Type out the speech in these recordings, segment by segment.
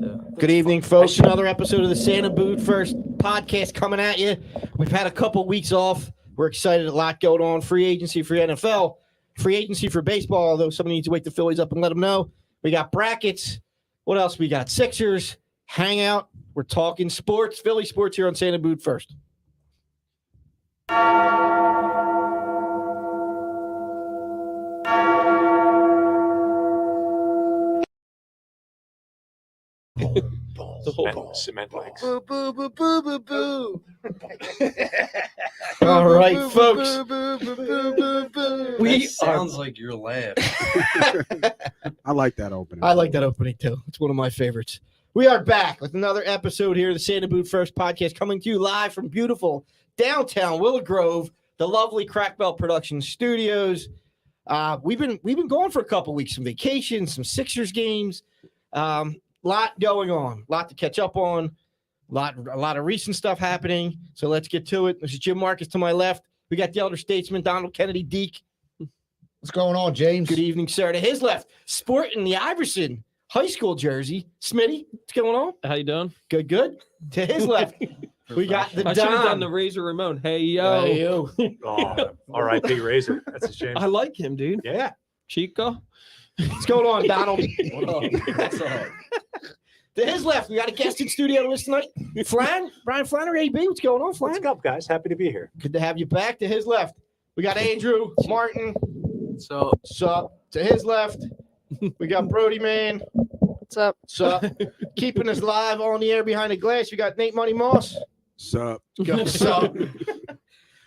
too. Good evening, folks. Another episode of the Santa Boot First podcast coming at you. We've had a couple weeks off. We're excited. A lot going on. Free agency for NFL. Free agency for baseball, although somebody needs to wake the Phillies up and let them know. We got brackets. What else? We got Sixers. Hangout. We're talking sports. Philly sports here on Santa Boot First. Cement legs. Boo, boo, boo, boo, boo, boo. All right, folks. Sounds like you're laughing. I like that opening. I like that opening, too. It's one of my favorites. We are back with another episode here of the Santa Boot First podcast, coming to you live from beautiful downtown Willow Grove, the lovely Crack Belt Productions studios. We've been going for a couple weeks, some vacations, some Sixers games. Lot going on, lot to catch up on, a lot of recent stuff happening. So let's get to it. This is Jim Marcus to my left. We got the elder statesman, Donald Kennedy Deke. What's going on, James? Good evening, sir. To his left, sporting the Iverson high school jersey, Smitty. What's going on? How you doing? Good, good. To his left, we got the I should have done Don. the Razor Ramon. Hey, yo. Hey, you. Oh, R.I.P. Razor. That's a shame. I like him, dude. Yeah. Chico. What's going on, Donald? What's up? To his left, we got a guest in studio with us tonight. Brian Flannery, AB. What's going on, Flan? What's up, guys? Happy to be here. Good to have you back. To his left, we got Andrew Martin. So, Sup. To his left, we got Brody Man. What's up? Sup. Keeping us live on the air behind the glass, we got Nate Money Moss. Sup? Sup.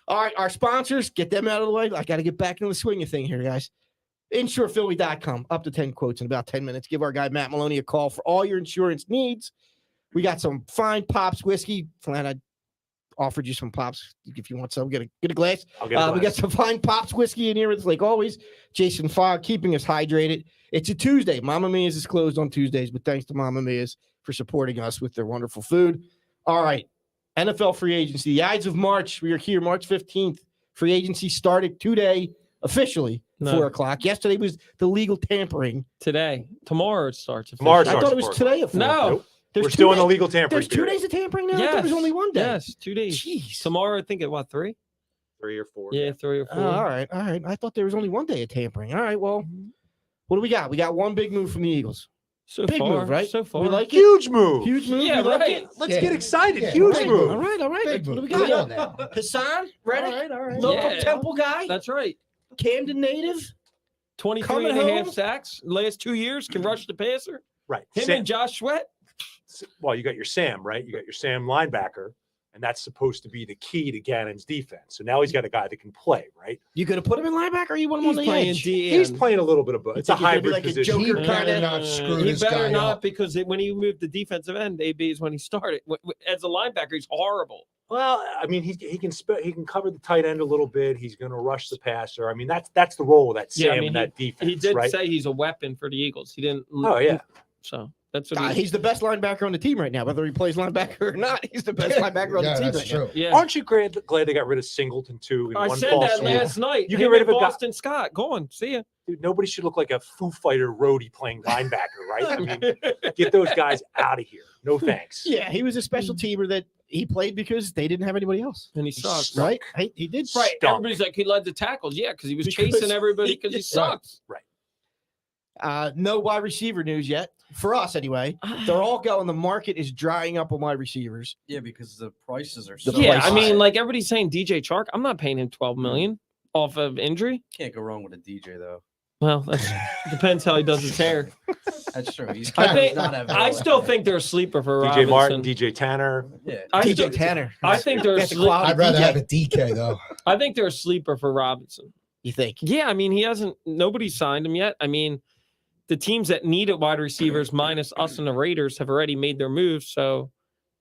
All right, our sponsors, get them out of the way. I got to get back into the swing of thing here, guys. InsurePhilly.com, up to 10 quotes in about 10 minutes. Give our guy Matt Maloney a call for all your insurance needs. We got some fine Pops whiskey. Flan, I offered you some Pops. If you want some, get a glass. I'll get a glass. We got some fine Pops whiskey in here. It's like always. Jason Fogg keeping us hydrated. It's a Tuesday. Mama Mia's is closed on Tuesdays, but thanks to Mama Mia's for supporting us with their wonderful food. All right. NFL free agency. The Ides of March. We are here March 15th. Free agency started today officially. 4 o'clock. Yesterday was the legal tampering. Today. Tomorrow it starts. Tomorrow it I starts thought it at was 4 today at 4. No. Nope. There's We're 2 still in the days- legal tampering There's 2 period. days of tampering now? I Yes. thought there was only 1 day. Yes, 2 days. Jeez. Tomorrow, I think at what, 3? 3 or 4. Yeah, 3 or 4. All right. I thought there was only 1 day of tampering. All right. Well, what do we got? We got one big move from the Eagles. So Big far, move, right? So far. We like it. Huge move. Huge move. Yeah, We like right. it. Let's Yeah. get excited. Yeah, Huge right. move. All right. Big What do we move. got? Good on that. Hassan Reddick, All right. local Yeah. Temple guy, That's right. Camden native. 23 Coming and a half home. sacks. Last 2 years can rush the passer. Right. Him Sam, and Josh Sweat. well, you got your Sam, right? You got your Sam linebacker, and that's supposed to be the key to Gannon's defense. So now he's got a guy that can play, right? You could have put him in linebacker, or you want him He's on the playing edge. D. He's and playing a little bit of both. It's a think he's gonna be hybrid like a position. He Joker better not screw He this better guy not up. because when he moved the defensive end, AB is when he started. As a linebacker, he's horrible. Well, I mean, he can cover the tight end a little bit. He's going to rush the passer. I mean, that's the role of that Sam Yeah, I mean, in that defense. He did right? say he's a weapon for the Eagles. He didn't. Oh yeah. So that's what He's the best linebacker on the team right now. Whether he plays linebacker or not, he's the best linebacker on the team that's right true. Yeah. Aren't you glad they got rid of Singleton too? In I one said fall that swoop? last night. You Him get rid and of a guy. Boston Scott. Go on, see ya. Dude, nobody should look like a Foo Fighter roadie playing linebacker, right? I mean, get those guys out of here. No thanks. now. Yeah, he was a special teamer that he played because they didn't have anybody else. And he sucks. Right? He did. Right. Stunk. Everybody's like he led the tackles. Yeah, because he was Because chasing everybody because he sucks. No wide receiver news yet for us anyway. They're all going. The market is drying up on wide receivers. Yeah, because the prices are The so Yeah, price I mean, high. like everybody's saying DJ Chark. I'm not paying him $12 million off of injury. Can't go wrong with a DJ though. Well, that depends how he does his hair. That's true. He's I think not having I still think they're a sleeper for DJ Robinson. Martin, DJ Tanner. Yeah. I DJ still- Tanner. I think they're a That's a sleep- quality I'd rather DJ. have a DK though. I think they're a sleeper for Robinson. You think? Yeah, I mean, he hasn't. Nobody's signed him yet. I mean, the teams that needed wide receivers, minus us and the Raiders, have already made their moves. So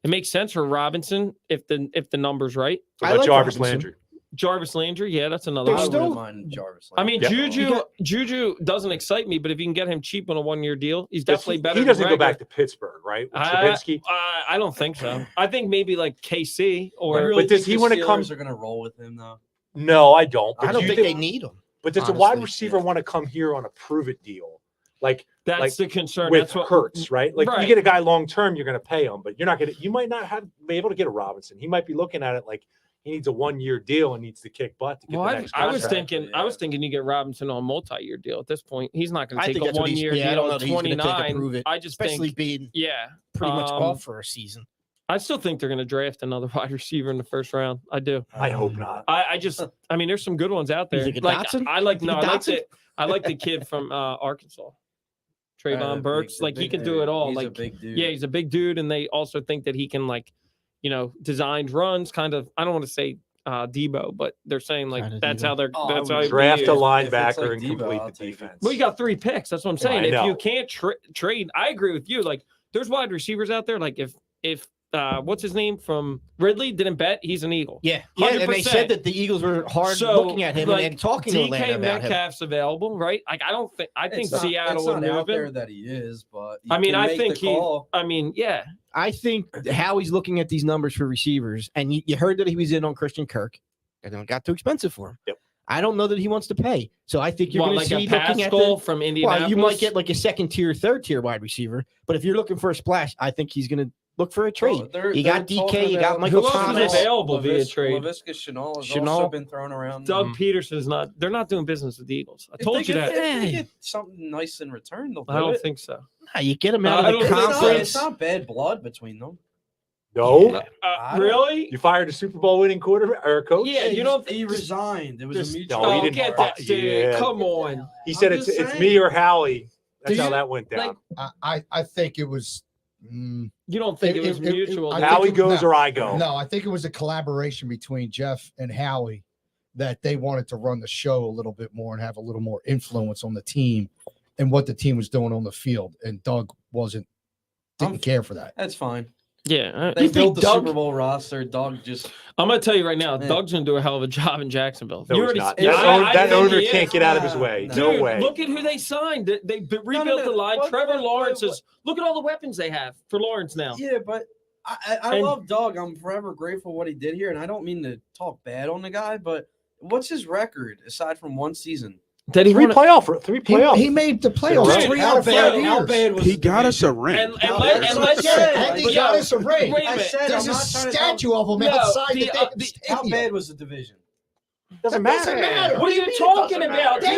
it makes sense for Robinson if the numbers right. What I about like Jarvis Robinson. Landry? Jarvis Landry, yeah, that's another. There's I one. still- wouldn't mind Jarvis. I mean, Yeah. Juju doesn't excite me, but if you can get him cheap on a 1-year deal, he's definitely better. He than doesn't go Rager. back to Pittsburgh, right? With I Trubinsky. I don't think so. I think maybe like KC or But does he want to come? Are going to roll with him though. No, I don't. I But don't do you think they need him. But does a wide honestly, receiver yeah. want to come here on a prove it deal Like That's the concern. with That's what Hurts, right? Like Right. you get a guy long term, you're going to pay him, but you're not going to. You might not be able to get a Robinson. He might be looking at it like he needs a 1-year deal and needs to kick butt to get Well, the I, next I was contract. thinking, I was thinking you get Robinson on a multi-year deal. At this point, he's not going I to think take a that's what he's- 1-year yeah, I deal don't know at that he's gonna take to 29. prove it, I just especially think, being yeah, pretty much um, off for a season. I still think they're going to draft another wide receiver in the first round. I do. I hope not. I mean, there's some good ones out there. You think a Like Dotson? I like You no, think I like Dotson? the I like the kid from Arkansas, Trayvon Burks. Like he can do it all. He's Like a big dude. yeah, he's a big dude, and they also think that he can design runs. Kind of. I don't want to say Debo, but they're saying like Kinda that's Debo. how they're Oh, I that's would how he'd be Draft a used. linebacker and Debo, complete I'll the take it. defense. Well, you got 3 picks. That's what I'm saying. I If know. you can't trade, I agree with you. Like, there's wide receivers out there. Like, if what's his name from Ridley didn't bet, he's an Eagle. Yeah, and they 100%. said that the Eagles were hard So, looking at him like, and talking to Atlanta DK about him. Metcalf's available, right? Like, I think It's not- Seattle it's would not out move there him. that he is, but I mean, can I make think the call. I mean, yeah. I think how he's looking at these numbers for receivers, and you heard that he was in on Christian Kirk, and then it got too expensive for him. Yep. I don't know that he wants to pay, so I think you're What, going like to a see looking at Pascal the. from Indianapolis? Well, you might get like a second tier, third tier wide receiver, but if you're looking for a splash, I think he's going to look for a trade. Oh, they're- You got they're DK, talking you got about- Michael Who else is Thomas. available via trade? Laviska Shenault has Shenault. also been thrown around. Doug Peterson's not. They're not doing business with the Eagles. I If told they you get- that. If they get something nice in return, they'll do I don't it. think so. Nah, you get him out I of the don't think so. conference. It's not bad blood between them. No, I don't- Really? you fired a Super Bowl winning quarterback or coach. Yeah, you don't. He resigned. It was Just- a mutual. No, he Oh, didn't get fire- that, dude. yeah. Come on. He said I'm it's just it's saying. me or Howie. That's Do how you- that went down. I think it was. You don't think it was mutual? I think Howie it- goes no. or I go. No, I think it was a collaboration between Jeff and Howie that they wanted to run the show a little bit more and have a little more influence on the team and what the team was doing on the field. And Doug didn't care for that. That's fine. Yeah. They You think built the Doug? Super Bowl roster. Doug just I'm gonna tell you right now, Man. Doug's gonna do a hell of a job in Jacksonville. No, You he's already- not. Yeah, That I think owner he can't is. get out of his way. Dude, No way. Look at who they signed. They rebuilt no, the line. what- Trevor what- Lawrence what- is. Look at all the weapons they have for Lawrence now. yeah, but I And- love Doug. I'm forever grateful what he did here, and I don't mean to talk bad on the guy, but what's his record aside from one season? That he Three won. playoffs. He made the playoffs Dude, 3 out of 5 How years. bad was He the got us a division? ring. And How let- bad and was let's the say- division? And he but got yo, us a ring. wait a I minute. said There's I'm a not trying to statue of him No, outside the- the damn the- How stadium. bad was the division? Doesn't Doesn't matter. What are you talking about, They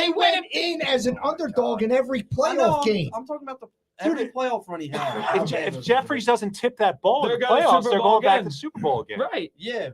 dude? went in as an underdog in every I know, playoff game. I'm talking about every playoff run he had. How If, bad if was the Jeffries doesn't tip that ball in They're the going to playoffs, Super they're Bowl going back to again. the Super Bowl again. Right. division? Yeah,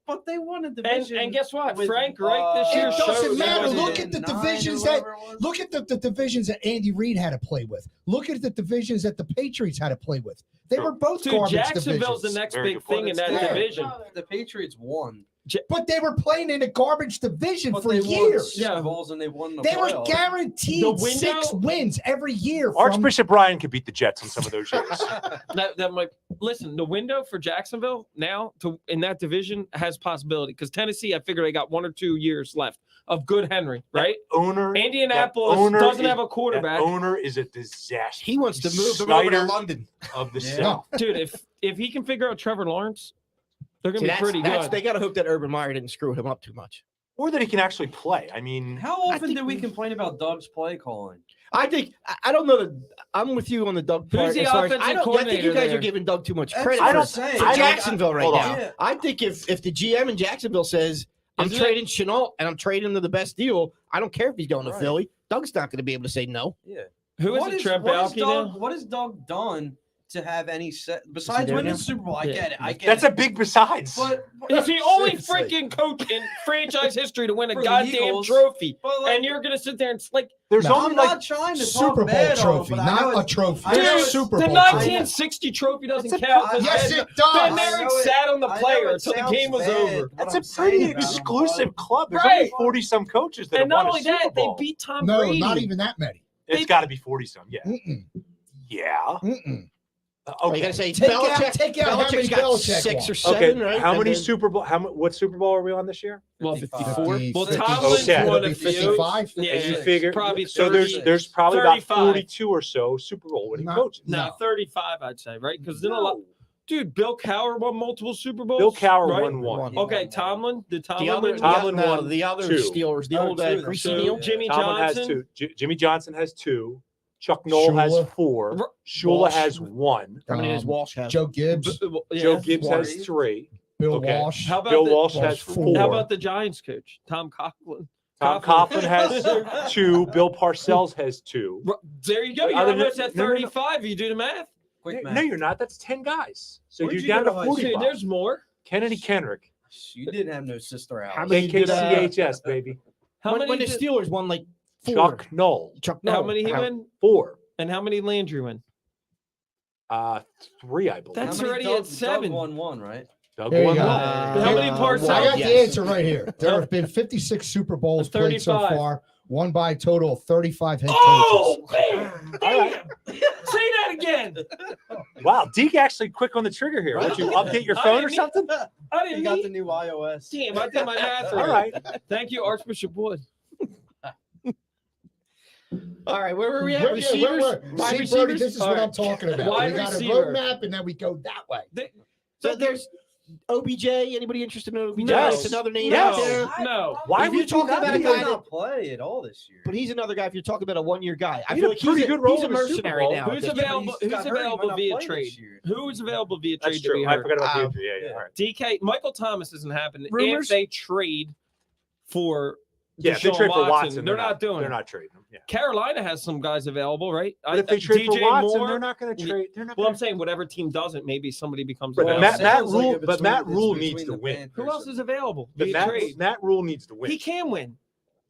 but they won a And division. guess what? with, Frank Reich this year It shows doesn't it matter. wasn't- Look at the 9 or divisions that- whatever it was. Look at the divisions that Andy Reid had to play with. Look at the divisions that the Patriots had to play with. They were both Dude, garbage Jacksonville's the divisions. next Very big good point. thing in that Yeah. division. The Patriots won. But they were playing in a garbage division But for they won years. Super Bowls and they won the They were playoffs. guaranteed The window- 6 wins every year. From, Archbishop Ryan could beat the Jets in some of those years. That might listen. The window for Jacksonville now to in that division has possibility because Tennessee, I figure they got 1 or 2 years left of good Henry, right? owner, Indianapolis that owner doesn't is- have a quarterback, That owner is a disaster. He wants to move them over to Snyder London. of the Yeah. South. dude. If he can figure out Trevor Lawrence, they're gonna See, be that's- pretty that's- good. They got to hope that Urban Meyer didn't screw him up too much. Or that he can actually play. I mean, How I often think did we we- complain about Doug's play calling? I think I don't know that I'm with you on the Doug Who's part. the as far as, offensive I think you coordinator guys there? are giving Doug too much That's credit what for, I'm saying. for I don't- Jacksonville right hold now. on. Yeah. I think if the GM in Jacksonville says I'm Isn't it- trading Shenault and I'm trading him to the best deal, I don't care if he's going to Right. Philly. Doug's not going to be able to say no. Yeah. Who is What it? is- Trent what is Baalke Doug- now? What has Doug done to have any set besides there winning now? the Super Bowl? I Yeah. get it. I get that's it. a big besides. But He's the only seriously. freaking coach in franchise history to win a For the goddamn Eagles. trophy, But like, and you're gonna sit there and like. There's No, only I'm like not trying to Super talk Bowl bad on trophy, him, but I know not a it's- trophy. I know Dude, it's- Super the Bowl trophy. 1960 trophy doesn't That's a- count. 'cause Yes, Ben- it Ben does. I Merrick know it- sat on the I know player it until the sounds game was bad, over. what that's I'm a pretty saying about him, exclusive but- club. There's Right. only 40-some coaches that And have not won only a Super that, Bowl. they beat Tom No, Brady. not even that many. It's got to be 40-some. Yeah. Mm-mm. Yeah. Mm-mm. Oh, you Okay. got to say Take out- Belichick. take out how many Belichick's got Belichick 6 won. or 7, Okay. right? How And many then- Super Bowl? What Super Bowl are we on this year? Well, 54. Well, 50, Tomlin's Okay. won It'll a be few. 55. Yeah, And you figure probably so. 30. There's probably about 35. 42 or so Super Bowl winning No. coaches. No, No. 35, I'd say, right? Because then a lot. Dude, Bill Cowher won multiple Super Bowls. Bill Cowher right? won one. Okay, Tomlin. Did Tomlin? The other, win? Tomlin no, won the other two. Steelers, the Oh, old two, Greasy two. Neal. Jimmy Tomlin has Johnson. two. Jimmy Johnson has two. Chuck Noll has Shula. four. Shula Walsh. has one. How many does Walsh have? Joe Gibbs, Yeah. Joe Gibbs has Three. three. Bill Okay. Walsh. How about Bill the, Walsh Walsh has four. four. How about the Giants coach, Tom Coughlin? Tom Coughlin has two. Bill Parcells has two. There you go. You're Other than- almost at no, no, no. 35. You do the math. Quick No, math. you're not. That's 10 guys. So Where'd you're you down go to to high school? 45. There's more. Kennedy Kenrick. You didn't have no sister out. How many did, KKCHS, baby. How when many? the did- Steelers won like four. Chuck Noll. Chuck how Noll. many he win? Four. And how many Landry win? Three, I believe. That's How many already Doug- at 7. Doug won one, right? Doug There you won go. one. How many Parcells? I got Yes. the answer right here. There have been 56 Super Bowls played so 35. far, won by a total of 35 head coaches. Oh, man. Damn. Say that again. Wow, Deke actually quick on the trigger here. Would you update your phone or something? I You didn't got need. the new iOS. Damn, I did my math All right. right. Thank you, Archbishop Wood. All right, where were we at? Wait, Receivers? Wide See, Brody, receivers? this is All what right. I'm talking about. Wide We got a receiver. roadmap, and then we go that way. So there's OBJ. Anybody interested in OBJ? No. It's another name Yes. out there. No. Why If you're would you talking not about a do guy He that? did not play at all this year. But he's another guy. If you're talking about a one-year guy, I He feel had like a pretty he's good a, role he's a in the Super mercenary Bowl. now. Who's at this point. Who's available via trade? Who is available via trade That's to be true. I hurt? forgot about the Um, injury. Yeah, yeah. all right. DK, Michael Thomas doesn't happen. Rumors? If they trade for Yeah, if they Deshaun trade for Watson, they're not doing They're it. not trading him. Yeah. Carolina has some guys available, right? But if they trade for DJ Watson, Moore, they're not going to trade. They're not. Well, I'm gonna, saying whatever team doesn't, maybe somebody becomes Right, but available. Matt Rule- but Matt Rule needs to win. Who else is available but via trade? Matt Rule needs to win. He can win.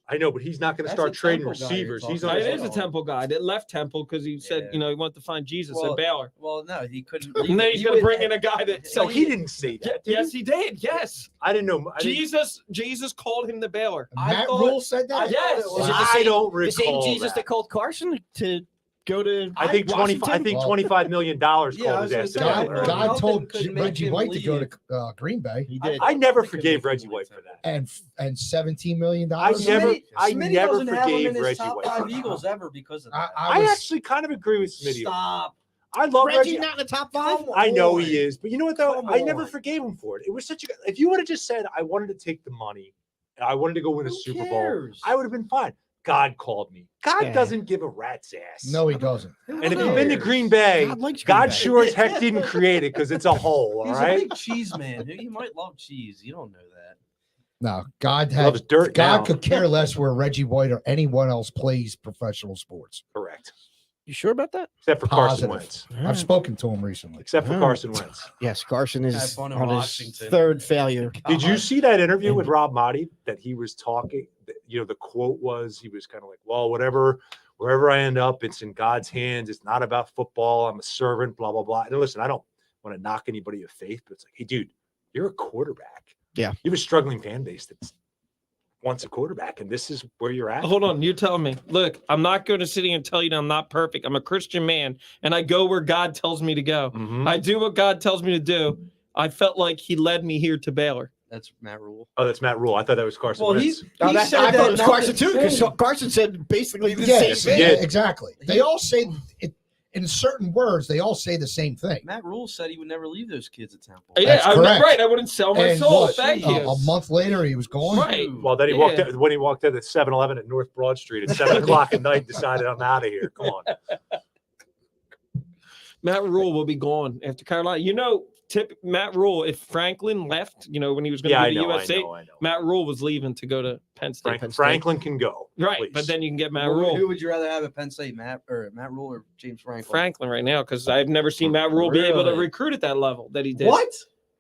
I know, but he's not going to That's start a trading Temple guy you're receivers. He's talking on It his is a about. Temple guy that left Temple because he said, Yeah. he wanted to find Jesus Well, at Baylor. Well, no, he couldn't. And then he's going to bring in a guy that. So he didn't say that. did Yes, he did. Yes, I didn't know. I didn't- Jesus called him to Baylor. Matt thought- Rule said that? Yes. Is it the I same- don't The same recall Jesus that called Carson to go to I think Washington? $25 million Yeah, I called was his gonna ass. say, to God, Baylor. Nothing God told could make Reggie him White to go leave. to Green Bay He did. I never Nothing could forgave make him Reggie leave White for Temple. that. and $17 million. I never- Smitty never doesn't have him forgave in his Reggie top White. 5 Eagles ever because of that. I was- actually kind of agree with Smitty. Stop. I love Reggie Reggie. not in the top five? Come I know on. he is, but you know what though? Come I never on. forgave him for it. It was such a. If you would have just said I wanted to take the money, and I wanted to go win a Who Super Bowl, cares? I would have been fine. God called me. God Yeah. doesn't give a rat's ass. No, he doesn't. And if you've been to Green Bay, God likes Green God Bay. sure as heck didn't create it because it's a hole. All He's a right. big cheese man. You might love cheese. You don't know that. No, God Loves had dirt God now. could care less where Reggie White or anyone else plays professional sports. Correct. You sure about that? Except for Carson Positive. Wentz. I've spoken to him recently. Except for Mm. Carson Wentz. Yes, Carson Have is fun in on his Washington. third failure. Did you see that interview with And- Rob Motti that he was talking? The quote was he was kind of like, well, wherever I end up, it's in God's hands. It's not about football. I'm a servant, blah, blah, blah. And listen, I don't want to knock anybody of faith, but it's like, hey, dude, you're a quarterback. Yeah. You have a struggling fan base that wants a quarterback, and this is where you're at. Hold on, you're telling me. Look, I'm not going to sit here and tell you that I'm not perfect. I'm a Christian man, and I go where God tells me to go. Mhm. I do what God tells me to do. I felt like He led me here to Baylor. That's Matt Rule. Oh, that's Matt Rule. I thought that was Carson Well, Wentz. he Oh, said I thought that it was not Carson to too, because say- Carson said basically the Yeah, same Yes, thing. he did. exactly. They all say it in certain words. They all say the same thing. Matt Rule said he would never leave those kids at Temple. Yeah, That's I correct. right. I wouldn't sell my And soul. what, Thank you. a month later, he was gone. Right. Well, then he walked out, when he walked out at 7-Eleven at North Broad Street at 7 o'clock at night and decided I'm out of here. Come on. Matt Rule will be gone after Carolina. Matt Rule, if Franklin left, when he was going Yeah, to I be the know, I USC, know, I know. Matt Rule was leaving to go to Penn State. Franklin can go. Right, please. but then you can get Matt Who Rule. would you rather have at Penn State, Matt Rule or James Franklin? Franklin right now, because I've never seen Matt Rule be able to Really? recruit at that level that he did. What?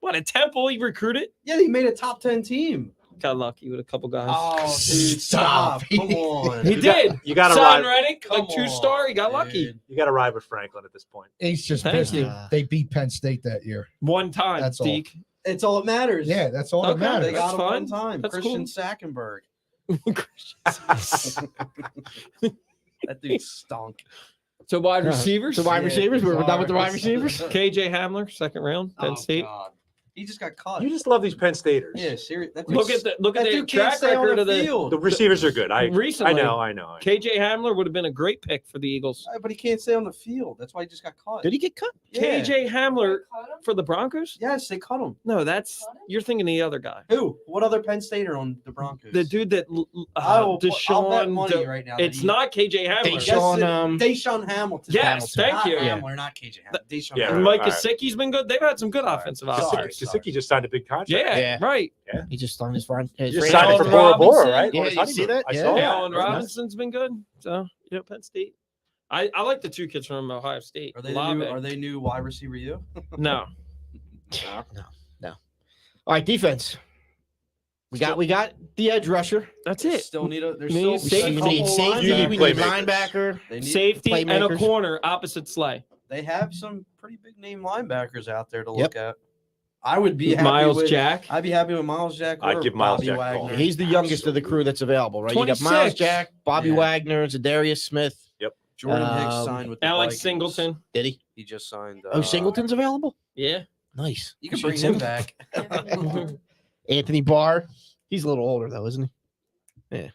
What, at Temple he recruited? Yeah, he made a top 10 team. Got lucky with a couple guys. Oh, dude, Stop. stop. Come on. he did. You got to Son ride. Reddick, like Come 2-star, he got on, lucky. dude. You got to ride with Franklin at this point. He's just Thank pissed you. they beat Penn State that year. One time, That's all. Deke. It's all that matters. Yeah, that's all Okay, that matters. They got him That's one fine. time. That's Christian cool. Sackenberg. That dude stunk. So wide receivers. So wide Yeah, receivers, we're done with the wide sorry. receivers. KJ Hamler, second round, Penn Oh, State. God. He just got cut. You just love these Penn Staters. Yeah, serious. Look at the dude can't track stay on record of the the field. The receivers are good. I recently. I know. KJ Hamler would have been a great pick for the Eagles. But he can't stay on the field. That's why he just got cut. Did he get cut? Yeah. KJ Hamler for the Broncos? Yes, they cut him. No, you're thinking the other guy. Who? What other Penn Stater on the Broncos? The dude that I'll bet Deshaun. money right now. that It's he- not KJ Hamler. Yes, Deshaun, Deshaun Hamilton. Yes, thank Not you. Hamler, not KJ Hamler. Deshaun Yeah, And Hamler. Mike all right. Gesicki's been good. They've had some good offensive Sorry. options. Gesicki just signed a big contract. Yeah, Yeah. right. he just signed his friend. He His just friend- signed it for Allen Bora Bora, Robinson. right? Yeah, On his you see honeymoon. that? I Yeah. saw that. Allen Very nice. Robinson's been good. So, Penn State. I like the two kids from Ohio State. Are they Love new? it. Are they new wide receiver? You? No. All right, defense. We got the edge rusher. That's it. Still need a. There's We still need a We need couple safety. You need We linebackers. need playmakers. linebacker. They need, Safety and a playmakers. corner opposite Slay. They have some pretty big name linebackers out there to Yep. look at. I would be happy Miles with, Jack. I'd be happy with Miles Jack. I'd or give Miles Bobby Jack a call. Wagner. He's the youngest of the crew that's available, right? You got Miles 26. Jack, Bobby Yeah. Wagner, Zadarius Smith. Jordan Hicks Um, signed with the Alex Vikings. Singleton. Did he? He just signed. Oh, Singleton's available. Yeah. Nice. You can bring him back. Anthony Barr. He's a little older though, isn't he? Yeah.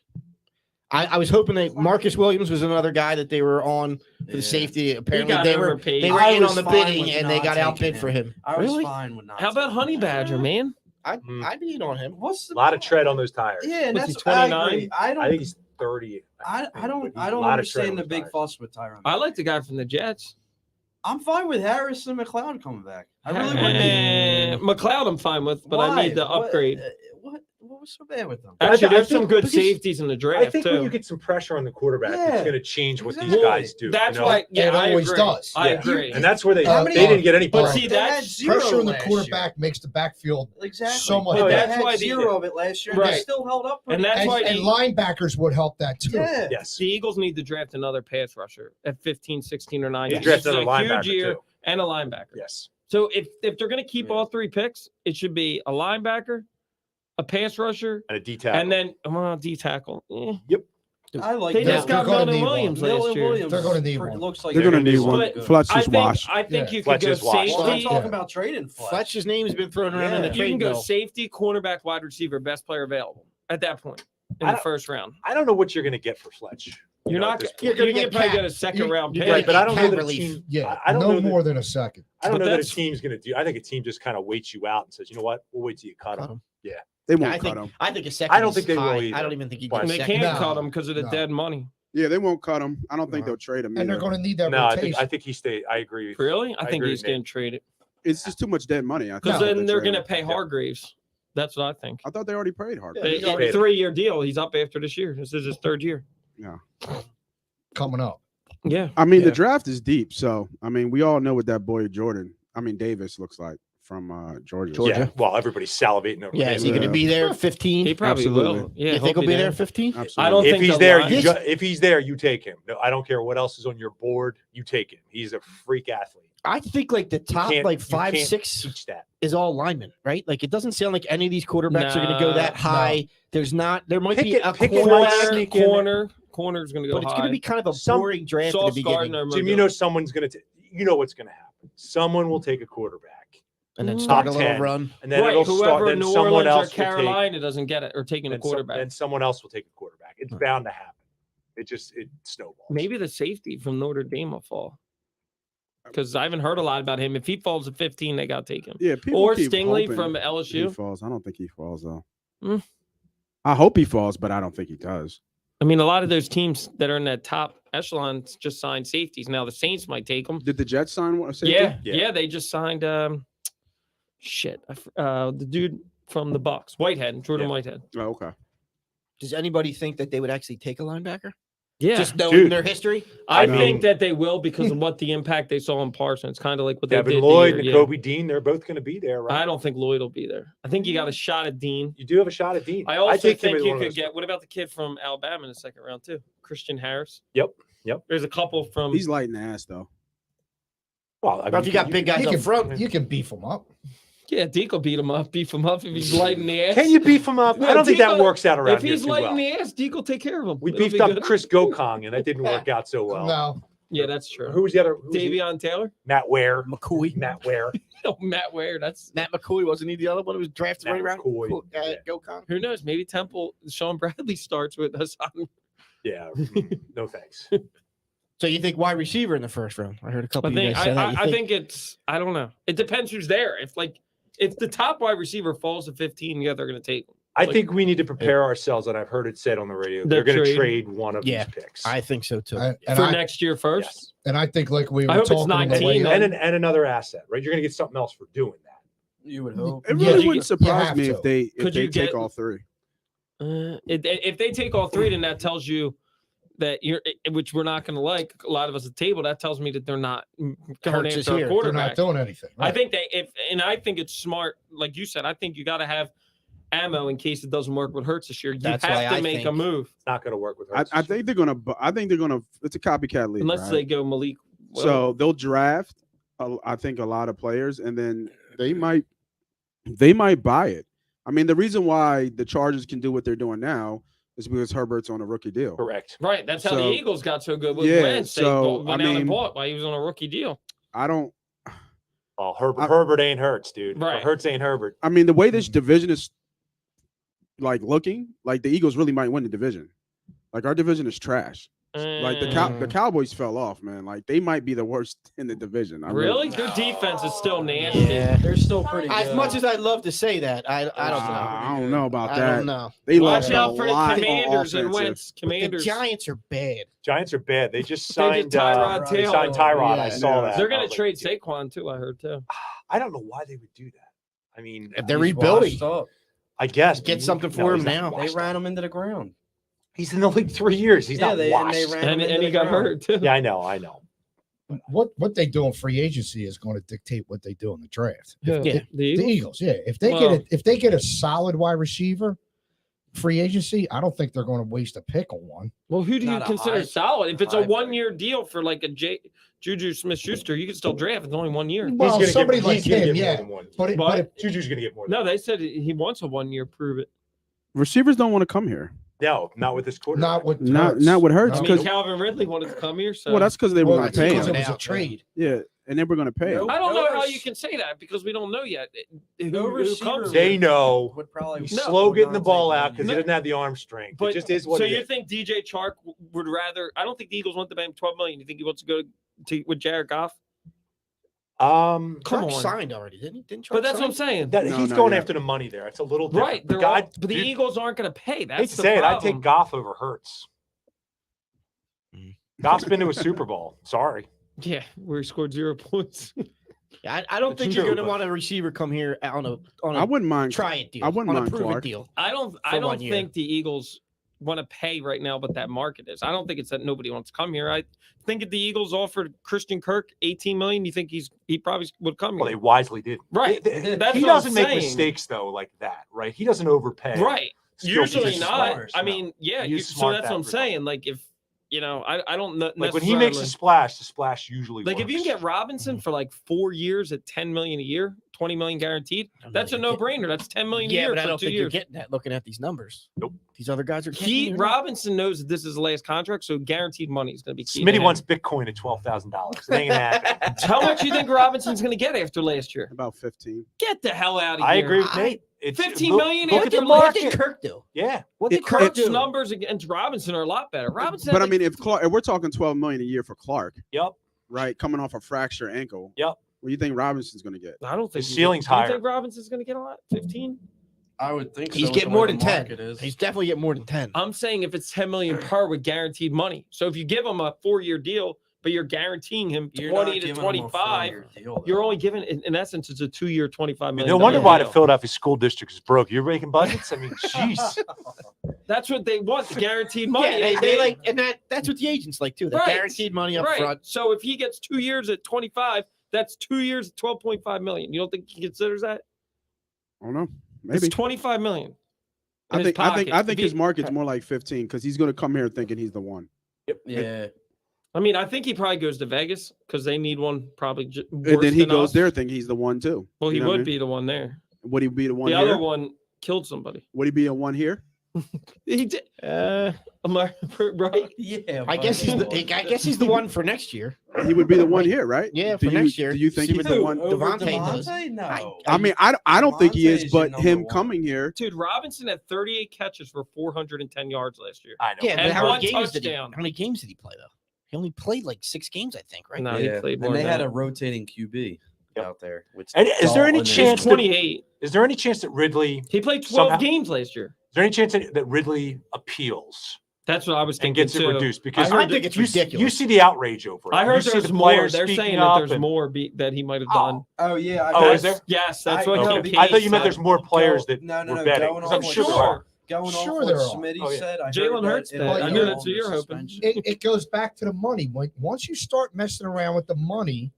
I was hoping that Marcus Williams was another guy that they were on for the Yeah. safety. Apparently got they were overpaid. they were I in was on the fine bidding with and they not got taking outbid him. for him. I was Really? fine with not. How about taking Honey him. Badger, man? I'd be in on him. What's the A lot of tread on those tires. Yeah, and Was that's he 29? I agree. I don't. I think he's 30. I but don't. he's I a don't lot of tread on understand the those big tires. fuss with Tyron. I like the guy from the Jets. I'm fine with Harrison McLeod coming back. I really would be. McLeod, I'm fine with, but I Why? need the upgrade. What was so bad with them? Actually, I there's think some good because- safeties in the draft I think too. when you get some pressure on the quarterback, Yeah, it's going to change what these exactly. guys do. That's you know? why. Yeah, It I always agree. does. I Yeah. agree. And that's where they How many- didn't get any But points. see, They had that's zero Pressure on the last quarterback makes the backfield Exactly. so much But better. they That's had why they zero of it last year. And Right. they still held up. And that's why and the, linebackers would help that too. yeah. Yes. the Eagles need to draft another pass rusher at 15, 16, or 19. They drafted This another is a huge linebacker, year too. and a linebacker. Yes. So if they're going to keep Yeah. all three picks, it should be a linebacker, a pass rusher, And a D tackle. and then D tackle. I like They that. just got They're gonna Melvin need one. Williams Milton last year. Williams They're gonna need one. Looks like They're going to gonna need do one. But Fletch I is think washed. I think Yeah. you could Fletch go is washed. Well, I'm safety. talking about trading Fletch. Fletch's name's been thrown around in the Yeah. You can trade go bill. safety, cornerback, wide receiver, best player available at that point in I the don't- first round. I don't know what you're going to get for Fletch. You're not. at this You're point. gonna going to get probably cap. get a second You- round you pick. Right, but I don't know cap that a relief. team. Yeah, I don't no know that- more than a second. I don't But know that a that's- team's going to do. I think a team just kind of waits you out and says, you know what, we'll wait till you cut Cut him. him. They Yeah, won't I cut think him. I think a second. I don't is think they will high. either. I don't even think you But- get And a they second. can't No. cut him because of the No. dead money. Yeah, they won't cut him. I don't think No. they'll trade him. And they're either. going to need that No, I rotation. think he stayed. I agree. Really? I I think agree he's with Nate. getting traded It's just too much dead money. I think. because No. then they're trade going to him. pay Hargraves. That's what I think. I thought they already paid Harper. Yeah, he got A paid. 3-year deal. He's up after this year. This is his third year. coming up. Yeah. I mean, Yeah. the draft is deep. So, I mean, we all know what that boy Davis looks like from Georgia. Georgia. Yeah. Well, everybody's salivating over. Yeah, is he him. going to be there at 15? He probably Absolutely. will. Yeah. You think he'll be there at 15? Absolutely. I don't If think he's the there, line- if he's there, you take him. No, I don't care what else is on your board. You take him. He's a freak athlete. I think like the top can't- like you 5, can't 6 Teach that. is all linemen, right? Like it doesn't sound like any of these quarterbacks are going to go that Nah. high. There's not. There might be Pickett- a Pickett corner, might sneak in. Corner's going to go but it's high. going to be kind of a Some- boring draft at the Sauce beginning, Gardner. Jim, you know someone's going to. You know what's going to happen. Someone will take a quarterback, and then Mm. start a Top little 10. run. and then right. it'll Whoever start. Then New someone Orleans or else will take. Carolina doesn't get it or taking a Then quarterback. then someone else will take a quarterback. It's bound to happen. It snowballs. Maybe the safety from Notre Dame will fall. Because I haven't heard a lot about him. If he falls at 15, they got to take him. Yeah, people Or keep Stingley hoping from he LSU. falls. I don't think he falls though. Mm. I hope he falls, but I don't think he does. I mean, a lot of those teams that are in that top echelon just signed safeties. Now the Saints might take them. Did the Jets sign one? Safety? Yeah, they just signed. The dude from the Bucks, Whitehead, Jordan Yeah. Whitehead. Oh, okay. Does anybody think that they would actually take a linebacker? Yeah, Just knowing Dude. their history? I I think mean- that they will because of what the impact they saw in Parsons. Kind of like what they Devin did. Lloyd the and year, Kobe Dean, they're both going to be there, right? I don't think Lloyd will be there. I think you got a shot at Dean. You do have a shot at Dean. I also take him think as you one of could those. get. What about the kid from Alabama in the second round too? Christian Harris. Yep. There's a couple from. He's light in the ass though. Well, I Or if you got big guys up front, You can beef them up. Yeah, Deke will beat him up if he's light in the ass. Can you beef him up? No, I don't think that Deke- works out around If here he's too light well. in the ass, Deke will take care of him. We It'll beefed be up good. Chris Gokong, and that didn't work out so well. No, Yeah, that's true. Who was the other? Who was the- Davion Taylor? Matt Ware. McCoy. Matt Ware. Oh, Matt Ware. That's Matt McCoy wasn't he the other one who was drafted Matt right around? McCoy, Cool. yeah. Go Con. who knows? Maybe Temple, Sean Bradley starts with us. Yeah. No thanks. So you think wide receiver in the first round? I heard a couple I of you think guys say that. You I think it's I don't know. It depends who's there. If the top wide receiver falls to 15, yeah, they're going to take him. I think we need to prepare ourselves, and I've heard it said on the radio They're they're going to trading. trade one of Yeah. these picks. I think so too. For next year first. Yes. And I think like we were I hope it's talking on the 19, way then. up, And another asset, right? You're going to get something else for doing that. You would hope. It Yeah, really you wouldn't have surprise me to. if they Could you take get- all three. If they take all three, then that tells you that which we're not going to like. A lot of us at the table. That tells me that they're not going Hurts is after here. a They're they're quarterback. not doing anything. I right? think I think it's smart, like you said. I think you got to have ammo in case it doesn't work with Hurts this year. You That's why have to I make a think- move It's not going to work with I Hurts. think they're gonna. I think they're gonna. It's a copycat league, unless right? they go Malik. So they'll draft. I think a lot of players, and then they might buy it. I mean, the reason why the Chargers can do what they're doing now is because Herbert's on a rookie deal. Correct. Right, that's how the So- Eagles got so good with Yeah, Wentz. They so, went I out and mean- bought while he was on a rookie deal. I don't. Well, Herbert ain't Hurts, dude. Right. Hurts ain't Herbert. I mean, the way this division is like looking, like the Eagles really might win the division. Like our division is trash. Like the Cowboys fell off, man. Like they might be the worst in the division. I Really? Their defense is still nasty. Yeah. They're still pretty As good. much as I'd love to say that, I don't know. I don't know about I that. don't know. They Watch lost a out for the lot Commanders on and offensive. Wentz. The Commanders. Giants are bad. Giants are bad. They just They signed did Tyrod they Taylor. signed Tyrod. Yeah, I saw yeah. that. They're I going was to like, trade Saquon too. I heard too. I don't know why they would do that. I mean, If they're He's rebuilding, washed up. I guess get but something no, for him he's not now. They washed ran up. him into the ground. He's in the league 3 years. He's not and they washed. ran him And, into and he the got ground. hurt too. Yeah, I know. what they do in free agency is going to dictate what they do in the draft. Yeah. Yeah. The The Eagles? Eagles, yeah. If they get a solid wide receiver, free agency, I don't think they're going to waste a pick on one. Well, who do you Not a consider high- solid? If it's a high pick. 1 year deal for like a Juju Smith-Schuster, you can still draft. It's only 1 year. Well, somebody like he's gonna him, get more yeah. than one. But But- Juju's going to get more than No, one. they said he wants a 1 year. Prove it. Receivers don't want to come here. No, not with this quarterback. not with Not Hurts. not with Hurts I No. mean, because Calvin Ridley wanted to come here. So well, that's because they were Well, going that's to pay because him. it was a Out, trade. Yeah, and they were going to pay him. Nope. I don't know how Notice- you can say that because we don't know yet. No Who receiver comes They here. know. Would probably He's No. slow getting the not ball take out one because year. he doesn't have the arm strength. But it just is what so it you is. think DJ Chark would rather? I don't think the Eagles want to pay him $12 million. You think he wants to go to with Jared Goff? Come Clark on. signed already, didn't he? Didn't But that's Clark what I'm sign? saying. that No, he's not going yet. after the money there. It's a little different. Right. The They're guy, all, but the dude, Eagles aren't going to pay. That's hate to the say problem. it, I take Goff over Hurts. Goff's been to a Super Bowl. Sorry. Yeah, where he scored 0 points. Yeah, I don't It's think true, you're going to but- want a receiver come here on a I wouldn't mind. try it deal. I wouldn't on a mind prove it Clark. deal. I For don't 1 year. think the Eagles want to pay right now what that market is. I don't think it's that nobody wants to come here. I think if the Eagles offered Christian Kirk $18 million, you think he probably would come here. Well, they wisely did. Right. That's He what I'm doesn't make saying. mistakes though, like that, right? He doesn't overpay. Right. Skill Usually position not. players, I no. mean, yeah. He's So smart that's that what I'm regard. saying. Like if I don't know. Like when he makes a splash, the splash usually like if you works. can get Robinson for like 4 years at $10 million a year, $20 million guaranteed, that's a no-brainer. That's $10 million a Yeah, year but I for don't 2 think you're years. getting that looking at these numbers. Nope. These other guys are getting it. Robinson knows that this is the last contract, so guaranteed money is going to be key. to Smitty him. wants Bitcoin at $12,000. It ain't gonna happen. How much do you think Robinson's going to get after last year? About 15. Get the hell out of I here. agree with Nate. It's 15 look- million Look at after the What did market. Kirk do? Yeah. What did It- Kirk's it- numbers against Robinson are a lot better. Robinson, But I had, mean, if we're talking $12 million a year for Clark, Yep. right, coming off a fractured ankle, Yep. what do you think Robinson's going to get? I don't think The ceiling's do you higher. think Robinson's going to get a lot? 15? I would think He's so, getting with the more way than the 10. market is. He's definitely getting more than 10. I'm saying if it's 10 million per with guaranteed money. So if you give him a 4-year deal, but you're guaranteeing him You're not 20 to giving him a 25, 4-year deal, you're though. only giving in essence it's a 2-year $25 million. No wonder why the deal. Philadelphia school district is broke. You're making budgets? I mean, jeez. That's what they want, the guaranteed money. Yeah, they like, and that's what the agents like too. They're Right. guaranteed money up right. front. So if he gets 2 years at 25, that's 2 years at 12.5 million. You don't think he considers that? I don't know. Maybe. It's 25 million. I think his market's Okay. more like 15 because he's going to come here thinking he's the one. Yeah. I mean, I think he probably goes to Vegas because they need one probably. And then he goes there thinking he's the one too. Well, he You know what I would mean? be the one there. Would he be the one The here? other one killed somebody. Would he be a one here? He did. Am I right? Yeah, I guess he's the one for next year. He would be the one here, right? Yeah, Do for you, next year. Do you think See he's what the one? Over Devontae does. Devontae? No. I mean, I don't think he is, Devontae's but your him number coming here. Dude, Robinson had 38 catches for 410 yards last year. I know. Yeah, but And how one many games did he? touchdown. How many games did he play though? He only played like 6 games, I think, right? No, yeah. he played more And they than had that. a rotating QB Yep. out there. Which And is there any Dalton chance He's that- 28. Is there any chance that Ridley? He played 12 Somehow- games last year. Is there any chance that Ridley appeals That's what I was and thinking gets it too. reduced? Because I think it's you ridiculous. see the outrage over it. I You heard see there's the more. players They're speaking saying that up there's and- more that he might have done. Oh yeah. Oh, is there? Yes, that's I what know. KP I thought you meant said. there's more players that No, were no. betting. Going 'cause off I'm what sure there sure. are. Going Sure off what there are. Smitty Oh, yeah. said, I heard Jalen that Hurts it bet. was I a know that longer to your hoping. suspension. It goes back to the money. Once you start messing around with the money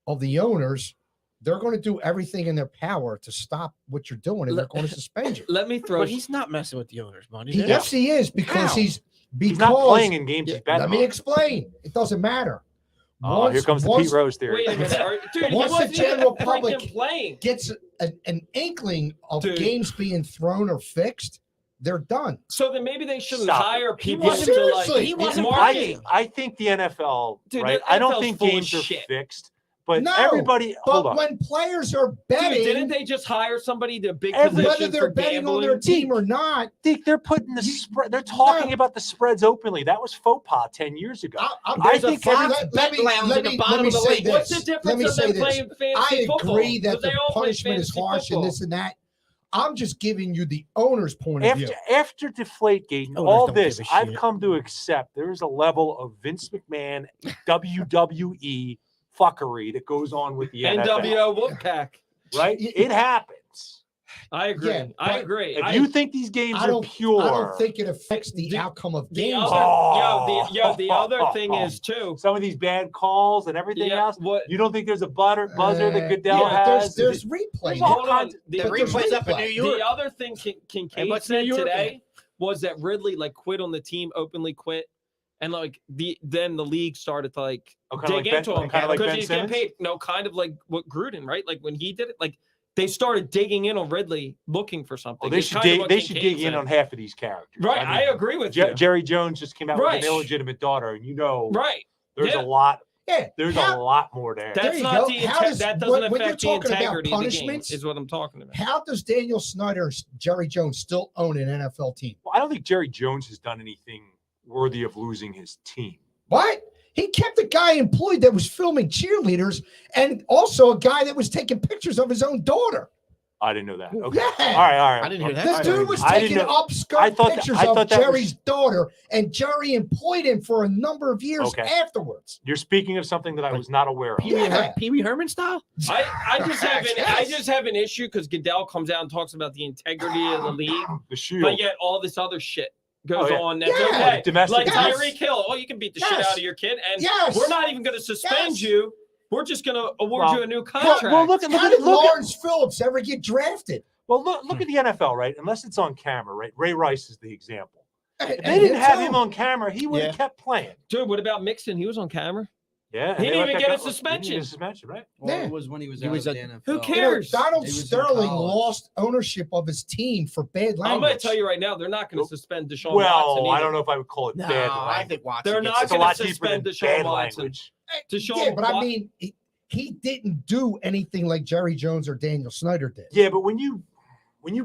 of the owners, they're going to do everything in their power to stop what you're doing, and they're going to suspend you. Let me throw. But he's not messing with the owners' money. Yes, he is because How? he's He's not playing in games he's betting Let me on. explain. It doesn't matter. Oh, here comes the Pete Rose theory. Wait a minute, dude. He Once the wasn't even general freaking public playing. gets an inkling of Dude. games being thrown or fixed, they're done. So then maybe they shouldn't Stop. hire He people wasn't- to like. seriously, he wasn't marketing. I think the NFL, Dude, right? the I don't NFL's think full of games are shit. fixed, but No, everybody. Hold But on. when players are Dude, betting, didn't they just hire somebody to big Every- position whether for they're betting on gambling? their team or not, Dick, they're putting the spread. They're talking No. about the spreads openly. That was faux pas 10 years ago. I There's a think Fox let bet me lounge let at the me bottom let me of the say league. this. What's the Let difference me of say them this. playing fantasy I football? agree that Because they the all play punishment is fantasy harsh football. and this and that. I'm just giving you the owner's point of view. After Deflategate and Owners all don't give this, a I've shit. come to accept there is a level of Vince McMahon WWE fuckery that goes on with the NFL. NWO Wolfpack. Right? It happens. I agree. Yeah, I but agree. If you think these games I are pure, don't think it affects the outcome of the games. other, the other thing is too. some of these bad calls and everything Yeah, else, what? you don't think there's a buzzer that Goodell yeah, has? there's replay. There's all Hold on. kinds- The, The replay's up in New York. the other thing Kincaid what's New said York? today was that Ridley like quit on the team, openly quit, and like then the league started to like Oh, kinda dig like into Ben- him kinda like because Ben he's getting Simmons? paid. No, kind of like what Gruden, right? Like when he did it, like they started digging in on Ridley, looking for something. Well, they It's should kind of dig. what They should Kincaid dig in said. on half of these characters. Right, I mean, agree with you. Jerry Jones just came out with Right. an illegitimate daughter, and Right. there's Yeah. a lot. Yeah, There's a lot more there. That's you not go. the How inte- does- that doesn't when you're affect the talking about integrity of the game. punishments, Is what I'm talking about. How does Daniel Snyder and Jerry Jones still own an NFL team? Well, I don't think Jerry Jones has done anything worthy of losing his team. What? He kept a guy employed that was filming cheerleaders and also a guy that was taking pictures of his own daughter. I didn't know that. Okay. Yeah. All right. I didn't hear that. This dude was I didn't taking know- upskirt I thought that- pictures I thought of that was- Jerry's daughter, and Jerry employed him for a number of years Okay. afterwards. You're speaking of something that I was not aware of. Yeah. Pee Wee Herman style? I Yes. just have an issue because Goodell comes out and talks about the integrity of the league, The shield. but yet all this other shit goes Oh, yeah. on. That's Yeah. okay. Domestic Like abuse. Tyreek Hill. Oh, you can beat the shit Yes. out of your kid, and Yes. we're not even going to suspend Yes. you. We're just going to award Well, you a new Well, contract. look at How did Lawrence Phillips ever get drafted? look at the NFL, right? Unless it's on camera, right? Ray Rice is the example. If And they didn't him have too. him on camera, he would have Yeah. kept playing. Dude, what about Mixon? He was on camera. Yeah, and He they didn't let even that get a go- he didn't suspension. get a suspension, right? Well, Yeah. it was when he was He out was of a- the NFL. Who You know, cares? Donald He was in Sterling college. lost ownership of his team for bad language. I'm going to tell you right now, they're not going to suspend Deshaun Watson. Well, I either. don't know if I would call it No, bad. I language. think Watson. They're gets not It's a gonna lot deeper suspend than Deshaun bad Watson. language. Deshaun Yeah, but I Wa- mean, he didn't do anything like Jerry Jones or Daniel Snyder did. Yeah, but when you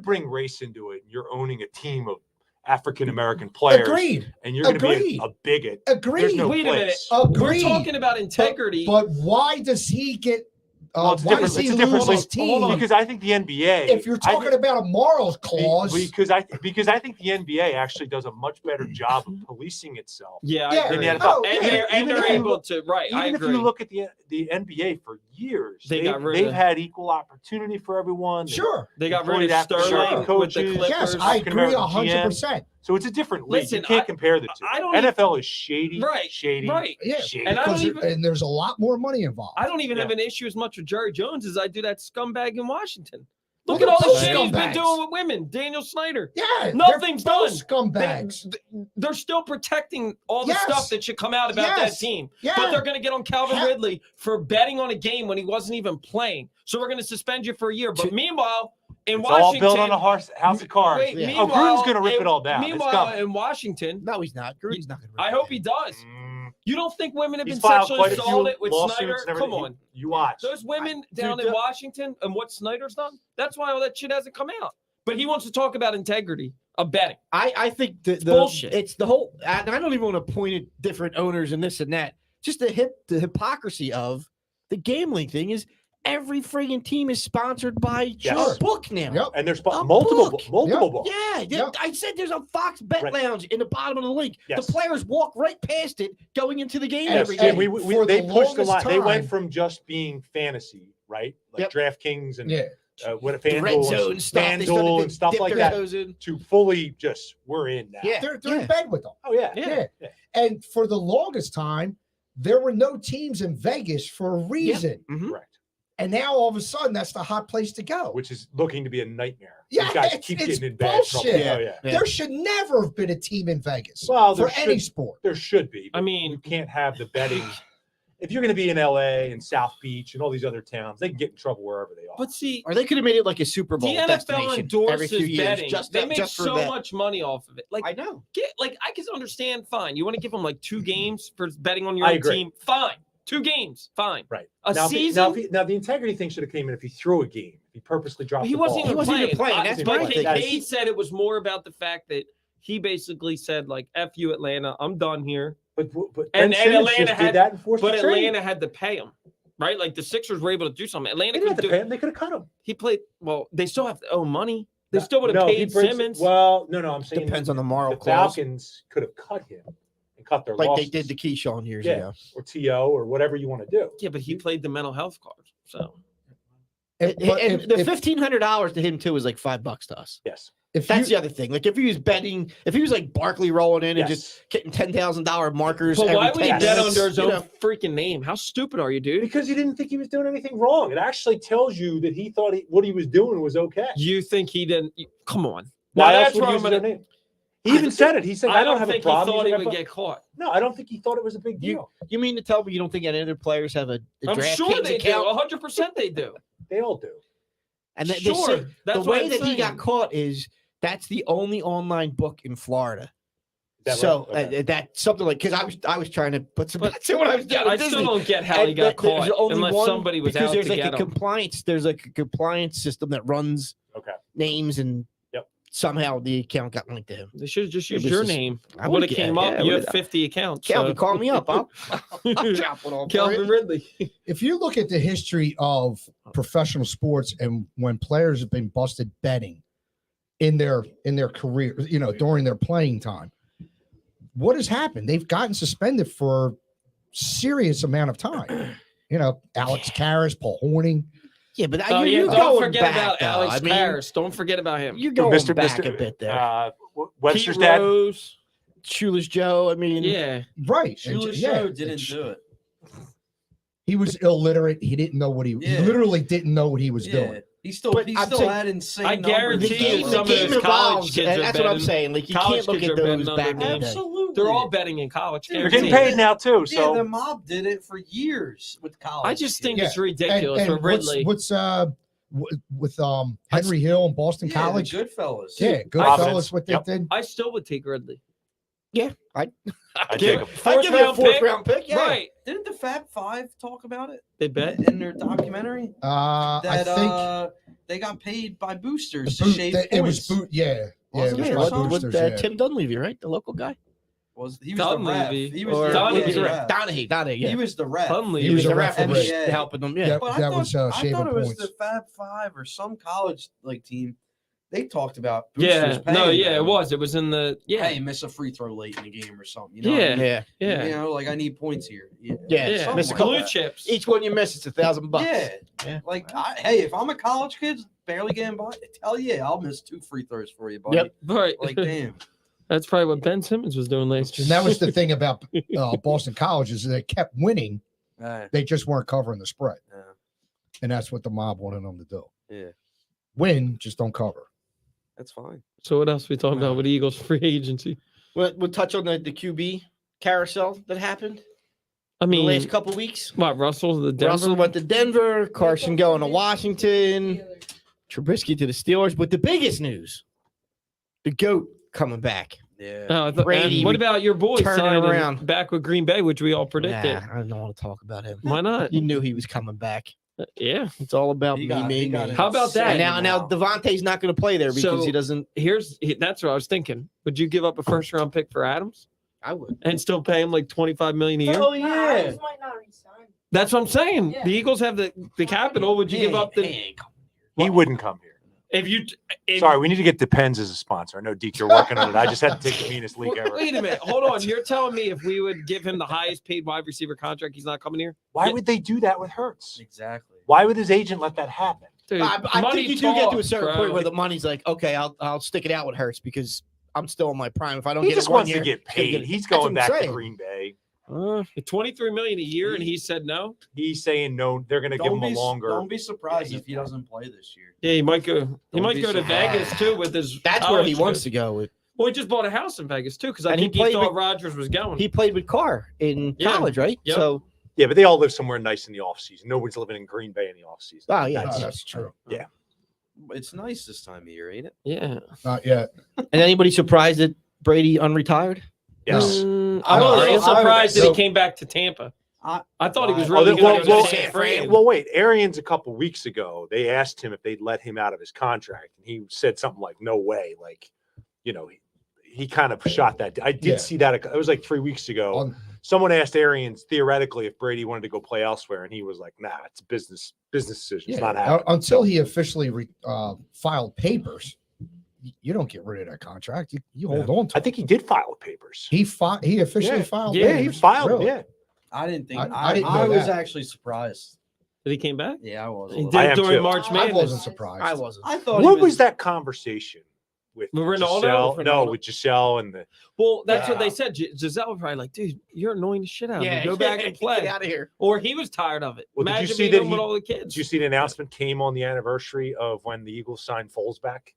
bring race into it, you're owning a team of African American players, Agreed. and you're going to be Agreed. a bigot. Agreed. There's no Wait a minute. place. Agreed. We're talking about integrity. But why does he get? Well, it's a Why different- does he it's a different lose his league. Hold team? on, because I think the NBA. If you're talking about a morals clause, because I think the NBA actually does a much better job of policing itself. yeah, I Yeah, agree. then the oh, and yeah, they're if you able look- to right. I Even if agree. you look at the NBA for years, They got rid they've of- had equal opportunity for everyone. sure. they got employed rid of African Sterling American with the coaches. Clippers. Yes, I African agree American 100%. So it's a different league. Listen, you can't I- compare the two. I don't NFL is shady, Right, shady, right. Yeah, shady. And I don't because even- and there's a lot more money involved. I don't even Yeah. have an issue as much with Jerry Jones as I do that scumbag in Washington. Look Look at all at the those shit he's been scumbags. doing with women. Daniel Snyder. Yeah, Nothing's they're both done. Scumbags. They're still protecting all the Yes. stuff that should come out about Yes. that team. Yeah. But they're going to get on Calvin How- Ridley for betting on a game when he wasn't even playing. So we're going to suspend you for a year. But meanwhile, in It's all Washington, built on a house of cards. Wait, Yeah. Oh, Gruden's going to rip in- it all down. It's Meanwhile, coming. in Washington, No, he's not. Gruden's not going to. I hope he does. Mm, You don't think women have He's been filed sexually quite a few assaulted with lawsuits Snyder? and everything. Come on. You watch. Those women down dude, in Washington and what Snyder's done, that's why all that shit hasn't come out. But he wants to talk about integrity of betting. I think the bullshit. It's the whole. And I don't even want to point at different owners and this and that. Just the hypocrisy of the gambling thing is every friggin' team is sponsored by Yes. a book now. Yep. And there's A multiple book. books. Yeah, Yep. I said there's a Fox Bet Right. Lounge in the bottom of the link. Yes. The players walk right past it going into the game And- every Yeah, day. for they the pushed the longest line. They went time- from just being fantasy, right? Like Yep. DraftKings and Yeah. what if The red zone stuff, they started FanDuel to and stuff dip like their that, toes in. to fully just we're in now. Yeah. They're in bed with them. Oh yeah. Yeah. Yeah. And for the longest time, there were no teams in Vegas for a reason. Mhm. Correct. And now all of a sudden, that's the hot place to go. Which is looking to be a nightmare. Yeah, These guys it's- keep it's getting in bad trouble. bullshit. Oh yeah. Yeah. There should never have been a team in Vegas Well, for there any should- sport. There should be. I but mean- you can't have the betting. If you're going to be in LA and South Beach and all these other towns, they can get in trouble wherever they are. But see, Or they could have made it like a Super Bowl the NFL destination every endorses few years. betting. Just They make just for so that. much money off of it. Like, I know. I can understand. Fine, you want to give them like 2 games for betting on your I own agree. team. Fine, 2 games. Fine. Right. A now, season. now the integrity thing should have came in if he threw a game. If he purposely dropped He the wasn't ball. even He wasn't playing. even playing. That's Mike my thing. Kincaid said it was more about the fact that he basically said like, "F you, Atlanta. I'm done here." But And Ben Simmons Atlanta just had- did that and forced But the trade. Atlanta had to pay him, right? Like the Sixers were able to do something. Atlanta They didn't have could to do. pay him. They could have cut him. He played well. They still have to owe money. They still would have No, he paid brings- Simmons. Well, no. I'm saying Depends on the moral the clause. Falcons could have cut him and cut their Like losses. they did to Keyshawn years Yeah. ago. or TO or whatever you want to do. Yeah, but he played the mental health card. So If, but And if- the if- $1,500 to him too is like $5 to us. Yes. if That's you- the other thing. Like if he was betting, if he was like Barkley rolling in and Yes. just getting $10,000 markers. but why every would he 10 bet minutes, under his you own know? freaking name? How stupid are you, dude? Because he didn't think he was doing anything wrong. It actually tells you that he thought what he was doing was okay. You think he didn't? Come on. Why Now, else that's would where he I'm use their gonna- name? He even said it. He said, I I don't have a think problem. he thought he using would my get caught. No, I don't think he thought it was a big deal. You mean to tell me you don't think any other players have a I'm sure DraftKings they account? do. 100% they do. They all do. And they Sure, say that's the what way I'm that he got saying. caught is that's the only online book in Florida. Is that So right? Okay. that's something like because I was trying to put some But bets in when I was down I at still Disney. don't get how he And got there's caught only unless one somebody was because out there's to like get a him. compliance. There's like a compliance system that runs Okay. names and Yep. somehow the account got linked to him. They should have just It used was your just- name. I Would have would came get- up. yeah, You would- have 50 accounts. Calvin, call me up. I'll chop it all for Calvin you. Ridley. if you look at the history of professional sports and when players have been busted betting in their career, during their playing time, what has happened? They've gotten suspended for serious amount of time. Alex Karras, Paul Horning. Yeah, but Oh, yeah. you're Don't going forget back, about though. Alex I mean, Karras. Don't forget about him. You're going back a bit there. Webster's Pete dad. Rose. Shoeless Joe. I mean, Yeah. Right. Shoeless Yeah. Joe didn't do it. He was illiterate. He didn't know what he Yeah. literally didn't know what he was Yeah, doing. he still But he I'm still saying- had insane. I numbers. guarantee the you game, some the of game those college evolves, kids and are that's what I'm betting. saying. Like you College can't look kids at are betting those under back in the names. day. Absolutely, They're all betting in college. They're They're guaranteed. getting paid now too. Yeah, So the mob did it for years with college. I just think Yeah. it's ridiculous And for Ridley. what's with Henry Hill and Boston yeah, College? the Goodfellas. Yeah, good Providence. fellas. What they Yep. did. I still would take Ridley. I give take it- him. I'd give you a fourth round pick. Yeah. Right. Didn't the Fab Five talk about it They bet. in their documentary? I That think they got paid by boosters the to boot, shave it was points. boot. Yeah, Wasn't it was it? by Wasn't it? With boosters, yeah. Tim Dunleavy, right? The local guy. He was Don the ref. Levy. He was Or the, Don he was Levy. the ref. Donahue, yeah. He was the ref. Hunley. He was the ref referee NBA. helping them. Yeah. Yep. But That was, I shaving thought it was points. the Fab Five or some college team. They talked about boosters Yeah. paying No, yeah, them. it was. It was in the Hey, miss a free throw late in the game or something. You know Yeah. what I mean? Yeah. Yeah. You know, like I need points here. Yeah, Yeah. something miss a like couple Blue that. chips. Each one you miss, it's $1,000. Yeah. Yeah. Like, hey, if I'm a college kid barely getting by, hell yeah, I'll miss 2 free throws for you, buddy. Yep. Right. Like, damn. That's probably what Ben Simmons was doing last year. And that was the thing about Boston College is they kept winning. They just weren't covering the spread, Yeah. and that's what the mob wanted them to do. Yeah. Win, just don't cover. That's fine. So what else we talking about with Eagles free agency? We'll touch on the QB carousel that happened I in the mean, last couple weeks. what Russell the Denver? Russell went to Denver. Carson going to Washington. Trubisky to the Steelers. But the biggest news, the GOAT coming back. Yeah. Brady and what about your boy turning signing around. back with Green Bay, which we all predicted? Nah, I don't want to talk about him. Why not? You knew he was coming back. Yeah. It's all about He me, got- me, he got me. it. How about that? And now Devontae's not going to play there because So- he doesn't. That's what I was thinking. Would you give up a first round pick for Adams I would. and still pay him like $25 million a year? Oh yeah. might not resign. That's what I'm saying. Yeah. The Eagles have the capital. Would you give up the He wouldn't come here. if Sorry, we need to get Depends as a sponsor. I know, Deke, you're working on it. I just had to take the meanest league ever. Wait a minute. Hold on. You're telling me if we would give him the highest paid wide receiver contract, he's not coming here? Why would they do that with Hurts? Exactly. Why would his agent let that happen? Dude, I money think you do get to a talks, certain bro. point where the money's like, okay, I'll stick it out with Hurts because I'm still in my prime. If I don't He get just it 1 wants year, to get it's gonna paid. He's that's what going I'm back to saying. Green Bay. $23 million a year, and he said no. He's saying no. They're going to give him a longer. Don't be surprised if he doesn't play this year. Yeah, he might go. He Don't might be go to surprised. Vegas too with his. That's where he college wants kid. to go with. Well, he just bought a house in Vegas too because I And he think he played thought with- Rodgers was going. He played with Carr in Yeah. college, right? Yep. So, Yeah, but they all live somewhere nice in the offseason. Nobody's living in Green Bay in the offseason. oh yeah. No, that's true. It's nice this time of year, ain't it? yeah. Not yet. And anybody surprised that Brady unretired? Yes. I'm a I- little I- surprised that so- he came back to Tampa. I- I thought he was Oh, really well, going to well, go to San Fran. Well, wait. Arians a couple weeks ago, they asked him if they'd let him out of his contract, and he said something like, "No way!" Like, he kind of shot that. I did Yeah. see that. It was like 3 weeks ago. On- Someone asked Arians theoretically if Brady wanted to go play elsewhere, and he was like, "Nah, it's a business decision. It's Yeah, not happening." until he officially filed papers, you don't get rid of that contract. You hold on to I it. think he did file papers. He officially Yeah. filed. Yeah, He papers. filed. Really? Yeah, I didn't think. I I, didn't I know was that. actually surprised. Did he came back? Yeah, I was. He I did am during too. March I Madness. wasn't surprised. I wasn't. thought. what he was that conversation with With Ronaldo? Giselle? With No, Ronaldo? with Giselle and the. Well, that's what Yeah. they said. Giselle was probably like, "Dude, you're annoying the shit out of me. Go back and play." Get out of here. Or he was tired of it. Well, did you Imagine see being that home he- with all the kids. Did you see the announcement came on the anniversary of when the Eagles signed Foles back?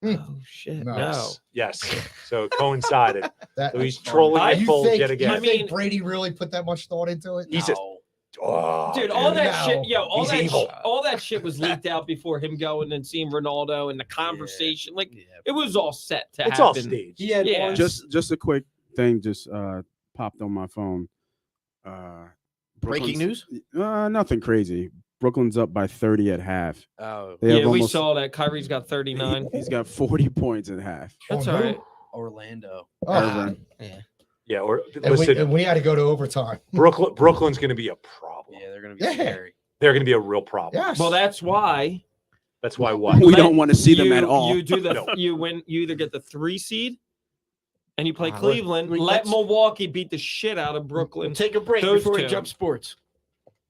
Oh shit! No. No. Yes. So it coincided. That, So he's trolling I- at you Foles think, yet again. You I think mean- Brady really put that much thought into it? He's just- Oh, Dude, all dude, that no. shit, all He's that, evil. all that shit was leaked out before him going and seeing Ronaldo and the conversation. Like it was all set to it's happen. all staged. He had Yeah. one. Just a quick thing just popped on my phone. Breaking news? Nothing crazy. Brooklyn's up by 30 at half. Oh, They have Yeah, we almost- saw that. Kyrie's got 39. He's got 40 points at half. That's On all who? right. Orlando. Oh, Irvin. Yeah. Or and, listen, we had to go to overtime. Brooklyn's going to be a problem. Yeah, they're gonna be Yeah. scary. They're going to be a real problem. Yes. Well, that's why That's why what? We don't want to see them you- at all. You do the No. you win. You either get the 3 seed, and you play Ah, Cleveland. Let let's- Milwaukee beat the shit out of We'll Brooklyn. take a break Those before we two. jump sports.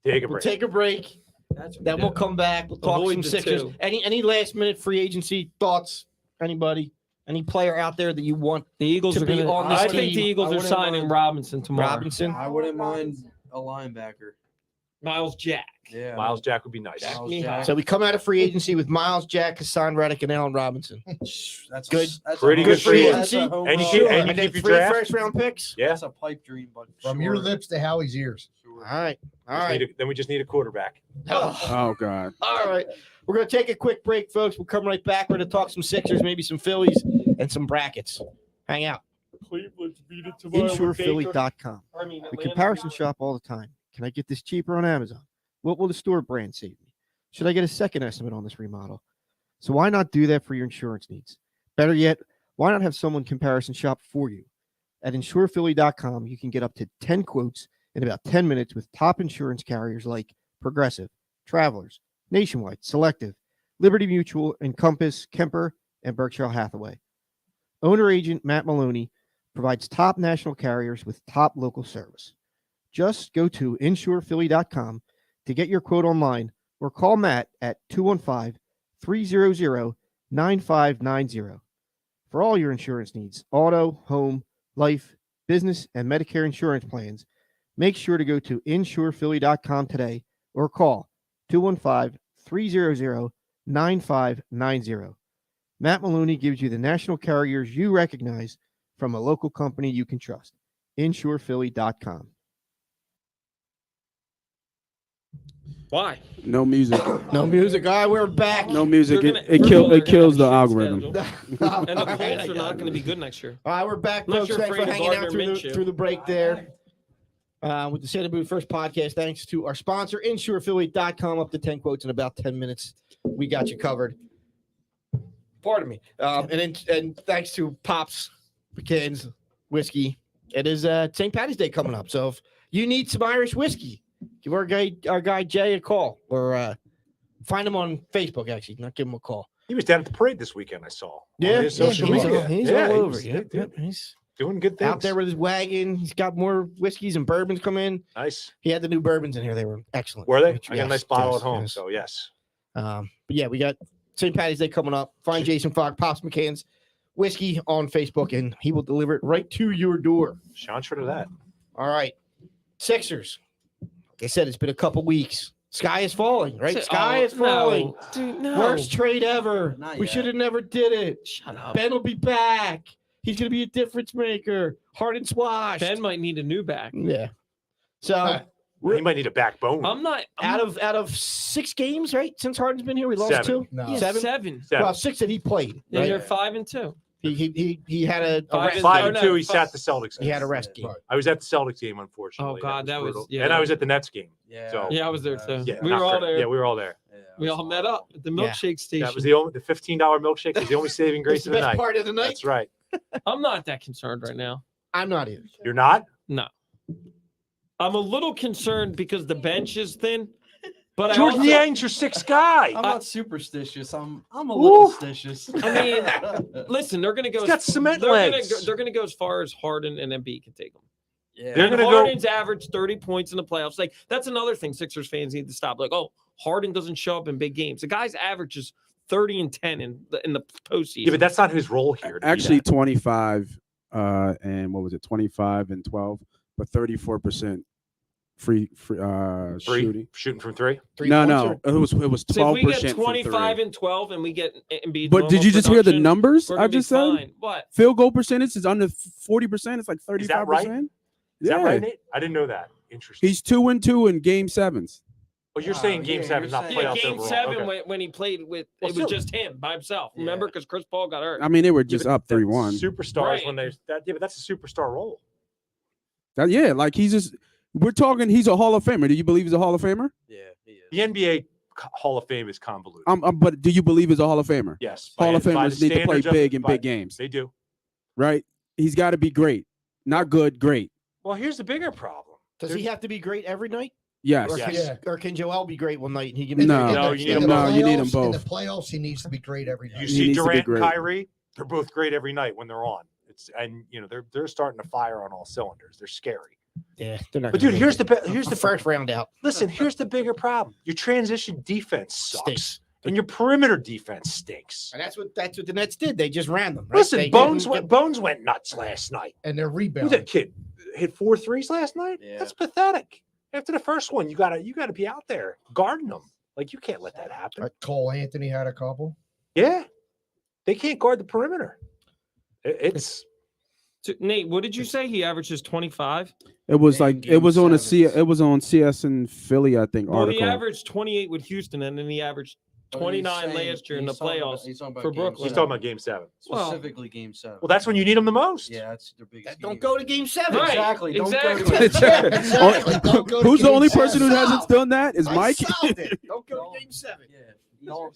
Take a We'll break. take a break. That's what Then we we'll do. come back. We'll talk Avoid some the Sixers. two. Any last minute free agency thoughts? Anybody? Any player out there that you want? The Eagles to are be going to. on this I think team. the Eagles I are wouldn't signing mind- Robinson tomorrow. Robinson. I wouldn't mind a linebacker. Miles Jack. Yeah, Miles Jack would be nice. Miles me Jack. So we come out of free agency with Miles Jack, Hassan Reddick, and Allen Robinson. That's Good. That's Pretty a good home free run. agency. That's a home And you run. keep- and you And then keep your 3 draft? first-round picks. Yeah. That's a pipe dream, but From your sure. lips to Howie's ears. All right. All Just right. need a- then we just need a quarterback. Oh God. All right. We're going to take a quick break, folks. We'll come right back. We're going to talk some Sixers, maybe some Phillies, and some brackets. Hang out. Cleveland beat it tomorrow. InsurePhilly.com. The comparison shop all the time. Can I get this cheaper on Amazon? What will the store brand save me? Should I get a second estimate on this remodel? So why not do that for your insurance needs? Better yet, why not have someone comparison shop for you? At InsurePhilly.com, you can get up to 10 quotes in about 10 minutes with top insurance carriers like Progressive, Travelers, Nationwide, Selective, Liberty Mutual, Encompass, Kemper, and Berkshire Hathaway. Owner agent Matt Maloney provides top national carriers with top local service. Just go to InsurePhilly.com to get your quote online or call Matt at 215-300-9590. For all your insurance needs, auto, home, life, business, and Medicare insurance plans, make sure to go to InsurePhilly.com today or call 215-300-9590. Matt Maloney gives you the national carriers you recognize from a local company you can trust. InsurePhilly.com. Why? No music. No music. All right, we're back. No music. They're gonna- It first of all, they're kills the gonna have a shit algorithm. schedule. And the Colts are not going to be good next year. All right, we're back, Unless folks. you're Thanks for afraid of hanging out Gardner through the break there. With the Santa Boot First podcast, thanks to our sponsor, InsureAffiliate.com. Up to 10 quotes in about 10 minutes. We got you covered. Pardon me. And thanks to Pops, McCann's Whiskey. It is St. Patty's Day coming up. So if you need some Irish whiskey, give our guy Jay a call or find him on Facebook, actually. Not give him a call. He was down at the parade this weekend, I saw. Yeah, On his social media. he's Yeah, all he over. was- Yep, dude, yep, he's doing good things. out there with his wagon. He's got more whiskeys and bourbons come in. Nice. He had the new bourbons in here. They were excellent. Were they? Which- I got a yes, nice bottle yes, at home, yes. so yes. But yeah, we got St. Patty's Day coming up. Find Jason Fogg, Pops McCann's Whiskey on Facebook, and he will deliver it right to your door. Chantra to that. All right. Sixers. Like I said, it's been a couple weeks. Sky is falling, right? Sky is falling. No. Dude, no. Worst trade ever. Not We yet. should have never did it. Shut up. Ben will be back. He's going to be a difference maker. Harden swashed. Ben might need a new back. Yeah. So He might need a backbone. I'm not. out of 6 games, right? Since Harden's been here, we lost 7. 2. No. Yeah, Seven? seven. Seven. Well, 6 that he played. Yeah, Right? they're 5-2. He had a Five rest. and- 5 Oh, and no, 2. He five- sat the Celtics. He had a game. rest game. Right. I was at the Celtics game, unfortunately. Oh, God, that was- brutal. yeah, and that I was at the Nets game. Yeah. So- Yeah, I was there too. Yeah, we not were all great. there. Yeah, we were all there. Yeah, We all met up at the Yeah. milkshake station. That was the $15 milkshake. Was the only saving grace It's of the the best night. part of the night. That's right. I'm not that concerned right now. I'm not either. You're not? No. I'm a little concerned because the bench is thin. But I Jordan also, Yang's your 6th guy. I'm not superstitious. I'm a little stitious. I mean, listen, they're going to go. He's got cement they're legs. They're going to go as far as Harden and Embiid can take them. yeah. They're And gonna go- Harden's averaged 30 points in the playoffs. Like that's another thing Sixers fans need to stop. Like, oh, Harden doesn't show up in big games. The guy's averages 30 and 10 in the postseason. Yeah, but that's not his role here. to be Actually, that. 25 and what was it? 25 and 12, but 34% free shooting. Shooting from 3. No, it was So if 12% we get from 25 3. and 12 and we get Embiid. But did you just hear the production, numbers we're I gonna be just said? fine. What? Field goal percentage is under 40%. It's like 35%. Is that right? Is Yeah, that right, Nate? I didn't know that. Interesting. he's 2-2 in game 7s. Oh, you're Wow, saying Game yeah, 7, you're not saying- Yeah, playoffs game overall. 7 Okay. when he played with Well, it was still- just him by himself. Remember, because Chris Paul got hurt. I mean, they were Yeah, just but up that's 3-1. Superstars Right. when there's that. Yeah, but that's a superstar role. Yeah, like he's just. We're talking. He's a Hall of Famer. Do you believe he's a Hall of Famer? Yeah, he is. The NBA Hall of Fame is convoluted. But do you believe he's a Hall of Famer? Yes, Hall of by Famers the need to play standards of- big in by- big games, They do. right? He's got to be great, not good, great. Well, here's the bigger problem. Does he have to be great every night? Yes. Or, Yes. can, or can Joel be great one night and he can In be the- No. in No, the- you need in them the both. You need them playoffs- In the both. playoffs, he needs to be great every You night. He see needs to be Durant, great. Kyrie, they're both great every night when they're on. They're starting to fire on all cylinders. They're scary. Yeah, they're not. But gonna dude, make here's it. here's the first round out. Listen, here's the bigger problem. Your transition defense sucks, Stinks. and your perimeter defense stinks. And that's what the Nets did. They just ran them. Right? Listen, They Bones didn't went nuts last night. And they're Who's rebounding. that kid? Hit 4 threes last night? Yeah. That's pathetic. After the first one, you gotta be out there guarding them. Like you can't let that happen. Cole Anthony had a couple. Yeah, they can't guard the perimeter. It's So, Nate, what did you say? He averages 25. It was In like it was game on sevens. it was on CS in Philly, I think. Well, he article. averaged 28 with Houston, and then he averaged 29 last year in the playoffs. He's talking about for game Brooklyn. he's seven. talking about Game 7. Well- Specifically game 7. Well, that's when you need them the most. yeah, that's their biggest. Don't game. go to game 7. Right. Exactly. Don't exactly. go to it. Yeah, exactly. Don't go to Who's the game only seven. person who hasn't Solved. done that? Is I Mike. solved it. Don't go to game 7. Yeah.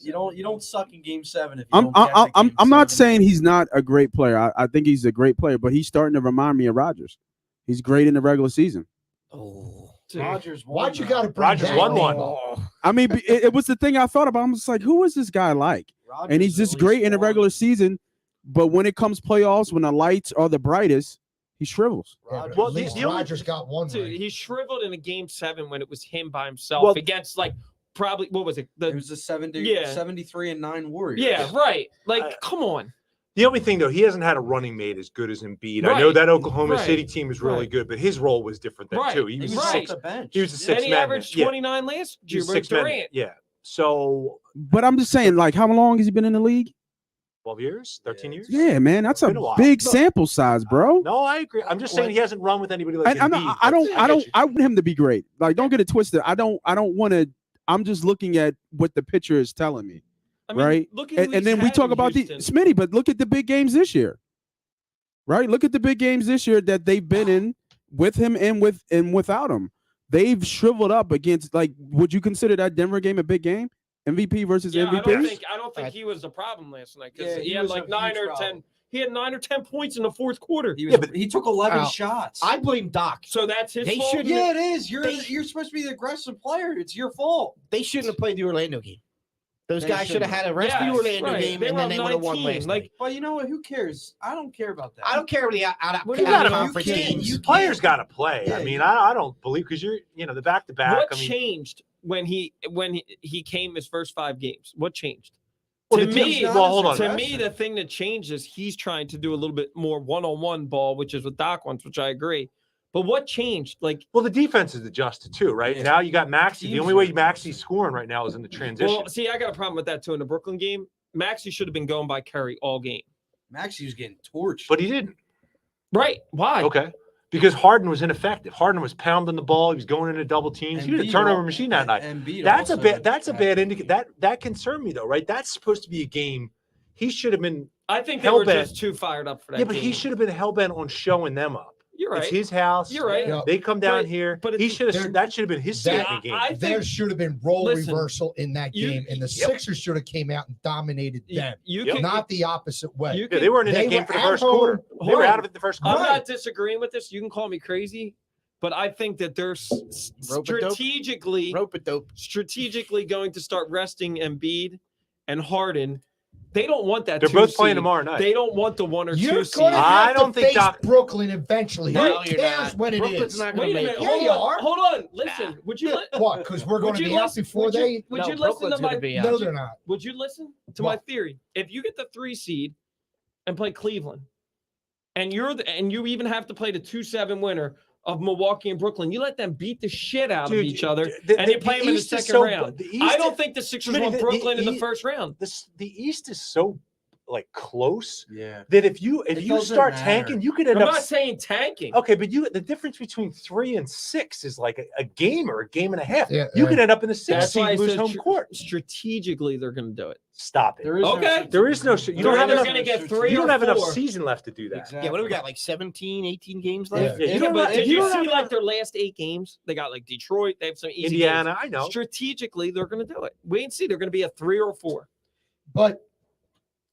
You don't suck in game 7 if you I'm don't get to game I'm not 7. saying he's not a great player. I think he's a great player, but he's starting to remind me of Rodgers. He's great in the regular season. Oh. Dude. Rodgers won. Why'd you though. got to bring Rodgers that won name one. up? I mean, it was the thing I thought about. I'm just like, who is this guy like? Rodgers And he's at just least great in the won. regular season, but when it comes playoffs, when the lights are the brightest, he shrivels. Yeah, Rodgers- but Well, at the- least the only- Rodgers got one Dude, ring. he shriveled in a game 7 when it was him by himself Well- against like probably what was it? It was the 73-9 Warriors. Yeah, right. Like, I- come on. The only thing though, he hasn't had a running mate as good as Embiid. I Right. know that Oklahoma Right. City team is really Right. good, but his role was different then Right. too. He was Right. off the bench. He was a Yeah. six And he man. averaged Yeah. 29 last He year was with 6 men. Durant. Yeah. So But I'm just saying, like, how long has he been in the league? 12 years, 13 Yeah. years. Yeah, man, that's a Been a while. big Look, sample size, bro. No, I agree. I'm just saying he hasn't run with anybody like And Embiid. I get you. want him to be great. Like, don't get it twisted. I don't want to I'm just looking at what the picture is telling me. I mean, Right? Look at who And then he's we had talk in about Houston. Smitty, but look at the big games this year. Right? Look at the big games this year that they've been in with him and without him. They've shriveled up against, like, would you consider that Denver game a big game? MVP versus Yeah, MVP? I don't think he was the problem last night because Yeah, he he had was like a 9 huge or problem. 10. He had 9 or 10 points in the fourth quarter. He took 11 Wow. shots. I blame Doc. So that's his They fault. shouldn't- Yeah, it is. You're They- you're supposed to be the aggressive player. It's your fault. They shouldn't have played the Orlando game. Those They guys should have shouldn't had a rest of the Yes, Orlando right. game, They and were then up they would have won 19. last Like, night. Well, you know what? Who cares? I don't care about that. I don't care what the out What do you of gotta- conference you can't- teams. you Players got to play. Yeah, I mean, you- I don't believe because you're, the back-to-back. what I mean, changed when he came his first 5 games? What changed? well, to the me, team's- well, hold on. To me, the thing that changed is he's trying to do a little bit more one-on-one ball, which is what Doc wants, which I agree. But what changed? Like, Well, the defense is adjusted too, right? Yeah. Now you got Maxey. The Teams only way are Maxey's scoring right now is in the transition. well, see, I got a problem with that too. In the Brooklyn game, Maxey should have been going by Curry all game. Maxey was getting torched. But he didn't. Right? Why? Okay. Because Harden was ineffective. Harden was pounding the ball. He was going into double teams. He was a Embiid turnover al- machine that night. Embiid That's a also bad. That's a had- bad indicator. That concerned me though, right? That's supposed to be a game. He should have been. I think they were Hell-bent. just too fired up for that. Yeah, but game. he should have been hell bent on showing them up. You're right. It's his house. You're right. Yeah. They come down But- here. but He it's- should have. there- That should have been his that- second game. I There think should have been role Listen, reversal in that you- game, and the Yep. Sixers should have came out and dominated them, you Yep. can not the opposite way. you Yeah, can, they weren't in They that game were for the at first home. quarter. They Hold were on. out of it the first I'm quarter. not disagreeing with this. You can call me crazy, but I think that they're Rope-a-dope. strategically going to start resting Embiid and Harden. They don't want that. They're 2 both playing seed. tomorrow night. They don't want the 1 or 2 You're seed. going to I have don't to think face Doc- Brooklyn eventually. No, Who you're cares not. when it Brooklyn's is? not gonna Wait a make minute. it. Yeah, Hold you on. are. Hold on. Listen. Would you? What? Because we're going would to you be out listen- before would you- they. Would No, you listen Brooklyn's to gonna my? be out. No, they're not. Would you listen to What? my theory? If you get the 3 seed and play Cleveland, and you even have to play the 2-7 winner of Milwaukee and Brooklyn, you let them beat the shit out of each other, and you play them in the East is second so- round. the East I is- don't think the Sixers Smitty, want the- Brooklyn in the the- first round. The East is so like close Yeah. that if you It doesn't start matter. tanking, you could end I'm up. not saying tanking. Okay, but the difference between 3 and 6 is like a game or a game and a half. Yeah, You could end up in the 6th That's why I seed, lose said home court. strategically they're going to do it. Stop it. There is Okay. There is no. You They're don't have either enough. gonna get 3 You don't or have enough 4. season left to do that. Exactly. Yeah, what do we got? Like 17, 18 games Yeah. left? Yeah, Yeah, don't but have- did you you don't see have like enough- their last 8 games? They got like Detroit. They have some easy Indiana? games. I know. Strategically, they're going to do it. Wait and see. They're going to be a 3 or 4. But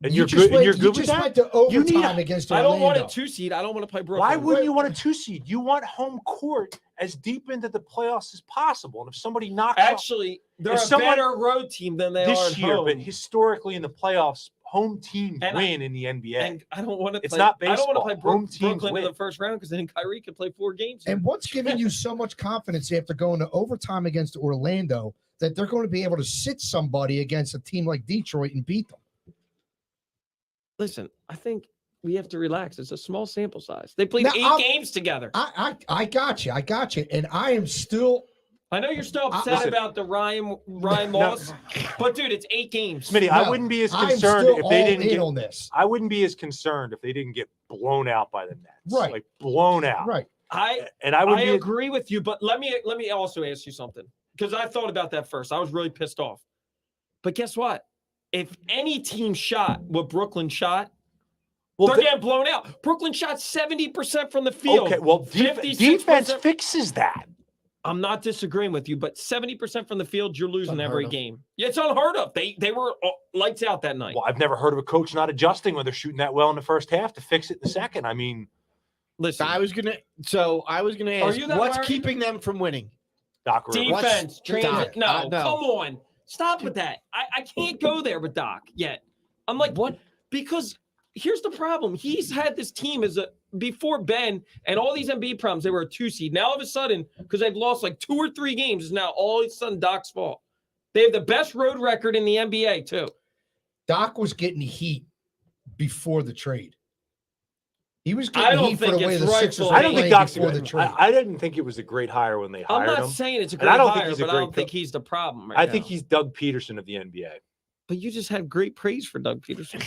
And you you're just good. went, And you're you good with just that. went to You need overtime a- against I Orlando. don't want a 2 seed. I don't want to play Brooklyn. Why wouldn't you want a 2 seed? You want home court as deep into the playoffs as possible. And if somebody knocks off Actually, they're If a someone- better road team than they are this at year, home. but historically in the playoffs, home teams And I- win in the NBA. And I don't want to. It's play, not I don't want to play baseball. Home teams Brooklyn win. in the first round because then Kyrie could play 4 games. And what's giving you so much confidence after going to overtime against Orlando that they're going to be able to sit somebody against a team like Detroit and beat them? Listen, I think we have to relax. It's a small sample size. They played Now, 8 I'll- games together. I got you, and I am still. I know you're still upset Listen. about the Ryan loss, but dude, it's 8 games. Smitty, I No, wouldn't be as I'm concerned still if they all didn't in get. on this. I wouldn't be as concerned if they didn't get blown out by the Nets. Right. Like blown out. Right. And I would I be. agree with you, but let me also ask you something because I thought about that first. I was really pissed off. But guess what? If any team shot what Brooklyn shot, Well, they're the- getting blown out. Brooklyn shot 70% from the field. okay. Well, 56%. defense fixes that. I'm not disagreeing with you, but 70% from the field, you're losing Unheard every of. game. Yeah, it's unheard of. They were lights out that night. Well, I've never heard of a coach not adjusting when they're shooting that well in the first half to fix it in the second. I mean, Listen, I was gonna Are ask you that what's worried? keeping them from winning? Doc Rivers. defense, transit. Doc? No, No. come on. Stop with that. I can't go there with Doc yet. I'm like, what? Because here's the problem. He's had this team before Ben and all these Embiid problems, they were a 2 seed. Now all of a sudden, because they've lost like 2 or 3 games, is now all of a sudden Doc's fault. They have the best road record in the NBA too. Doc was getting heat before the trade. He was I getting don't heat for the think way it's the rightful. Sixers were I don't think playing Doc's. before the trade. I didn't think it was a great hire when they I'm hired not him. saying it's a And great I don't think hire, he's a but I great don't think coach. he's the problem right I now. think he's Doug Peterson of the NBA. But you just had great praise for Doug Peterson.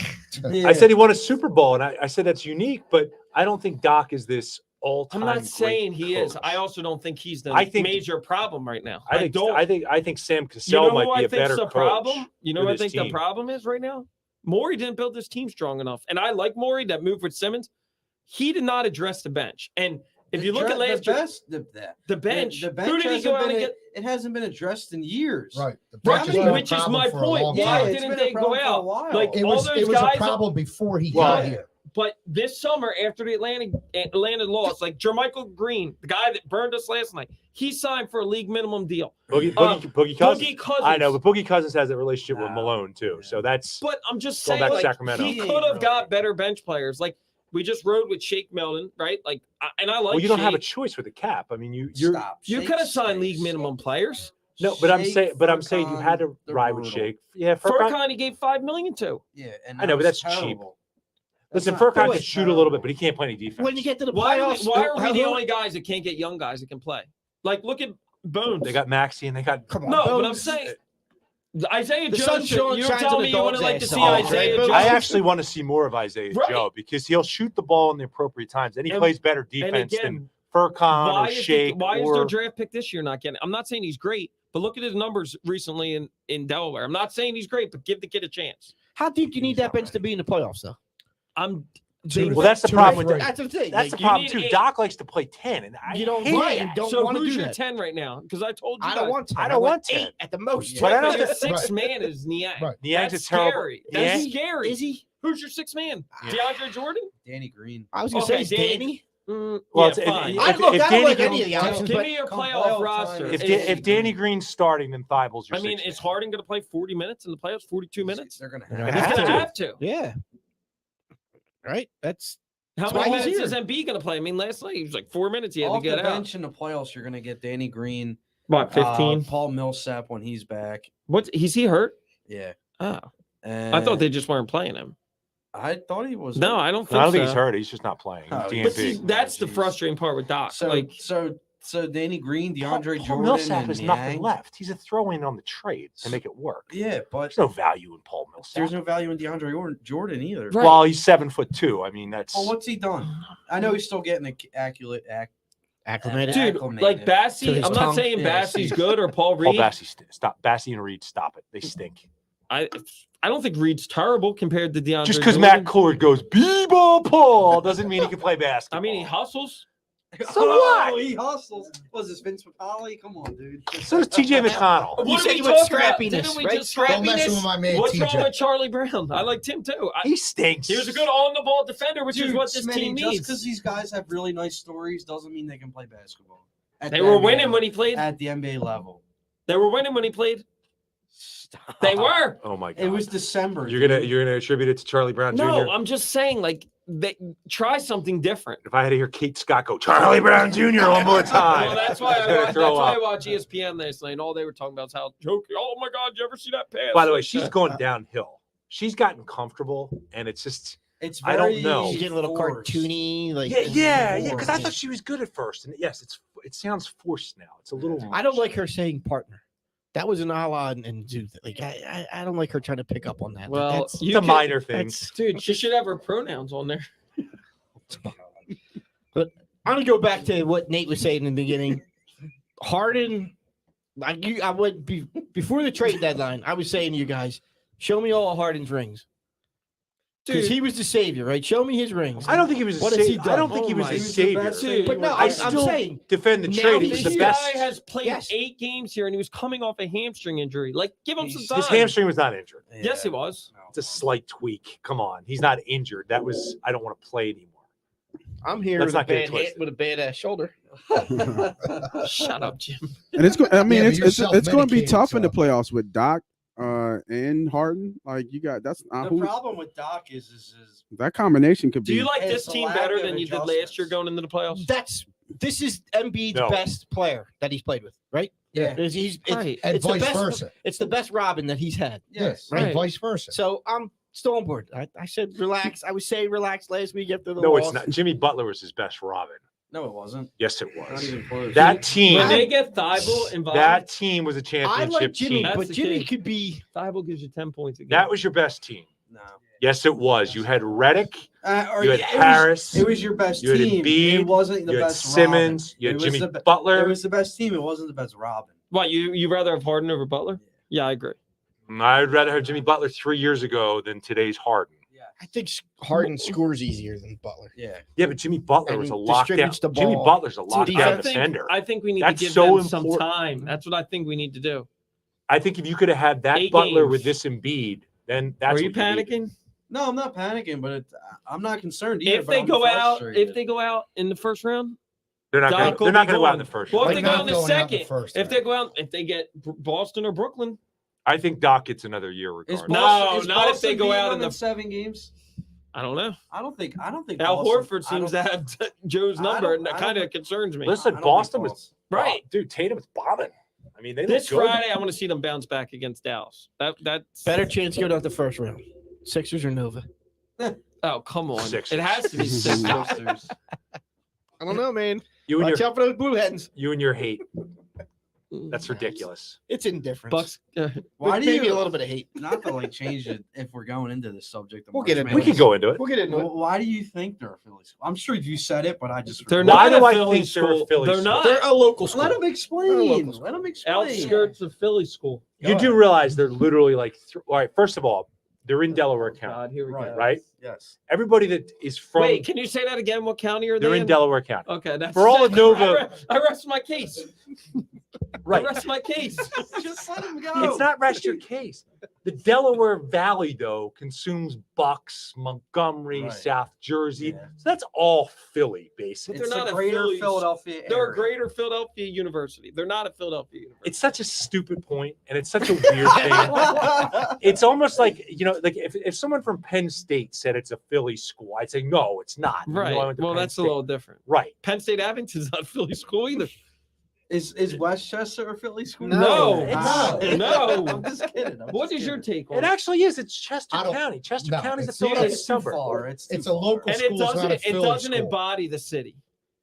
I said he won a Super Bowl, and I said that's unique, but I don't think Doc is this all-time. I'm not great saying he is. coach. I also don't think he's the I think- major problem right now. I think Sam You Cassell know might who be I a better think's the coach. problem? You know for what I this think the team. problem is right now? Morey didn't build this team strong enough. And I like Morey, that move with Simmons. He did not address the bench. And if you look at last year, the bench, the who did he go out and get? It hasn't been addressed in years. Right. The Right, bench has been a which is problem my for a point. long Why time. it's didn't been a they go problem for a out? while. Like It all was those a guys. problem before he Well, got here. But this summer, after the Atlanta loss, like Jermichael Green, the guy that burned us last night, he signed for a league minimum deal. Boogie Cousins. Boogie Cousins. I know, but Boogie Cousins has a relationship with No. Malone too. Yeah. So that's But I'm just Going saying, back to like, Sacramento. he He could ain't have really- got better bench players. Like we just rode with Shake Milton, right? Like, and I like. well, you don't have a Shake. choice with the cap. I mean, you're Stop. You Shake could have signed league stinks. minimum players. no, but I'm Shake, saying you had to Furkan, ride with they're Shake. Yeah, Furkan. Furkan, he gave $5 million to. Yeah, and I know, but was that's cheap. terrible. Listen, That's not- Furkan wait, can shoot a little bit, but he can't play any defense. When you get to the Why playoffs, are we the how- only guys that can't get young guys that can play? Like, look at Bones. They got Maxey and they got Come on, no, but I'm Bones. saying Isaiah The Jones. sun shines You're on telling the me you want dog's to like to ass, see right, Isaiah Bones? Jones? I actually want to see more of Isaiah Right. Joe because he'll shoot the ball in the appropriate times. And he And- plays better and defense again, than Furkan why or is Shake. why is or, their draft pick this year not getting? I'm not saying he's great, but look at his numbers recently in Delaware. I'm not saying he's great, but give the kid a chance. How deep do you need that bench to be in the playoffs, though? Well, that's the problem with That's the thing. That's Like, the problem need too. eight. Doc likes to play 10, and I You don't hate right, that. you don't so want to who's do your that. 10 right now? Because I told you I don't guys. want 10. I don't want 8 10. at the most. But I But don't the think- sixth man is Niang. Right. Niang's That's a terrible. scary. Niang- That's scary. Is he? Who's your sixth man? Yeah. DeAndre Jordan? Danny Green. I was going to Okay, say it's Danny. Mm, Well, yeah, it's- fine. if- I look, I don't Danny like Green- any of the options, Give but me your come playoff playoff roster. time, If Danny Green's starting, then Thibault's your I mean, sixth is man. Harden going to play 40 minutes in the playoffs? 42 minutes? They're gonna They're have. He's have going to. to have to. Yeah. Right? That's How That's many why he's minutes is here. Embiid going to play? I mean, last night he was like 4 minutes. He had Off to the get out. bench in the playoffs, you're gonna get Danny Green, What, 15? Paul Millsap when he's back. What? Is he hurt? Yeah, Oh, and I thought they just weren't playing him. I thought he was. No, I don't think No, I don't think so. he's hurt. He's just not playing. Oh, DNP. But see, that's the Jeez. frustrating part with Doc. So like, so Danny Green, DeAndre Paul Jordan, Millsap and has nothing Niang. left. He's a throw-in on the trade to make it work. Yeah, but There's no value in Paul Millsap. there's no value in DeAndre Jordan either. Right. Well, he's 7'2". I mean, that's Well, what's he done? I know he's still getting accurate. acclimated. dude, acclimated. like To Bassey, his I'm tongue. not saying Yeah, Bassey's see. good or Paul Paul Reed. Bassey. Stop. Bassey and Reed, stop it. They stink. I don't think Reed's terrible compared to DeAndre. Just because Jordan. Matt Coolard goes B-ball Paul doesn't mean he can play basketball. I mean, he hustles. So what? He hustles. Was this Vince McCauley? Come on, dude. So does TJ McConnell. You What said are we he went talking about? scrappiness, Didn't we right? just Don't mess with scrappiness? my man What's wrong TJ. with Charlie Brown? I liked him too. He stinks. He was a good on-the-ball defender, which is Dude, what this Smitty, team just needs. because these guys have really nice stories doesn't mean they can play basketball. At They the were NBA winning when he played. at the NBA level. They were winning when he played. Stop. They were. Oh my god. It was December. You're gonna attribute it to Charlie Brown Jr. No, I'm just saying, like, they try something different. If I had to hear Kate Scott go Charlie Brown Jr. one more time, Well, that's why I was gonna throw I up. watch ESPN last night. And all they were talking about is how joking. Oh my God, you ever see that pass? By the way, Like she's that. going downhill. She's gotten comfortable, and it's just It's I don't very know. She's getting a little forced. cartoony. Like yeah. Because I thought she was good at first, and yes, it sounds forced now. It's a little. I don't much. like her saying partner. That was an ala and Zuth. Like I don't like her trying to pick up on that. Well, That's- It's a minor thing. that's- Dude, she should have her pronouns on there. I'm gonna go back to what Nate was saying in the beginning. Harden, I would be before the trade deadline. I was saying to you guys, show me all of Harden's rings because Dude. he was the savior, right? Show me his rings. I don't think he was. What A has he I done? don't think he Oh was my- a He was the savior. best Dude, thing But no, I I'm still saying defend the now trade. He This was the he's best. guy has played Yes. 8 games here, and he was coming off a hamstring injury. Like, give him some He's- time. His hamstring was not injured. Yes, it was. It's a slight tweak. Come on, he's not injured. That was. I don't want to play anymore. I'm here Let's with a not get it bad hit twisted. with a badass shoulder. Shut up, Jim. And it's going. I mean, Yeah, but it's you're going to be self-medicated, tough in the so- playoffs with Doc and Harden. Like you got that's The who, problem with Doc is that combination could Do be. you like It's this the team lack better of than you did last adjustments. year going into the playoffs? This is Embiid's No. best player that he's played with, right? Yeah. It's Right. And it's the vice best. versa. It's the best Robin that he's had. yes. And Right. vice versa. So I'm still on board. I said relax. I was saying relax last week after the No, loss. it's not. Jimmy Butler was his best Robin. No, it wasn't. Yes, it Not was. even close. That team. When they get Thibault involved, That team was a I championship like Jimmy, team. That's but the Jimmy key. could be. Thibault gives you 10 points a game. That was your best team. No. Yes, it was. You had Redick. Or You had it Harris. it was your best You had team. Embiid, It wasn't the you had best. Simmons. Robin. You had It was Jimmy the Butler. It was the best team. It wasn't the best Robin. What, you rather have Harden over Butler? Yeah, I agree. I'd rather have Jimmy Butler 3 years ago than today's Harden. Yeah. I think Harden scores easier than Butler. Yeah. Yeah, but Jimmy Butler And was a distributes lockdown. the Jimmy ball Butler's a to lockdown defense. defender. I think we need That's to give so them some important. time. That's what I think we need to do. I think if you could have had that 8 Butler games. with this Embiid, then that's Are you what you needed. panicking? No, I'm not panicking, but I'm not concerned either. If but they I'm go out, frustrated. if they go out in the first round, They're not Doc going. will They're not be going to go out in gone. the first Well, round. if they go out in the Not going out in the second, first if round. they go out, if they get Boston or Brooklyn, I think Doc gets another year Is regardless. No, is not if they Boston go beating out them in the- 7 games. I don't know. I don't think. Al Boston- Horford I seems don't- to have Joe's I number, don't- and that I kind of don't- concerns me. Listen, I don't Boston think was Right. dude. Tatum's bombing. I mean, they This look good. Friday, I want to see them bounce back against Dallas. That's Better chance to go out the first round. Sixers or Nova? Oh, come on. Sixers. It has to be Sixers. I don't know, man. You and Watch your out for those blue hens. hate. That's ridiculous. It's indifference. Bucks. Why do Maybe you a little bit of hate. not to change it if we're going into this subject? of We'll March get into We Madness. can go into it. We'll get into it. Why do you think they're a Phillies? I'm sure you said it, but I just They're forgot. Why not do a I Philly think they're a school. Philly They're school? not. They're a local school. Let him They're explain. local Let him explain. Outskirts of Philly school. You do realize they're literally like. All right. First of all, they're in Delaware County. God, here we Right. go. Right? Yes. Everybody that is from Wait, can you say that again? What county are they're they in Delaware County. Okay, that's For all of Nova- I rest my case. Right. I rest my case. Just let him go. It's not rest your case. The Delaware Valley, though, consumes Bucks, Montgomery, Right. South Jersey. Yeah. So that's all Philly, basically. They're It's not the a greater Phillies- Philadelphia They're a area. greater Philadelphia University. They're not a Philadelphia University. It's such a stupid point, and it's such a weird thing. It's almost like, like if someone from Penn State said it's a Philly school, I'd say, no, it's not. You know, I Right. went to Well, Penn that's State. a little different. Right. Penn State Abington's not Philly school either. Is Westchester a Philly school? No, It's- no. I'm just kidding. What is your take on It actually is. It's Chester I don't- County. Chester no, County's a it's- Philadelphia It's too suburb. far. It's too a far. local And school. it It's not a doesn't Philly school. embody the city.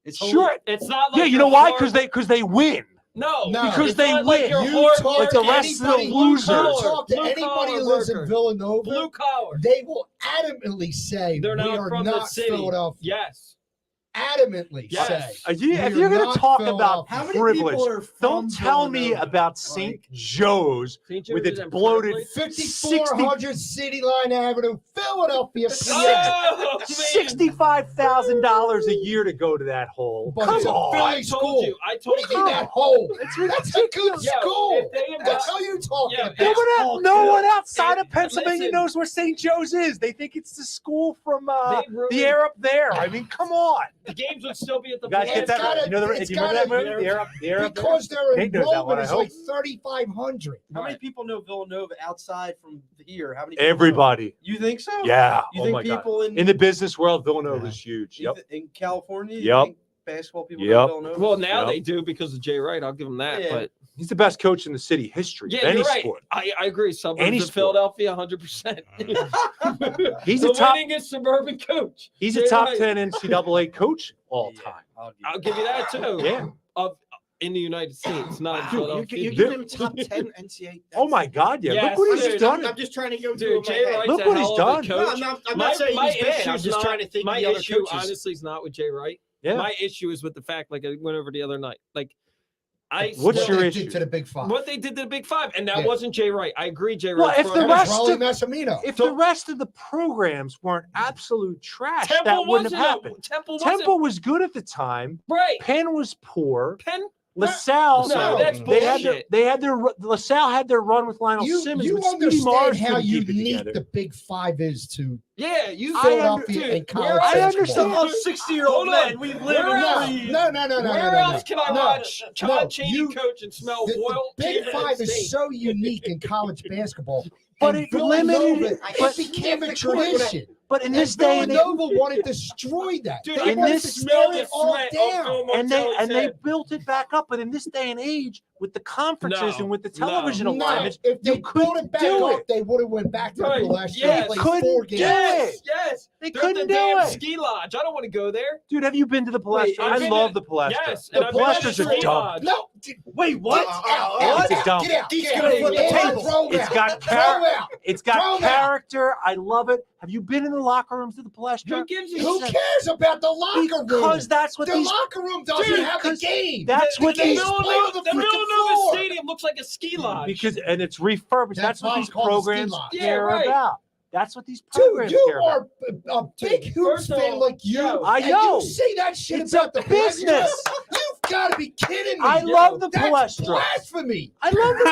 It's Sure. It's not like Yeah, you your know why? Hard- Because they win. No, No, Because it's they not like win. your You hard talk Like the work, rest of the anybody- losers. You talk to Blue anybody collar who lives worker. in Villanova, Blue collar. they will adamantly say They're we not are from the not city. Philadelphia. Yes. Adamantly Yes. say. If we you're are going to not talk about Philadelphia. How many privilege, people are from don't tell me Villanova? about St. Joe's St. with Joe's its and bloated Privilege. 5400 City Line Avenue, Philadelphia, PA. Oh, man. $65,000 a year to go to that hole. But Come it's a on. Philly I told school. you. I What told do you you. mean that hole? It's That's a good Yo, school. if they embody- That's how you talking Yeah, about. No one, no one outside of And Pennsylvania listen- knows where St. Joe's is. They think it's the school from They ruined- the air up there. I mean, come on. The games would still be at the You guys Palace. get that? gotta- You know the, it's do you remember that gotta movie? be- The air up there. Because their Nate knows that one, enrollment I is hope. like 3,500. How many Right. people know Villanova outside from here? How many? People know? Everybody. You think so? Yeah. You Oh think my God. people In the business world, Villanova Yeah. is huge. you Yep. th- in California? You Yep. think basketball people Yep. know Villanova? Well, now Yep. they do because of Jay Wright. I'll give them that. Yeah. But He's the best coach in the city history. yeah, of any you're right. sport. I agree. Suburbs Any of sport. Philadelphia, 100%. He's the a top. winningest suburban coach. He's a Jay top Wright. 10 NCAA coach all Yeah, time. I'll give you that too. Yeah. Of in the United States, not in You're Philadelphia. giving him top 10 NCAA. Oh my God! Yeah. Yes, Look what he's dude. done. I'm just trying to go Dude, through Jay my head. Wright's Look a what he's hell of a done. No, coach. I'm not saying he's bad. I'm issue's just not- trying to think my of the other issue, coaches. honestly, is not with Jay Wright. Yeah. My issue is with the fact, like I went over the other night, like I What's What your they issue? did to the Big Five. what they did to the Big Five, and that Yeah. wasn't Jay Wright. I agree, Jay Well, Wright. if the That rest was Rolly of- Massimino. If the rest of the programs weren't absolute trash, that Temple wouldn't have wasn't. happened. Temple wasn't Temple was good at the time. right. Penn was poor. Penn. LaSalle. No, that's they had their LaSalle had their run with Lionel Simmons. You but Speedy understand Morris how couldn't keep it unique together. the Big Five is to Yeah, you Philadelphia dude, and college where else- basketball. Hold on. 60-year-old men. We live Where in else- the No, no. Where else can I no, watch Todd no, Chaney you- coach and smell The oil? Big Penn Five State? is so unique in college basketball. But And it limited Villanova, it. But- it became a tradition. But in And this day and age, Villanova wanted to destroy that. Dude, they in wanted this to smell tear the it all sweat down. off Phil and they Martelli's and they head. built it back up. But in this day and age, with the conferences No, and with the no. television No, alignments. if they You couldn't pulled it back do up, it. they would have went back to Right, the last year. yes. Played Couldn't 4 do games. it. Yes. They They're at couldn't the do damn it. ski lodge. I don't want to go there. Dude, have you been to the Wait, Palestra? I've I been love to- the Palestra. Yes, The and I've been to Palestra's the a ski dump. lodge. No. Wait, what? It's a dump. Get out. He's Get gonna out. flip the Throw table. out. It's got Throw out. It's Throw got 'em out. character. I love it. Have you been in the locker rooms of the Palestra? Who gives a Who shit? cares about the locker room? Because that's what the these. locker room doesn't Dude, have the 'cause game. That's what The these. Villanova- play on the Villanova freaking floor. Stadium looks like a ski lodge. Because and it's refurbished. That's what why these it's called the ski programs lodge. Yeah, care right. about. That's what these Dude, programs you care about. are a big Dude, hoops first of fan all, like you. Joe, I and know. you say that shit It's about a the business. Palestra? You've got to be kidding me. I love the That's Palestra. blasphemy. I love the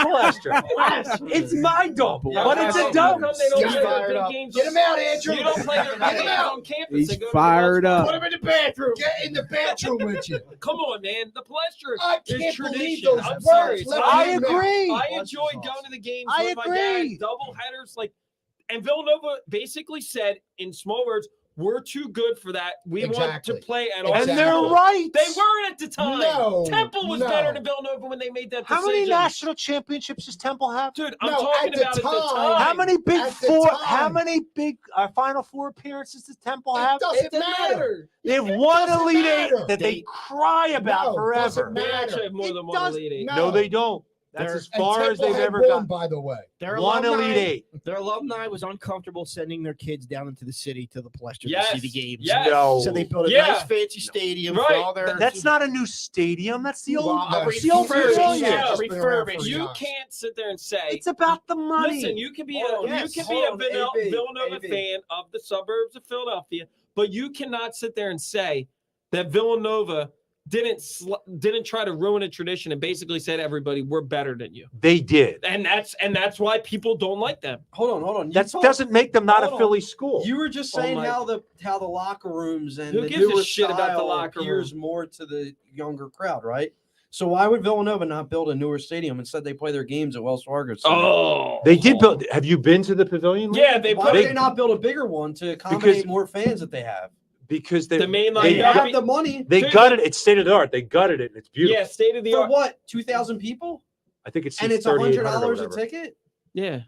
Palestra. It's my dump, Yeah, but it's how a dump. come they don't Get play him their fired big up. games? Get him out, Andrew. You don't play their Get big him games out. on campus. He's They go to the fired Wells up. Fargo. Put him in the bathroom. Get in the bathroom with you. Come on, man. The Palestra I is can't believe tradition. those I'm words sorry. It's left not- I in your mouth. agree. I Plus enjoy is going awesome. to the games I with my dad, agree. double headers, and Villanova basically said in small words, "We're too good for that. We want Exactly. to play at our And they're level." right. They weren't at the time. No, Temple was no. better than Villanova when they made that How decision. many national championships does Temple have? Dude, I'm No, talking at the about at the time. time. How many big At the four? time. How many big Final Four appearances does Temple It have? doesn't It doesn't matter. They have one doesn't Elite matter. Eight that they cry about No, forever. doesn't They matter. actually have more It than one does- Elite Eight. No. No, they don't. That's They're- as And far as Temple they've had ever one, gotten. by the way. Their One alumni, Elite Eight. Their alumni was uncomfortable sending their kids down into the city to the Palestra Yes. to see the games. Yes. No. So they built a Yeah. nice fancy stadium for Right. all their. That's not a new stadium. That's the old. Well, that's the old refurbished. pavilion. Yeah. It's been around for Refurbished. You years. can't sit there and say It's about the money. Listen, you can be Hold a on, you yes. can be Hold a on, Villanova AB. fan of the suburbs of Philadelphia, but you cannot sit there and say that Villanova didn't try to ruin a tradition and basically say to everybody, "We're better than you," They did. and that's why people don't like them. Hold on. You That talk- doesn't make them not Hold a on. Philly school. You were just Oh saying my- how the locker rooms and Who the gives a newer shit about the style locker appears more to the younger crowd, right? So why would Villanova not build a newer stadium? Instead, they play their games at Wells Fargo. Center? Oh, They did build. Have you been to the pavilion? Yeah, they Why put would they- they not build a bigger one to accommodate Because- more fans that they have? Because they The main line. they, They Yeah. have the money they Dude. gutted it. It's state of the art. They gutted it. And it's beautiful. yeah, state of the for art. what? 2,000 people, I think it's and it's $3,800 $100 or a whatever. ticket. Yeah,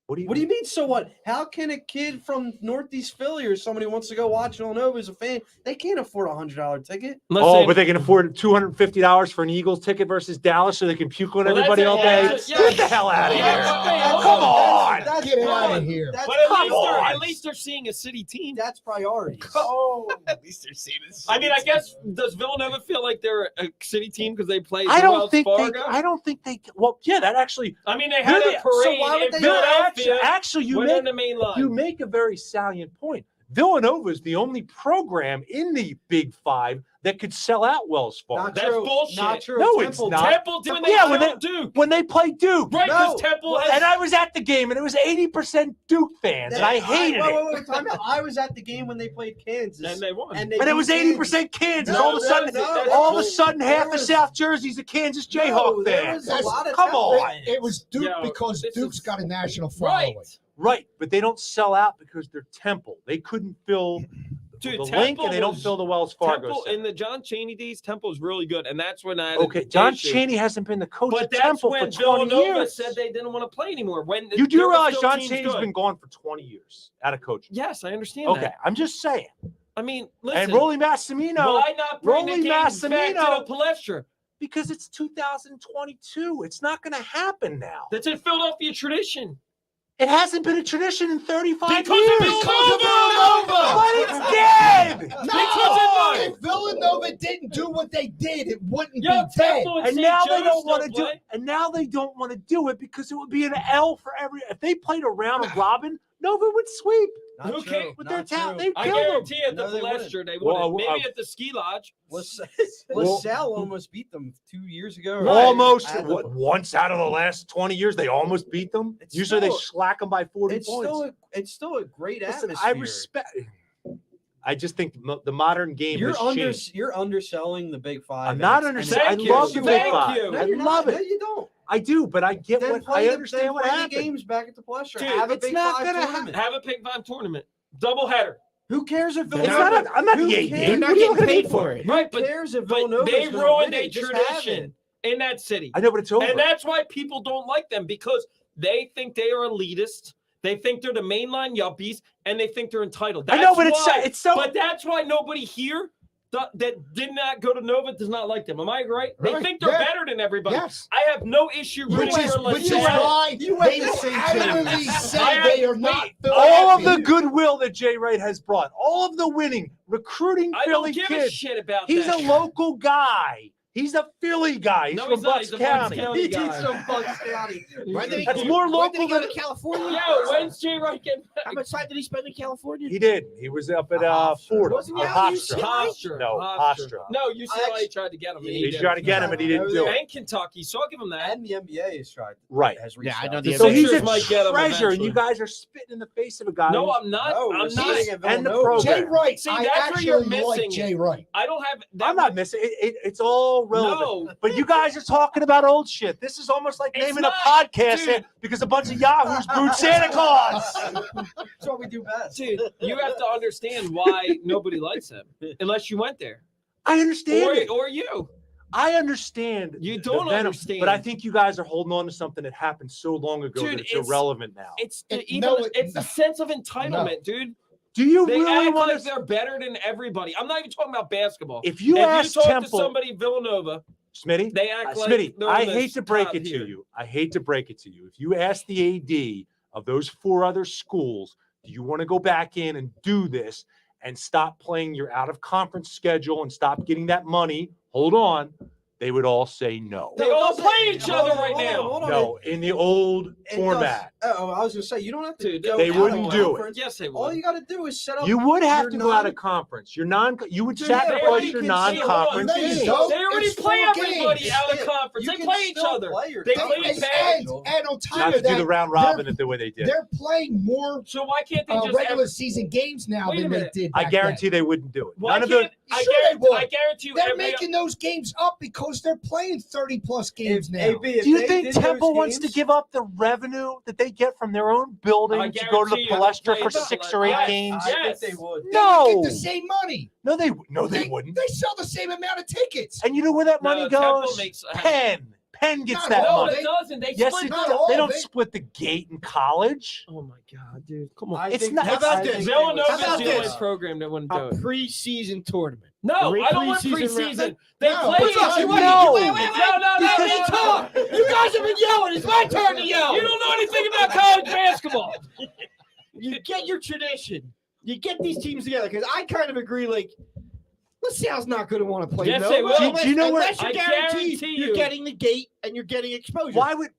What do What do you mean? So what? How can a kid from Northeast Philly or somebody who wants to go watch Villanova as a fan? They can't afford a $100 ticket. Listen, Oh, but they can afford $250 for an Eagles ticket versus Dallas, so they can puke on Well, that's everybody it. all day. That's it. Get the hell out of Yeah, here! but wait, Come on! That's Get out fine. of here. That's, but at Come least, on. at least they're seeing a city team. that's priorities. Oh, At least they're seeing this. I mean, I guess does Villanova feel like they're a city team because they play? I the don't Wells think they. Fargo? I don't think they. Well, yeah, that actually. I mean, they had Really? a parade So why would in they Actually, Philadelphia you when make on the main line. you make a very salient point. Villanova is the only program in the Big Five that could sell out Wells Fargo. Not That's true. bullshit. Not true. No, it's Temple- not. Temple did when they Yeah, when killed Duke. When they play Duke, Right, because No. Temple Well, has and I was at the game, and it was 80% Duke fans, and I hated it. Wait, time out. I was at the game when they played Kansas, and they won. and they But it beat was 80% Kansas. No, all of a sudden, no, all of a no. sudden, There half the was- South Jersey's a Kansas No, Jayhawk there fan. was a lot of Come Temple on. fans. it was Duke Yo, because this Duke's is- got a national right. following. Right, but they don't sell out because they're Temple. They couldn't fill Dude, the link, Temple and they don't was- fill the Wells Fargo. Temple Center. in the John Chaney days, Temple was really good, and that's when I had Okay, an John issue. Chaney hasn't been the coach But at that's Temple when for 20 Villanova years. said they didn't want to play anymore. When You do there were realize still John teams Chaney's good. been gone for 20 years out of coaching. Yes, I understand Okay, that. I'm just saying. I mean, listen. And Rolly Massimino, why not bring the Rolly games back Massimino- to the Palestra? because it's 2022. It's not going to happen now. That's a Philadelphia tradition. It hasn't been a tradition in 35 Because years. of Villanova! But it's dead. Because if Villanova didn't do what they did, it wouldn't Yo, be dead. Temple and And St. now they Joe's don't want to still do play. it. And now they don't want to do it because it would be an L for every. If they played a round of robin, Nova would sweep. Not Who true, cares? With not their talent, true. they I kill them. guarantee at the No, they Palestra they Well, wouldn't. Maybe I- at the ski lodge. LaSalle almost beat them 2 years ago. Right. Almost At the- once out of the last 20 years, they almost beat them. It's Usually they still- slack them by 40 It's points. still a great Listen, atmosphere. I respect. I just think the modern game has changed. You're underselling the Big Five. I'm not and it's- underselling. I Thank you. love the Big Thank Five. you. No, I you're love not. No, it. you don't. I do, but I get Then what play I the- understand then what play the happened. games back at the Palestra. Dude, Have a it's Big not Five gonna tournament. Have a Big Five tournament. Double header. Who cares if It's Villanova? not. I'm not Who the cares? AD. They're not What are you getting looking paid at for it. Right, Who but cares if but Villanova? they ruined a tradition. in that city. I know, but it's over. And that's why people don't like them, because they think they are elitist. They think they're the mainline yuppies, and they think they're entitled. That's I know, but why, it's so. But that's why nobody here that did not go to Nova does not like them. Am I right? They think they're better than everybody. Yes. I have no issue rooting for Which is LaSalle. why they adamantly say they are not. All of the goodwill that Jay Wright has brought, all of the winning, recruiting I Philly don't give a kids. shit about He's that. a local guy. He's a Philly guy. He's No, from he's not. Bucks He's a Bucks County. County guy. from Bucks County. That's more local go than to California. Yo, when's Jay Wright getting back? How much time did he spend in California? He did. He was up at Fordham. Wasn't he or out at Hofstra. UCLA? No, Hofstra. Hofstra. No, UCLA tried to get him. and He didn't. tried to get him, and he didn't do it. And Kentucky, so I'll give him that. And the NBA has tried. Right. Has Yeah, I know reached the out. So The he's Sixers a might get him treasure, and eventually. you guys are spitting in the face of a guy. No, who's- I'm not. No, I'm we're not. seeing it And the Villanova. program. Jay Wright. See, I that's where you're actually like missing Jay it. Wright. I don't have. That I'm not missing it. It's all relevant. No. But you guys are talking about old shit. This is almost like It's naming not, a podcast dude. because a bunch of yahoos booed Santa Claus. That's what we do best. Dude, you have to understand why nobody likes him unless you went there, I understand it. or you. I understand. You the don't venom, understand. But I think you guys are holding on to something that happened so long ago Dude, that it's it's- irrelevant now. It's It- even no, it's no. the sense of entitlement, dude. Do you They really act want like to? they're better than everybody. I'm not even talking about basketball. If you ask talk to Temple, somebody Villanova, Smitty, they act like Smitty, they're I the hate to break top it here. to you. I hate to break it to you. If you ask the AD of those 4 other schools, do you want to go back in and do this and stop playing your out of conference schedule and stop getting that money? Hold on. They would all say no. They all play each Hold other on, right hold on, now. hold on. No, in the old It format. does- Oh, I was gonna say you don't have to. Dude, go they out wouldn't of do it. conference. Yes, they All would. you got to do is set up. You would have your to go out non- of conference. You would Dude, sacrifice they already your can non-conference. see- No, you games. don't. They already It's play 4 everybody games. out of conference. You They can play each still other. play your They team. play And, schedule. and on You top have of to do that, the round robin the way they did. they're playing more So why can't they just regular season games now Wait a than they minute. did I back guarantee then. they wouldn't do it. Why None of the can't I Sure they would. guarantee you They're every making those games up because they're playing 30-plus games now. If Do you they think did those Temple wants to games- give up the revenue that they get from their own building I to go to the guarantee you Palestra they'll for play 6 or 8 Yes. games? I Yes. think they would. They No. get the same money. No, they wouldn't. They sell the same amount of tickets. And you know where that No, money Temple goes? makes- Penn. Penn gets Not that all, No, money. it doesn't. They Yes, split it not the- all They of don't it. split the gate in college. Oh my god, dude! Come on. I It's think not- that's- How about I this? think they Villanova's would- How about the only this? program that wouldn't A do it. preseason tournament. No, I don't want Preseason preseason. round. They No, play. what's up? You Wait, no. wait, No, no, Because no, it's no. tough. You guys have been yelling. It's my turn to yell. You don't know anything about college basketball. You get your tradition. You get these teams together because I kind of agree. Like, LaSalle's not going to want to play. Yes, no, they will. Unless, Do you know where- unless you're I guaranteed guarantee you're you. getting the gate and you're getting exposure. Why would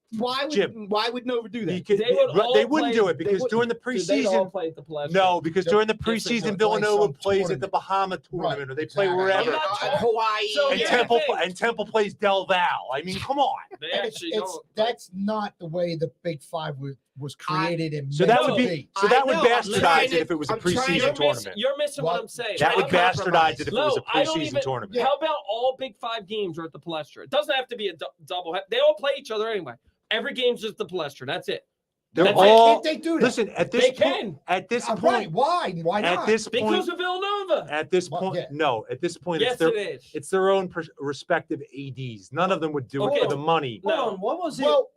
Jim, why would Nova do that? because They would all they wouldn't play- do it because would- during the Dude, they'd all preseason? play at the Palestra. No, because during the Yes, they preseason, would. Villanova Play some plays at tournament. the Bahama tournament, Right, or they play exactly. wherever. I'm not- Hawaii. So And here's Temple the thing. Temple plays Del Val. I mean, come on. They And actually it's don't. that's not the way the Big Five was created and So meant that would to be so that would I know, I'm bastardize trying it to- if it was a I'm trying to- preseason tournament. You're missing what What? I'm saying. That would How about- bastardize it if it was a No, I don't preseason even- tournament. How about all Big Five games are at the Palestra? It doesn't have to be a double. They all play each other anyway. Every game's just the Palestra. That's it. They're That's Why all can't they do that? listen at this They point. can At this Right. point, Why not? at this because point, of Villanova. at this Well, point, yeah. no. At this point, Yes, it is. it's their own respective ADs. None of them would do Okay. it for the money. Hold No. on, what was it? Well,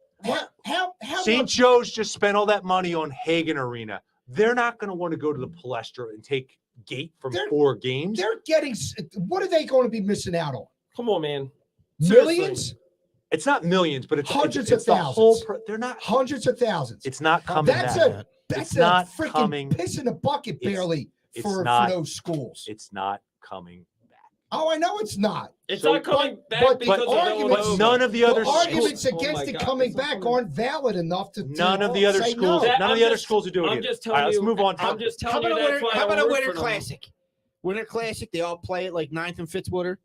how St. much? Joe's just spent all that money on Hagan Arena. They're not going to want to go to the Palestra and take gate from They're- 4 games. They're getting. What are they going to be missing out on? Come on, man. Seriously. Millions, It's not millions, but it's Hundreds it's of the whole. thousands. They're not. hundreds of thousands. It's not coming That's back. a that's It's a not freaking coming- piss in the bucket, it's- barely it's for not- those schools. It's not coming back. Oh, I know it's not. It's So- not coming but- back but because the of argument- But Villanova. none of the other The arguments schools- against Oh my it God, coming it's not back coming- aren't valid enough to. None of the other say schools. no. That- None of I'm the other just- schools are doing I'm it. just All telling right, let's you. move on. I'm just How telling about you a that's winter, why how I about a don't root winter for them. classic? Winter classic. They all play at like 9th and Fitzwater.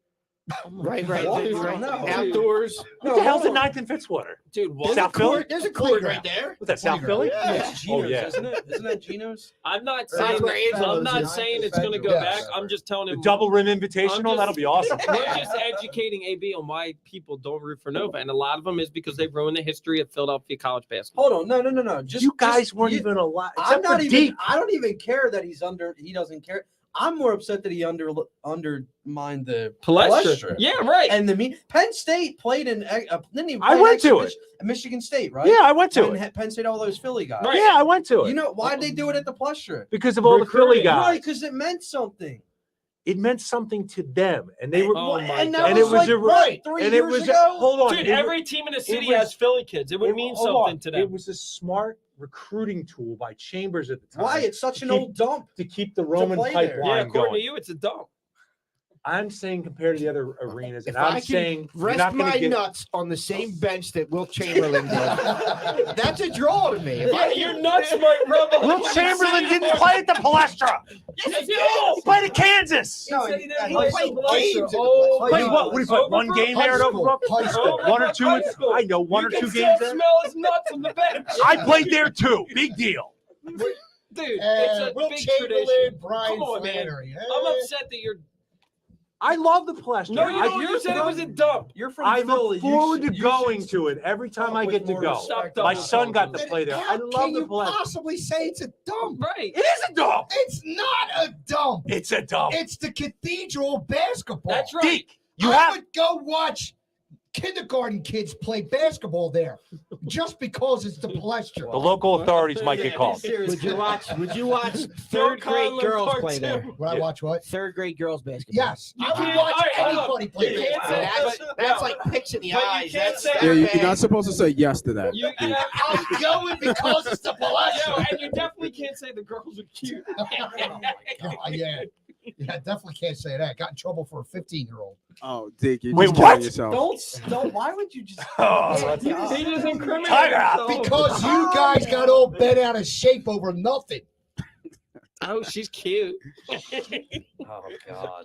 Right. What? Right. I don't know. Outdoors. What the hell's at 9th and Fitzwater? Dude, what? There's South a Philly? court. There's a court right there. What's that, South Playground. Philly? Yeah, Yeah. it's Geno's, yeah. isn't it? Isn't that Geno's? I'm not That's saying where Angelo's I'm not is. saying it's going to go Yes. back. I'm just telling The him. double rim I'm invitational? just- That'll be awesome. We're just educating AB on why people don't root for Nova, and a lot of them is because they've ruined the history of Philadelphia college basketball. Hold on, no. Just You guys just- weren't you- even alive. I'm Except not for even. Deke. I don't even care that he's under. He doesn't care. I'm more upset that he undermined the Palestra. Yeah, right. And Penn State played in. Didn't he? I went to it. Michigan State, right? Yeah, I went to when it. Penn State, all those Philly guys. Right. Yeah, I went to it. You know why'd they do it at the Palestra? Because of all the Philly Recruiting. guys. Right, because it meant something. It meant something to them, and they were. Oh my and God. that And it was was like, a what, 3 and it years was ago? hold on. Dude, it every team in the city was- has Philly kids. It would mean something to them. It was a smart recruiting tool by Chambers at the time. Why? It's such to an keep- old dump. to keep the Roman play there. pipeline Yeah, according going. to you, it's a dump. I'm saying compared to the other arenas, and If I I'm can saying you're rest not going my to get. nuts on the same bench that Will Chamberlain did. That's a draw to me. If Yeah, I your nuts might rub on Will Chamberlain didn't play at the Palestra. Yes, he He played at Kansas. No, said he didn't he play played at the Palestra. games at the Oh, Palestra. Played what? What did he play? One game there at High school. Overbrook? High school. One or two. High school. I know one or You two can games still there. smell his nuts from the bench. I played there too. Big deal. Dude, it's a Will big Chamberlain, tradition. Brian Come on, man. Flannery. I'm upset that you're. I love the Palestra. No, you don't. You said it was a dump. You're from I Philly. look forward You to should- going to it every time talk I with get to more go. respect Stop My dump. son got to play there. I How love can the you Palestra. possibly say it's a dump? Right. It is a dump. It's not a dump. It's a dump. It's the cathedral basketball. That's right. Deke, you I have would go watch kindergarten kids play basketball there just because it's the Palestra. the local authorities might get called. Would you watch Phil third grade Conlon girls part play there? two. Would I watch what? Third grade girls basketball. Yes, I would can't- watch all right, hold on. anybody play You can't basketball. say- That's like picks in the But you eyes. can't That's say- Yeah, you're bad. not supposed to say yes to that. You, I'm going because it's the Palestra. Yo, and you definitely can't say the girls are cute. Oh yeah, definitely can't say that. Got in trouble for a 15-year-old. Oh, Dick, you're Wait, just killing what? yourself. Don't. Why would you just? Oh, that's He God. just incriminated Tiger out. himself. Because you guys got all bent out of shape over nothing. Oh, she's cute. Oh God.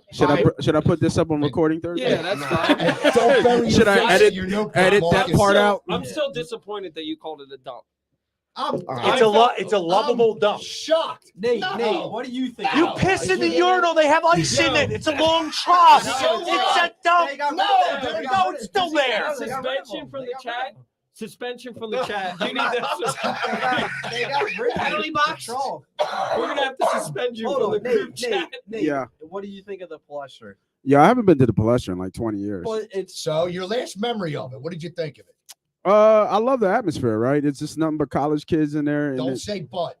Should I put this up on recording Thursday? Yeah, that's fine. And don't bury Should your I face edit- in your notebook, edit that Marcus. part out? I'm still disappointed that you called it a dump. It's a lovable I'm dump. shocked. Nate, No. Nate, what do you think? You No. piss in the urinal. They have ice in it. It's a long trough. So It's what? a dump. They got rid No, of them. they're They got no, rid it's of still them. there. They got rid of Suspension them. from They the got rid chat. of them. Suspension from the chat. You need that. They got rid of them. Penalty box? Control. We're gonna have to suspend you Hold from the on, group Nate, chat. Nate. Yeah. What do you think of the Palestra? Yeah, I haven't been to the Palestra in like 20 years. Well, it's So your last memory of it, what did you think of it? I love the atmosphere, right? It's just nothing but college kids in there. And Don't it- say but.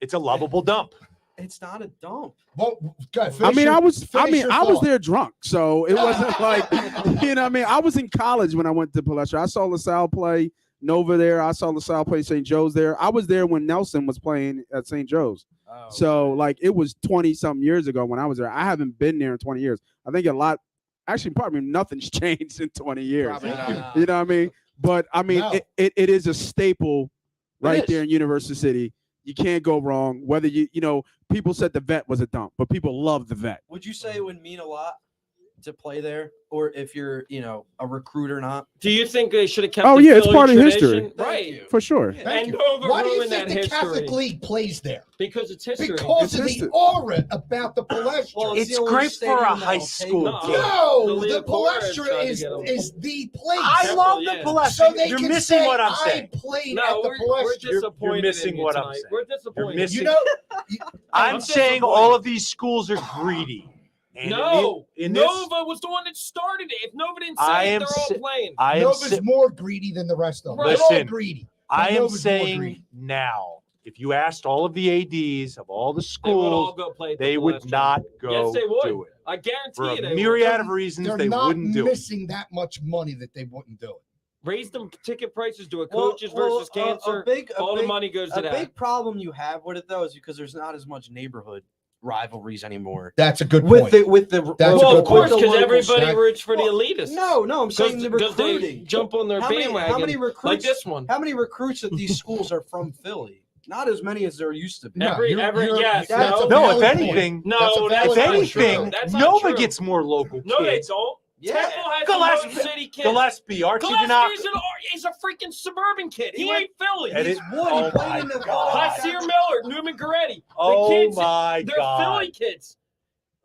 It's a lovable dump. it's not a dump. Well, go ahead, I finish mean, your- I was finish your thought. there drunk, so it wasn't like, you know what I mean? I was in college when I went to Palestra. I saw LaSalle play Nova there. I saw LaSalle play St. Joe's there. I was there when Nelson was playing at St. Joe's. Oh, So like it was 20-something years ago when I was there. I haven't been there in 20 years. I think probably nothing's changed in 20 years. Probably not. You know what I mean? But I mean, No. it is a staple right is. there in University City. You can't go wrong. Whether you know, people said the Vet was a dump, but people love the Vet. would you say it would mean a lot to play there, or if you're, a recruit or not? Do you think they should have kept? Oh, the yeah, it's Philly part of tradition? history. Thank Right. you. For sure. Yeah. Thank And you. over Why do you ruin think that the history. Catholic League plays there? Because it's history. Because It's of the history. aura about the Palestra. Well, It's the only great for stadium a that'll high take school them. game. No, The the Leo Flores Palestra tried to is get 'em. the place. I love the Yeah. Palestra. So they You're can missing say, what I'm I saying. played No, at the we're Palestra. disappointed. missing in you what I'm tonight. saying. We're disappointed. missing- You know, I'm I'm saying disappointed. all of these schools are greedy. And No, in this, Nova was the one that started it. If Nova didn't say I it, am they're all sa- playing. I am Nova's sa- more greedy than the rest of them. They're all Listen, greedy. I am Nova's more saying greedy. now, if you asked all of the ADs of all the They would all schools, go play. at the they would Palestra. not go Yes, they would. do it. I guarantee For you, they a myriad would. of reasons, They're they not wouldn't do it. missing that much money that they wouldn't do it. Raise them ticket prices, do it Well, coaches well, versus cancer. A big all the money goes to a that. big problem you have with it though is because there's not as much neighborhood rivalries anymore. That's a good With point. the That's well, a of good course, point. because local everybody side. roots for the Well, elitists. No, I'm saying the because they recruiting. jump on their How many bandwagon. recruits? like this one. How many recruits at these schools are from Philly? Not as many as there used to be. No, Every yes, that's no. a No, if valid point. anything, No, That's a that's if valid not point. true. anything, That's not Nova true. gets more local No, they kids. don't. Yeah. Temple has Gillespie- the most city kids. Gillespie, Archie Ganach. He's a freaking suburban kid. He He went- ain't Philly. And He's it- Wood, oh he played my in the God. Hasir Miller, Newman Goretti. The Oh kids, my they're God. Philly kids.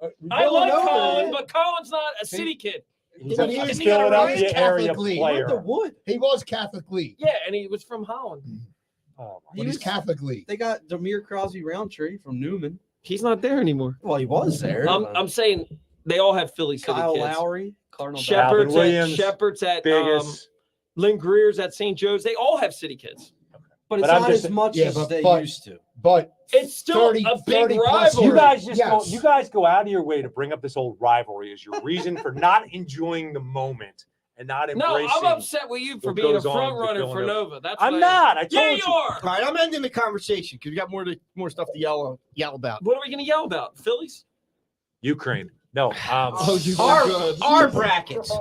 I Going like over Colin, it. but Colin's not a city kid. He's But a he was Philadelphia Catholic area League. He went to player. Wood. He was Catholic League. Yeah, and he was from Holland. Oh, But he's Catholic League. They got Demir Crosby Roundtree from Newman. He's not there anymore. Well, he was there. I'm saying they all have Philly city Kyle kids. Lowry, Cardinal. Shepard's Calvin at Williams, Shepard's at Biggest. Lynn Greer's at St. Joe's. They all have city kids. But it's But I'm not just- as much Yeah, as but- they but- used to. But It's still 30 a big 30 plus rivalry. You guys just Yes. go, you guys go out of your way to bring up this old rivalry as your reason for not enjoying the moment and not No, embracing. I'm upset with you for what being a goes on front with runner for Villanova. Nova. That's I'm what not. I Yeah, told you you. are. All right, I'm ending the conversation because we got more stuff to yell about. What are we going to yell about? Phillies? Ukraine. No. you Our, good. our brackets.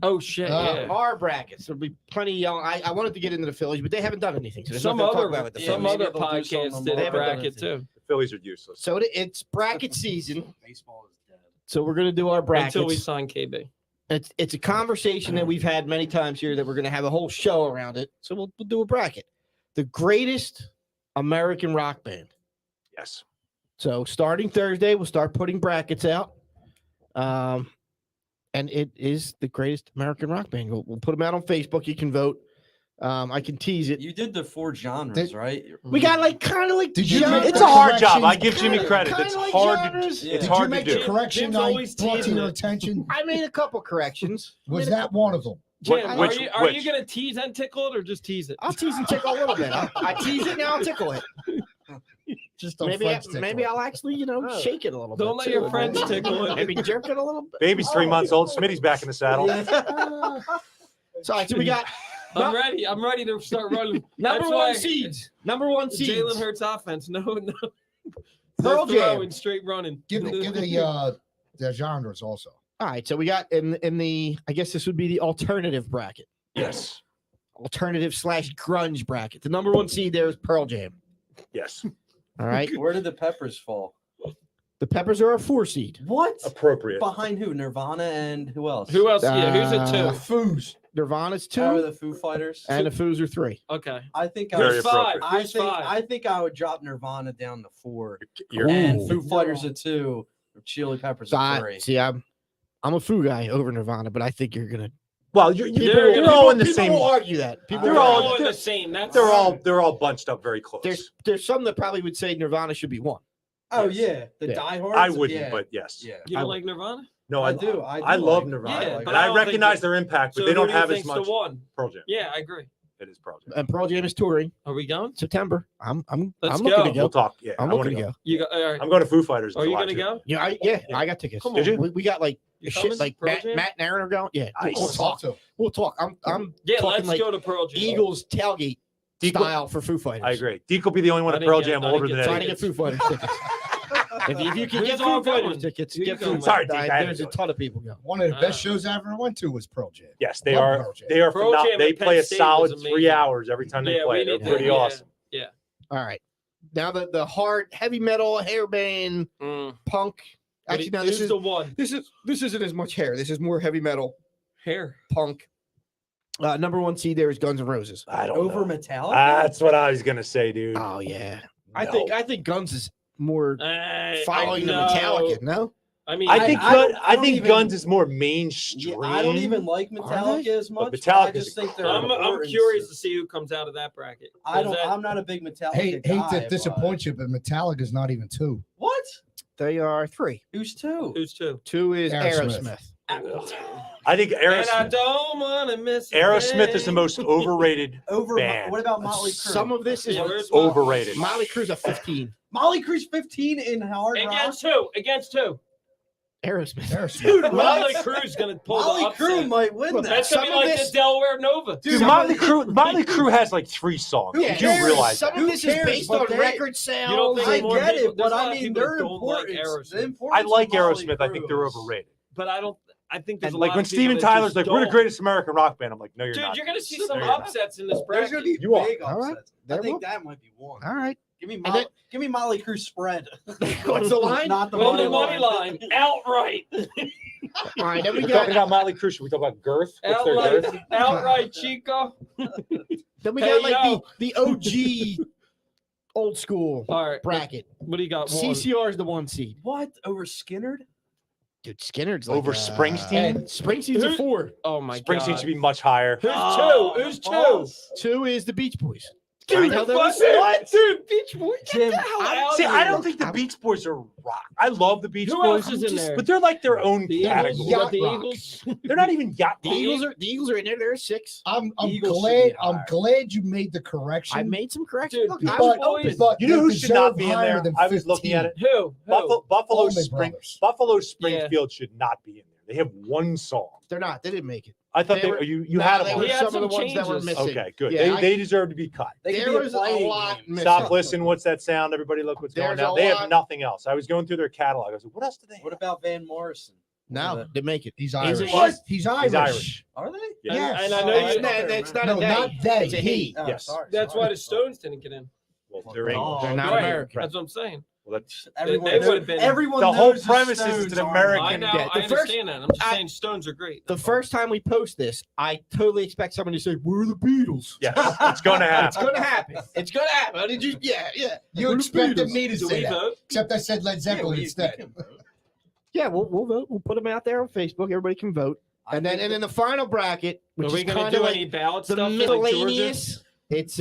Oh shit! Yeah. Our brackets. There'll be plenty of yelling. I wanted to get into the Phillies, but they haven't done anything. So there's Some nothing to other talk about with the yeah, some Phillies. maybe other they'll do something podcasts did more a bracket about too. the Phillies are useless. So it's bracket season. Baseball is dead. So we're gonna do our brackets. Until we sign KB. It's a conversation that we've had many times here that we're gonna have a whole show around it. So we'll do a bracket. The greatest American rock band. Yes. So starting Thursday, we'll start putting brackets out. And it is the greatest American rock band. We'll put them out on Facebook. You can vote. I can tease it. You did the 4 genres, Did- right? We got like kind of like Did you genres. make It's the a hard job. I corrections? give Jimmy credit. Kinda It's like hard to genres. Yeah. it's Did hard you to make do. the correction Jim's I always brought to teasing your it. attention? I made a couple corrections. Was that one of them? Jim, Which- are you which? going to tease and tickle it or just tease it? I'll tease and tickle a little bit. I tease it now. I'll tickle it. Just a Maybe French tickle. I'll actually shake it a little bit. Don't let too. your friends tickle it. Maybe jerk it a little bit. Baby's 3 months old. Smitty's back in the saddle. So we got I'm ready. I'm ready to start running. number That's one why seeds. Number one seeds. Jalen Hurts offense. No. Pearl No Jam. throwing, straight running. Give the genres also. All right, so we got in the I guess this would be the alternative bracket. Yes. Alternative / grunge bracket. The number one seed there is Pearl Jam. Yes. All right. Where did the Peppers fall? The Peppers are a 4 seed. What? Appropriate. Behind who? Nirvana and who else? Who else? Yeah, who's it Uh, two? Foos. Nirvana's 2 Oh, the Foo Fighters. and the Foos are 3. Okay. I think I Very would, Who's five? appropriate. Who's five? I think I would drop Nirvana down to 4 You're- and Ooh. Foo Fighters at 2, or Chili Peppers So at 3. see, I'm a Foo guy over Nirvana, but I think you're gonna. Well, you're gonna- all in the People same. will argue that. People They're They're will all- argue all in that. the same. That's They're all bunched up very close. There's some that probably would say Nirvana should be 1. Oh yeah, the Yeah. diehards. I wouldn't, yeah. but yes. Yeah, You I don't would- like Nirvana? No, I do. I love like- Nirvana, Yeah, and but I I don't recognize think their impact, but So they who don't do you have as think's much. the one? Pearl Jam. Yeah, I agree. It is Pearl Jam. And Pearl Jam is touring Are we going? September. I'm Let's looking to go. go. We'll talk. Yeah, I'm I want looking to to go. go. You go. All right. I'm going to Foo Fighters. in Are you July, gonna too. go? Yeah, I got tickets. Come Did on. you? We got like You shit coming? like Pearl Matt Jam? and Aaron are going. Yeah, Nice. we'll talk. We'll talk. I'm Yeah, talking let's like go to Pearl Jam. Eagles tailgate Deco- style for Foo Fighters. I agree. Deke will be the only one I at didn't Pearl get- Jam I older didn't than get Trying to Eddie. get Foo Fighters tickets. If you can Who's get all Foo Fighters going? tickets, Who's get Foo going? Fighters. Sorry, Deke, I had to There's do a it. ton of people going. One of the best Ah. shows I ever went to was Pearl Jam. Yes, they Love are. Pearl Jam. They are. Pearl Jam They at Penn play a State solid was 3 amazing. hours every time they Yeah, play. we They're need to- pretty yeah. awesome. Yeah. All right. Now the hard heavy metal hair band Mm. punk. Actually, now Who's the one? this isn't as much hair. This is more heavy metal Hair. punk. Number one seed there is Guns N' Roses. I don't Over know. Metallica. That's what I was gonna say, dude. Oh yeah, No. I think Guns is more I following the know. Metallica. No, I mean, I think I don't- I I don't think even- Guns is more Yeah, mainstream. I don't even like Are Metallica they? as much. But But I Metallica's just think they're. I'm important. curious to see who comes out of that bracket. I Is don't. that- I'm not a big Metallica Hate guy. to disappoint you, but Metallica's not even 2. What? they are 3. Who's 2? Who's two? 2 is Aerosmith. Aerosmith. I think And I Aerosmith. don't want to miss. a Aerosmith is the thing. most overrated. Over. Band. What about Motley Crue? Some of this is Yeah, where's Overrated. Motley Crue's a 15. Motley Crue's 15 in hard rock. Against who? Against who? Aerosmith. Aerosmith. Dude, Motley what? Crue's gonna pull Motley the upset. Crue might win Look, that. That's gonna be Some of like this- the Delaware Nova. Dude, Some Motley of- Crue has like 3 songs. Who Did you cares? realize Some that? of this Who is cares? based But on they- record sales. You don't think I more get people- it, there's but a lot I of mean people they're that don't like important. Aerosmith. The importance I like of Motley Aerosmith. I think they're Crue is- overrated. But I think there's And a like lot when of people Steven that Tyler's just like, "We're the don't. greatest American rock band," I'm like, "No, you're Dude, not." you're gonna see No, some you're not. upsets in this There's bracket. gonna be You are. big All right. upsets. I There think will. that might be one. All right. Give me then- give me Motley Crue spread. What's the line? Not the Well, money the money line outright, All right. Then we We're talking got about Motley Crue. Should we talk about girth? What's their girth? outright, Chico. like yo. the OG old school All right, bracket. what do you got? One. CCR is the 1 seed. What over Skinnerd? Dude, Skinner's like Over Springsteen? Springsteen's a Who- 4. Oh my Springsteen god. should be much higher. Who's Oh, two? Who's two? false. 2 is the Beach Boys. Dude, Dude, what? Dude, Beach Boys. Jim, I don't think the Beach Boys are rock. I love the Beach Who Boys, else is in there? but they're like their own The category. Eagles. You got the Yacht rock. Eagles. They're not even yacht The rock. Eagles are in there. They're a 6. I'm Eagles should glad. be I'm higher. glad you made the correction. I made some corrections. Dude, Look, Beach I was Boys- open. but You know they who should not deserve be in higher there? than I was looking at 15. it. Who? Buffalo Allman Spring, Brothers. Buffalo Springfield should not be in there. They have one song. They're not. They didn't make it. I thought They they were- you No, had they them. were He on. had some of the some ones that were changes. missing. Okay, good. Yeah, they deserve to be cut. They could There be a was a playing lot game. missing. Stop, listen. What's that sound? Everybody, look what's going There's down. a They lot- have nothing else. I was going through their catalog. I was like, what else do they have? What about Van Morrison? No, didn't make it. He's He's Irish. a- He's Irish. He's Irish. Are they? Yeah. Yes. And I know Oh, you. It's not No, a they. not they. It's a He. Oh, Yes. sorry. That's sorry. why the Stones didn't get in. Well, they're English. Oh, They're not Right. American. That's what I'm saying. Well, that's Everyone, They knows- would've been- everyone The whole knows premise is Stones it's an aren't American- I know. Yeah, I the first- understand that. I'm just I- saying Stones are great. The first time we post this, I totally expect someone to say, "We're the Beatles." yes, it's going to It's happen. gonna happen. It's gonna happen. Did you? Yeah. You We're the expected Beatles. me to Do say we that, vote? except I said Led Zeppelin instead. Yeah, we'll vote. We'll put them out there on Facebook. Everybody can vote. And then the final bracket, which Are we is going to kind do of like any ballot the stuff like Georgia? miscellaneous. It's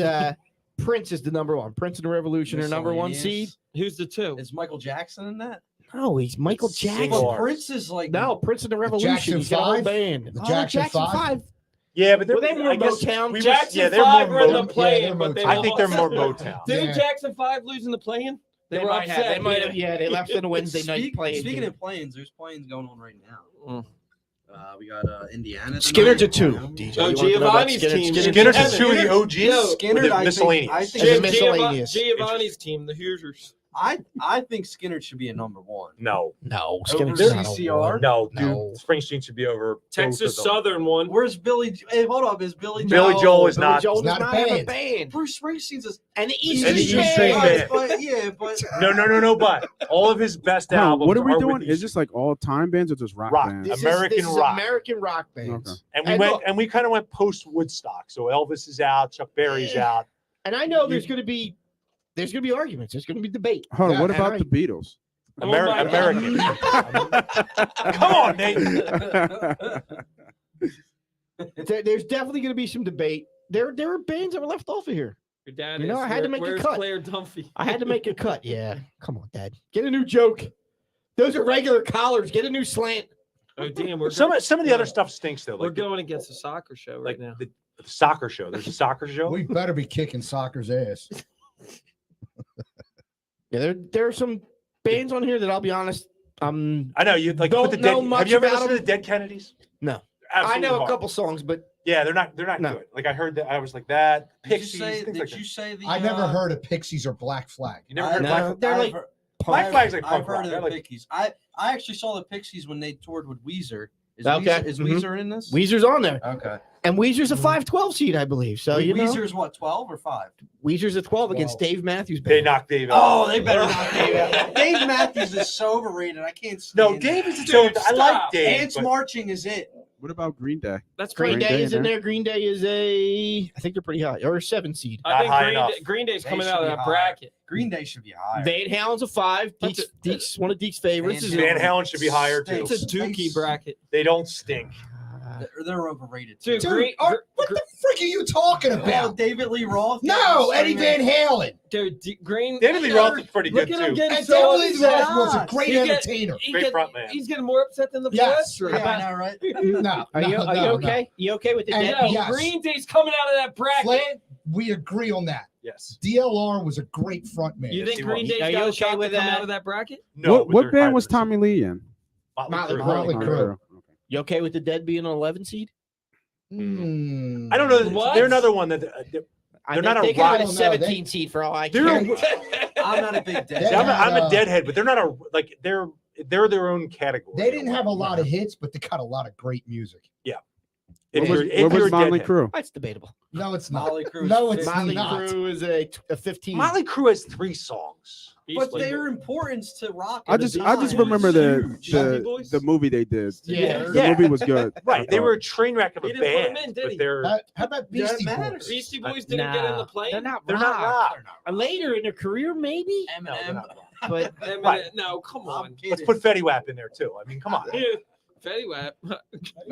Prince is the number 1. Prince and the Revolution are number 1 seed. Who's the 2? Is Michael Jackson in that? No, he's Michael It's Jackson. single- Well, Prince is like No, Prince and the Revolution. Jackson He's got a whole 5? band. The Jackson 5? Yeah, but they're Were they more I guess Motown? we were- Jackson yeah, they're 5 more were in the Motown. play-in, Yeah, but they they're I think they're more lost. Motown. Didn't Yeah. Jackson 5 lose in the play-in? They were might have. upset. They might have. Yeah, they left on a Wednesday night Speak- playing. Speaking of planes, there's planes going on right now. Mm. We got Indiana. Skinner's a tonight. 2. DJ, Oh, you wanna know about Giovanni's Skinner? team. Skinner's Evan, a 2 of the OGs. Yo, Skinner, or the I think- miscellaneous. I As think a miscellaneous. Giovanni's team, the Hoosiers. I think Skinner should be a number 1. No, No, Over Skinner's not a CCR? 1. no, dude. No. Springsteen should be over. both Texas of them. Southern one. Where's Billy? Hey, hold up. Is Billy? Billy Joel? Joel is Billy not. Joel It's does not a not have a band. band. Bruce Springsteen's a And the And East the Street East Street Band. Band. But yeah, but No. But all of his best Hold on, albums. what are we with doing? these- Is this like all time bands or just rock, Rock. bands? This American is rock. American rock bands. Okay. And we And went look- and we kind of went post Woodstock. So Elvis is out, Chuck Berry's Yeah. out. And I know there's going to be arguments. There's going to be debate. Hold on, Yeah, what and about I- the Beatles? Oh my God. American. Come on, Nate. There's definitely going to be some debate. There are bands that were left off of here. Your dad You know, is. I had to make a Where's cut. Claire Dunphy? I had to make a cut. Yeah, come on, Dad. Get a new joke. Those are regular collars. Get a new slant. Oh damn, we're Some of the other Yeah. stuff stinks though. We're Like the, going against a soccer show right like now. the soccer show. There's a soccer show. We better be kicking soccer's ass. Yeah, there are some bands on here that I'll be honest. I know you like Don't put the know dead. much Have you ever about listened to the Dead Kennedys? No. Absolutely I know a hard. couple songs, but Yeah, they're not No. good. Like I heard that I was like that. did you Pixies, say? things Did like you that. say the? I never heard of Pixies or Black Flag. You never I- heard No. Black They're like Black Flag's like I've punk heard rock. of They're the like Pixies. I actually saw the Pixies when they toured with Weezer. Is Okay. Weezer, is Mhm. Weezer in this? Weezer's on there, Okay. and Weezer's a 512 seed, I believe. So you know, Weezer's what, 12 or 5? Weezer's a 12 against 12. Dave Matthews. they Band. knocked Dave out. Oh, they better not Dave out. Dave Matthews is so overrated. I can't stand No, Dave is Dude, so. I like stop. Dave. Ants but- marching is it. What about Green Day? That's Green Green Day Day is in in there? there. Green Day is I think they're pretty high, or a 7 seed. I Not think high enough. Green Day's They coming should out of be that higher. bracket. Green Day should be higher. Van Halen's a 5. That's Deeks, one of Deeks' favorites. Van is Van Halen should be higher too. It's a dookie bracket. They don't stink. They're overrated. Dude, Dude, Green, what the frick are you talking Oh, about? David Lee Roth? No, Eddie Van Halen. dude, Green. David Lee Roth is pretty Look good at him too. getting And so David Lee upset. Roth was a great He get- entertainer. Great front man. He's getting more upset than the Yes. Blast. Yeah, I know, right? No, Are you no, are you no, okay? You okay with the And- dead? No, yes. Green Day's coming out of that bracket. Flan, we agree on that. Yes. DLR was a great front man. You think he Green was. Day's Are you got a okay shot with to come that? out of that bracket? No. what band was Tommy Lee in? Motley Crue. Motley Crue. You okay with the dead being an 11 seed? Hmm. I don't know. What? They're another one that I They're think not a they got a rock- 17 seed for all I They're care. a- I'm not a big Yeah, Dead. I'm had, a deadhead, but they're not a like they're their own category. They didn't have a lot of hits, but they got a lot of great music. If What you're was a Motley deadhead. Crue? That's debatable. No, it's not. Motley Crue. No, it's Motley not. Crue is a 15. Motley Crue has 3 songs. But their importance to rock. I just remember the movie they did. Yeah. The movie was good. Right. They were a train wreck of He a didn't put 'em band, in, did but he? they're How about Beastie Doesn't matter. Boys? Beastie Boys didn't get in the play. They're not they're rock. not rock. Later in their career, maybe. No, they're Eminem. not rock. But Right. No, come I'm on. kidding. Let's put Fetty Wap in there too. I mean, come on. Fetty Wap. I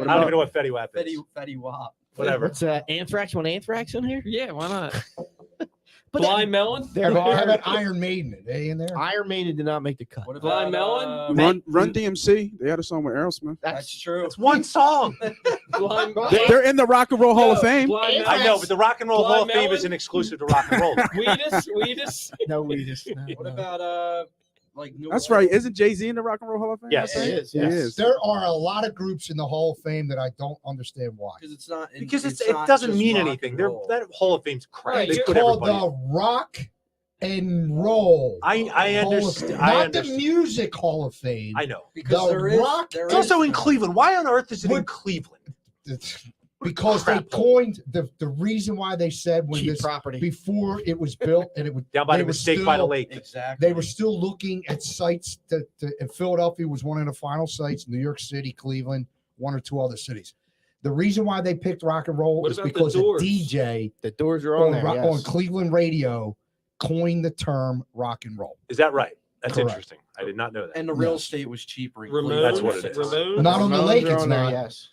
don't even know what Fetty Wap is. Fetty Wap. Whatever. what's Anthrax? Want Anthrax in here? Yeah, why not? Blind Melon. How about Iron Maiden? Are they in there? Iron Maiden did not make the cut. What about Blind Melon? Run DMC. They had a song with Aerosmith. That's true. It's one song. Blind They're in the Rock and Roll Hall of Fame. Blind I know, but the Rock and Roll Blind Hall of Fame Melon? isn't exclusive to rock and roll. Weedus. No, we just. What about like New That's Orleans? right. Isn't Jay-Z in the Rock and Roll Hall of Fame? Yes. I think? He is, He yes. is. There are a lot of groups in the Hall of Fame that I don't understand why. Because it's not. Because it's it not doesn't just mean rock anything. and They're, roll. that Hall of Fame's crap. Right, They It's put called everybody. the Rock and Roll. I Hall of understand. Fame, I not understand. the Music Hall of Fame. I know. Because The there is. Rock- there It's is also in one. Cleveland. Why on earth is it in What- Cleveland? Because they coined the reason why they said when Cheap this property. before it was built and it was Down by they the were mistake by the still- lake. Exactly. They were still looking at sites and Philadelphia was one of the final sites. New York City, Cleveland, one or two other cities. The reason why they picked rock and roll What is about the because a Doors? DJ The doors are on there. on Yes. Cleveland radio coined the term rock and roll. Is that right? That's Correct. interesting. I did not know that. And the real estate was cheaper. in Ramones. Cleveland. That's what it is. Ramones. Not on the Ramones lake, are it's on there, not. Yes.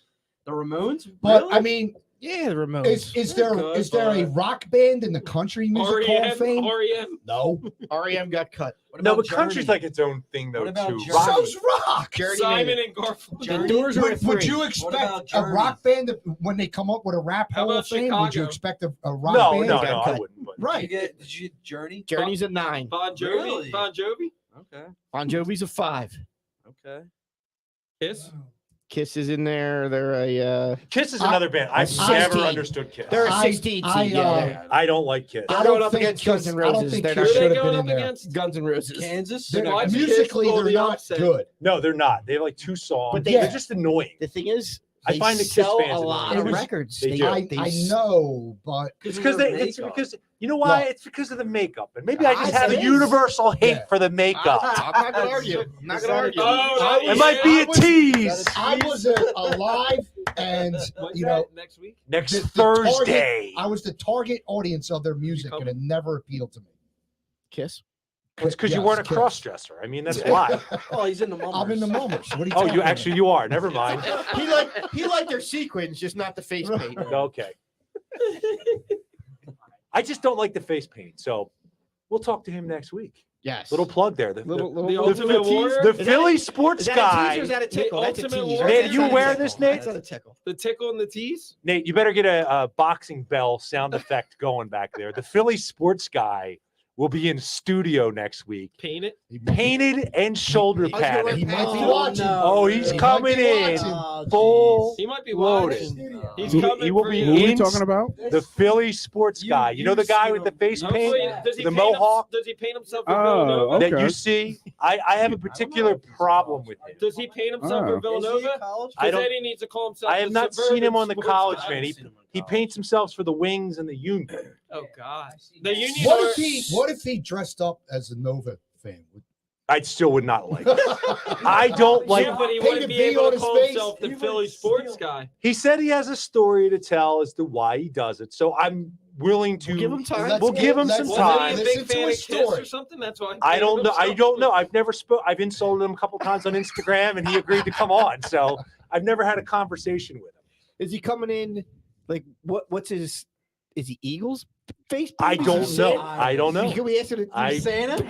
The Ramones. But Really? I mean, Yeah, the Ramones. is They're there good, is there a but- rock band in the country music Hall of Fame? REM. No. REM got cut. What No, about but country's Journey? like its own thing, though, What about too. Journey? Rock- So's rock. Journey Simon made it. and Garfunkel. The Doors are at Would 3. you about expect a Journey? rock band to, when they come up with a rap How Hall about of Fame? Would you Chicago? expect a rock No, band? no, got no, I cut. wouldn't. But Right. Did you get Journey? Journey's a 9. Bon Jovi. Really? Bon Jovi. Okay. Bon Jovi's a 5. Okay. Kiss. Kiss is in there. They're a. Kiss is another band. I've 16. never understood Kiss. They're a I- 16 I, seed. Yeah, uh, I don't like Kiss. They're I going don't up think against Guns N' Kiss- I don't Roses. think They're Kiss not Who are should they have going been up in there. against? Guns N' Roses. Kansas. They're- Why did musically, Kiss go they're the not opposite? good. No, they're not. They have like 2 songs. But They're they- just annoying. The thing is, I they find the Kiss sell fans a lot annoying. of It was- records. they They do. I know, but It's because it's makeup. because you know why? No. It's because of the makeup. And maybe I just I have a think- universal hate Yeah. for the makeup. I'm not going to argue. I'm not going to argue. Oh, It might be a was- tease. I was alive, and When's you know, that? Next week. Next the Thursday. I was the target audience of their music, and it never appealed to me. Kiss. It's because you Yes, weren't a Kiss. cross-dresser. I mean, that's why. Oh, he's in the Mummers. I'm in the moments. What are you Oh, talking you about? actually you are. Never mind. He liked their sequins, just not the face paint. Okay. I just don't like the face paint. So we'll talk to him next week. Yes. Little plug there. The The Ultimate Warrior. the Is that Philly a- sports Is that a guy. tease or is that a tickle? The That's a Ultimate tease. Warrior. Nate, you aware of this, Nate? That's a tickle. The tickle and the tease. Nate, you better get a boxing bell sound effect going back there. The Philly sports guy will be in studio next week, Paint it. painted and shoulder I was gonna padded. He might be Oh, watching. no. Oh, he's He coming might be in watching. Oh, full. He might be Loaded. watching. He's He coming will for be Who are we in- talking about? The Philly sports guy. You know the guy with the face Hopefully, paint, does he the paint him- mohawk Does he paint himself for Oh, Villanova? okay. that you see. I have a particular problem with him. Does he paint himself Oh. for Is he Villanova? in college? I don't- Then he needs to call himself. I have the not seen suburban him on the sports college guy. fan. I've seen him in He college. paints himself for the Wings and the Union. Oh God. The Union. What if he dressed up as a Nova fan? I still would not like it. I don't like. Yeah, but he Paint a wouldn't be V able on to his call face. himself the He Philly would sports steal. guy. He said he has a story to tell as to why he does it. So I'm willing to Give him time. Let's We'll get- give him let's- some Wasn't time. he a Listen big to fan of his Kiss story. or something? That's why. he I painted don't know. I himself. don't know. I've never spoke. I've insulted him a couple times on Instagram, and he agreed to come on. So I've never had a conversation with him. Is he coming in? Like, what's his? Is he Eagles face? I paint? don't Is he know. Santa? I don't know. Can we answer the I- Santa?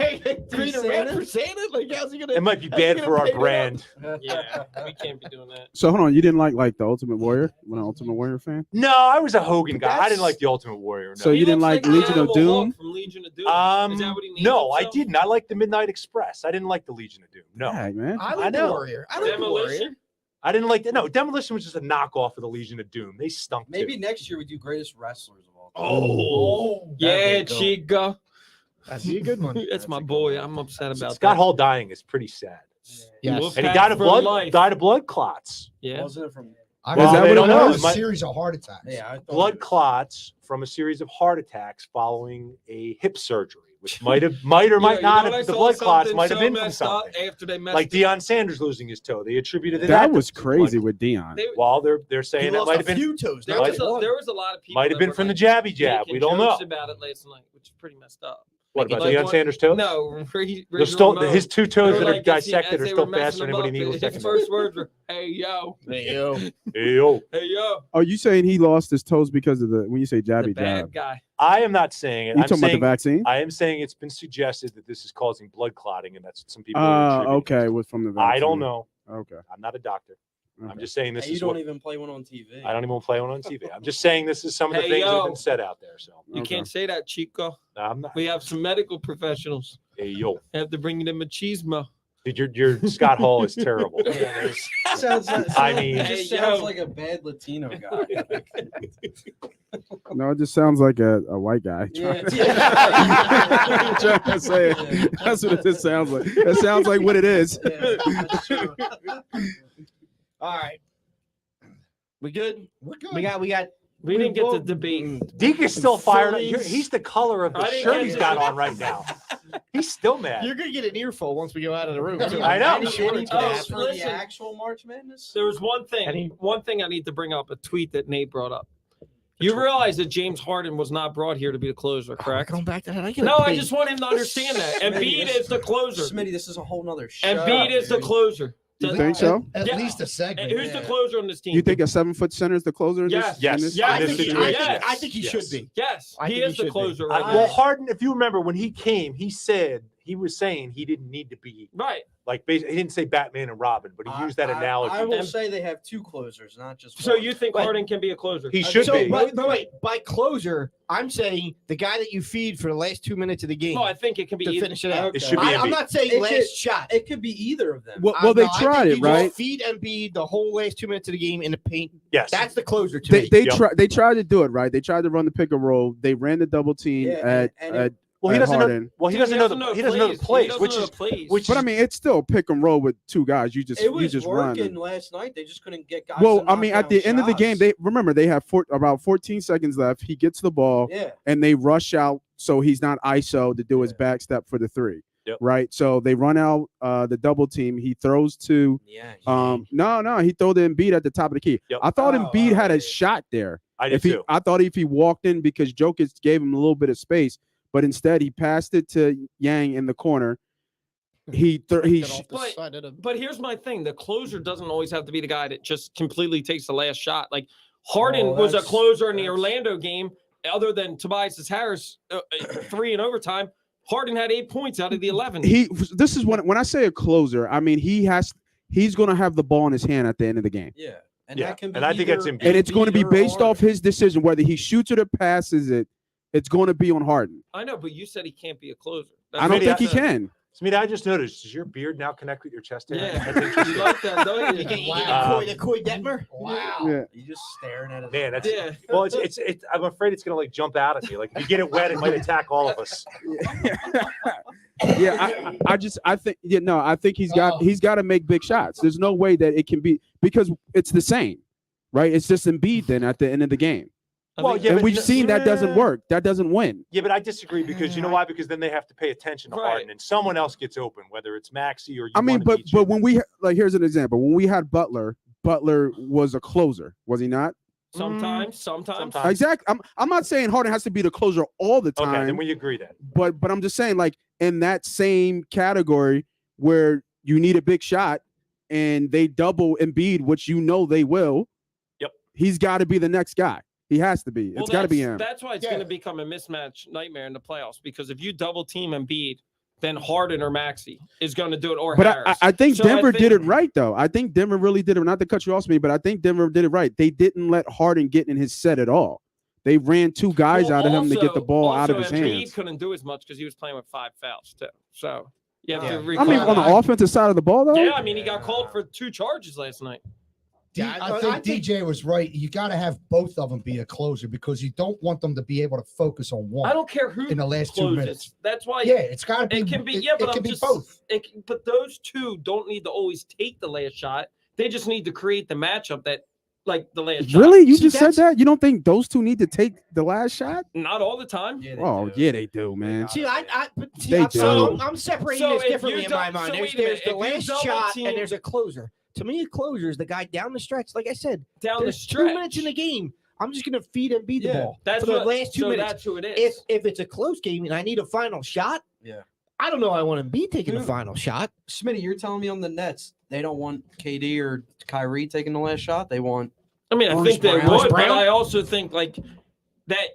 green and red for Santa? Like, how's he gonna? It might be how's he bad gonna for our paint it up? brand. Yeah, we can't be doing that. So hold on, you didn't like the Ultimate Warrior? You an Ultimate Warrior fan? No, I was a Hogan But guy. I that's- didn't like the Ultimate Warrior. No. So you He didn't looks like the Legion of Animal Doom? Hulk From Legion of Doom. Is that what he named No, I himself? didn't. I liked the Midnight Express. I didn't like the Legion of Doom. No, Dang, man. I I like the know. Warrior. I like the Warrior. Demolition. I didn't like that. No, Demolition was just a knockoff of the Legion of Doom. They stunk. Maybe too. next year we do greatest wrestlers of all time. Oh, yeah, that'd be dope. Chica. That'd be a good one. That's my boy. I'm upset about Scott that. Hall dying is pretty sad. Yes. Wolf And he Pack died of for blood. life. Died of blood clots. Yeah. Wasn't it from? I Well, got they don't know. a It might- series of heart attacks. Yeah, I thought Blood it was- clots from a series of heart attacks following a hip surgery, which might or might Yeah, not you know have. what I The saw blood clots something might have so been from messed up something. after they messed Like it- Deion Sanders losing his toe. They attributed That to was blood. crazy with Dion. They- Well, they're He saying that lost might a have been few toes. There not might- was, just one. there was a lot of people. might have that been were, from the like, jabby jab. making We don't know. jokes about it last night. which is pretty messed up. What about Like Deion what- Sanders' toes? No, They're still his two toes that are dissected are still faster than anybody in the Eagles His secondary. first words were, "Hey yo, Hey, yo. Hey, yo. hey yo." Oh, you saying he lost his toes because of when you say The jabby bad jab? guy. I am not saying it. You I'm talking about the saying vaccine? I am saying it's been suggested that this is causing blood clotting, and that's what some people are attributing Okay, it was from the to. vaccine. I don't know. Okay. I'm not a doctor. I'm Okay. just saying this Hey, you is don't what even play one on TV. I don't even play one on TV. I'm just saying this is some of the Hey, things that have yo. been said out there. So You Okay. can't say that, Chico. I'm not. We have some medical professionals. Hey yo, I have to bring in machismo. dude, your Scott Hall is terrible. Yeah, there's- I mean- it just sounds yo. like a bad Latino guy. No, it just sounds like a white guy. Yeah. Trying to say it. That's what it just sounds like. It sounds like what it is. Yeah, that's true. All right. We good? We're good. We got. We didn't get the debate. Deke is still fired up. Phillies. He's the color of the I didn't shirt get he's it. got on right now. He's still mad. You're gonna get an earful once we go out of the room. too. I know. Any Oh, picks for listen. the actual March Madness? There was one thing I need to bring up, a tweet that Nate brought up. You realize that James Harden was not brought here to be the closer, correct? Going back to that. I get No, a I big- just want him to understand that. Embiid is the closer. Smitty, this is a whole nother show. Embiid is the dude. closer. You think so? At Yeah. least a And segment. who's the Yeah. closer on this team? You think a 7-foot center is the closer? In Yes. this, Yes. in this- Yeah, In this I think- situation, yes. I think he Yes. should be. Yes, I he think is he the should be. closer right Well, now. Harden, if you remember when he came, he said he was saying he didn't need to be Right. like he didn't say Batman and Robin, but he used that analogy. I will And- say they have two closers, not just So one. you think Wait. Harden can be a closer? He should So, be. but wait, by closer, I'm saying the guy that you feed for the last 2 minutes of the game No, I think it can be to either. finish it out. It should be I'm Embiid. not saying It last could- shot. It could be either of them. Well, I- they No, I tried think it, you right? just feed Embiid the whole last 2 minutes of the game in the paint. Yes. That's the closer to They me. they Yep. they tried to do it, right? They tried to run the pick and roll. They ran the double team Yeah, at and at well, he at doesn't know. Harden. Well, he Dude, doesn't know the he doesn't know the plays, which is But I mean, it's still pick and roll with two guys. You it was just run. working last night. They just couldn't get guys. Well, to I mean, knock at the down end of the game, shots. they have about 14 seconds left. He gets the ball Yeah. and they rush out, so he's not ISO to do his Yeah. back step for the three. Yep. Right. So they run out the double team. He throws to Yeah. no, he threw the Embiid at the top of the key. Yep. I thought Oh, Embiid had a yeah. shot there. I did too. I thought if he walked in because Jokic gave him a little bit of space, but instead he passed it to Yang in the corner. He Get off the But- side of the- But here's my thing: the closer doesn't always have to be the guy that just completely takes the last shot. Like Harden Oh, was a that's- closer in the that's- Orlando game, other than Tobias Harris 3 in overtime. Harden had 8 points out of the 11. This is when I say a closer, I mean he's going to have the ball in his hand at the end of the game. Yeah. And Yeah, that can be and I think that's either Embiid. And it's going to be Embiid or based off Harden. his decision whether he shoots it or passes it. It's going to be on Harden. I know, but you said he can't be a closer. I don't Smitty, think he That's a- can. Smitty, I just noticed. Does your beard now connect with your chest hair? Yeah, That's interesting. you like that, don't You you? get Wow. the Coy Detmer. Wow. Yeah. You just staring at it. Man, that's Yeah. well. It's. I'm afraid it's gonna like jump out at me. Like if you get it wet, it might attack all of us. Yeah, I think he's got to make big shots. There's no way that it can be because it's the same, right? It's just Embiid then at the end of the game. Well, yeah, and but we've you know- seen that doesn't work. That doesn't win. Yeah, but I disagree because you know why? Because then they have to pay attention to Right. Harden, and someone else gets open, whether it's Maxey or you. I mean, wanna but beat you. when we like here's an example. When we had Butler was a closer, was he not? Sometimes. Exactly. I'm not saying Harden has to be the closer all the Okay, time. then we agree that. but I'm just saying, like in that same category where you need a big shot and they double Embiid, which you know they will. Yep. He's got to be the next guy. He has to be. Well, It's got to be that's- him. That's why it's Yeah. going to become a mismatch nightmare in the playoffs. Because if you double team Embiid, then Harden or Maxey is going to do it, or But Harris. I think So I Denver did think- it right, though. I think Denver really did it. Not to cut you off, me, but I think Denver did it right. They didn't let Harden get in his set at all. They ran two guys Well, out of him to get the also- ball out of also his Embiid hands. couldn't do as much because he was playing with 5 fouls too. So you have Yeah. to. I recall mean, on that. the offensive side of the ball, though. Yeah, I mean, he got called for 2 charges last night. I think DJ was right. You got to have both of them be a closer because you don't want them to be able to focus on one I don't care who in the last 2 closes. minutes. That's why. Yeah, it's got to be. It can be. It, Yeah, but it I'm can be just. both. But those two don't need to always take the last shot. They just need to create the matchup that, like the last shot. Really? You See, just said that's- that? You don't think those two need to take the last shot? Not all the time. Yeah, they Oh, do. yeah, they do, man. See, They I'm, do. I'm separating So this if differently you in my don't- mind. so There's, wait a minute, there's the if you last double shot team- and there's a closer. To me, a closer is the guy down the stretch. Like I said, Down the there's 2 stretch. minutes in the game. I'm just going to feed Embiid the Yeah, ball That's for the what, last 2 so minutes. That's who it is. If it's a close game and I need a final shot, Yeah. I don't know. I want Embiid taking the Dude. final shot. Smitty, you're telling me on the Nets they don't want KD or Kyrie taking the last shot? They want I mean, I Bruce think they Brown. would, Bruce but Brown? I also think like that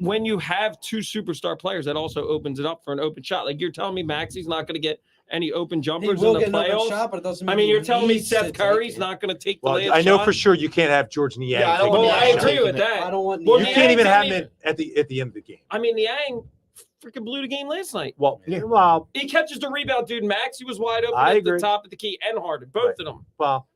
when you have 2 superstar players, that also opens it up for an open shot. Like you're telling me Maxi's not going to get any open he jumpers will in get the another playoffs. shot, but it doesn't mean I mean, he you're telling me needs to Seth take Curry's it. not going to take the Well, last I know shot? for sure you can't have George Niang. Yeah, I don't taking want Well, the I last agree shot. with that. I don't want Well, You Niang can't even didn't have him at the end of the game. I mean, Niang freaking blew the game last night. Well, Yeah. well, He catches the rebound, dude. Maxey was wide open I at agree. the top of the key and Harden, both of them. well.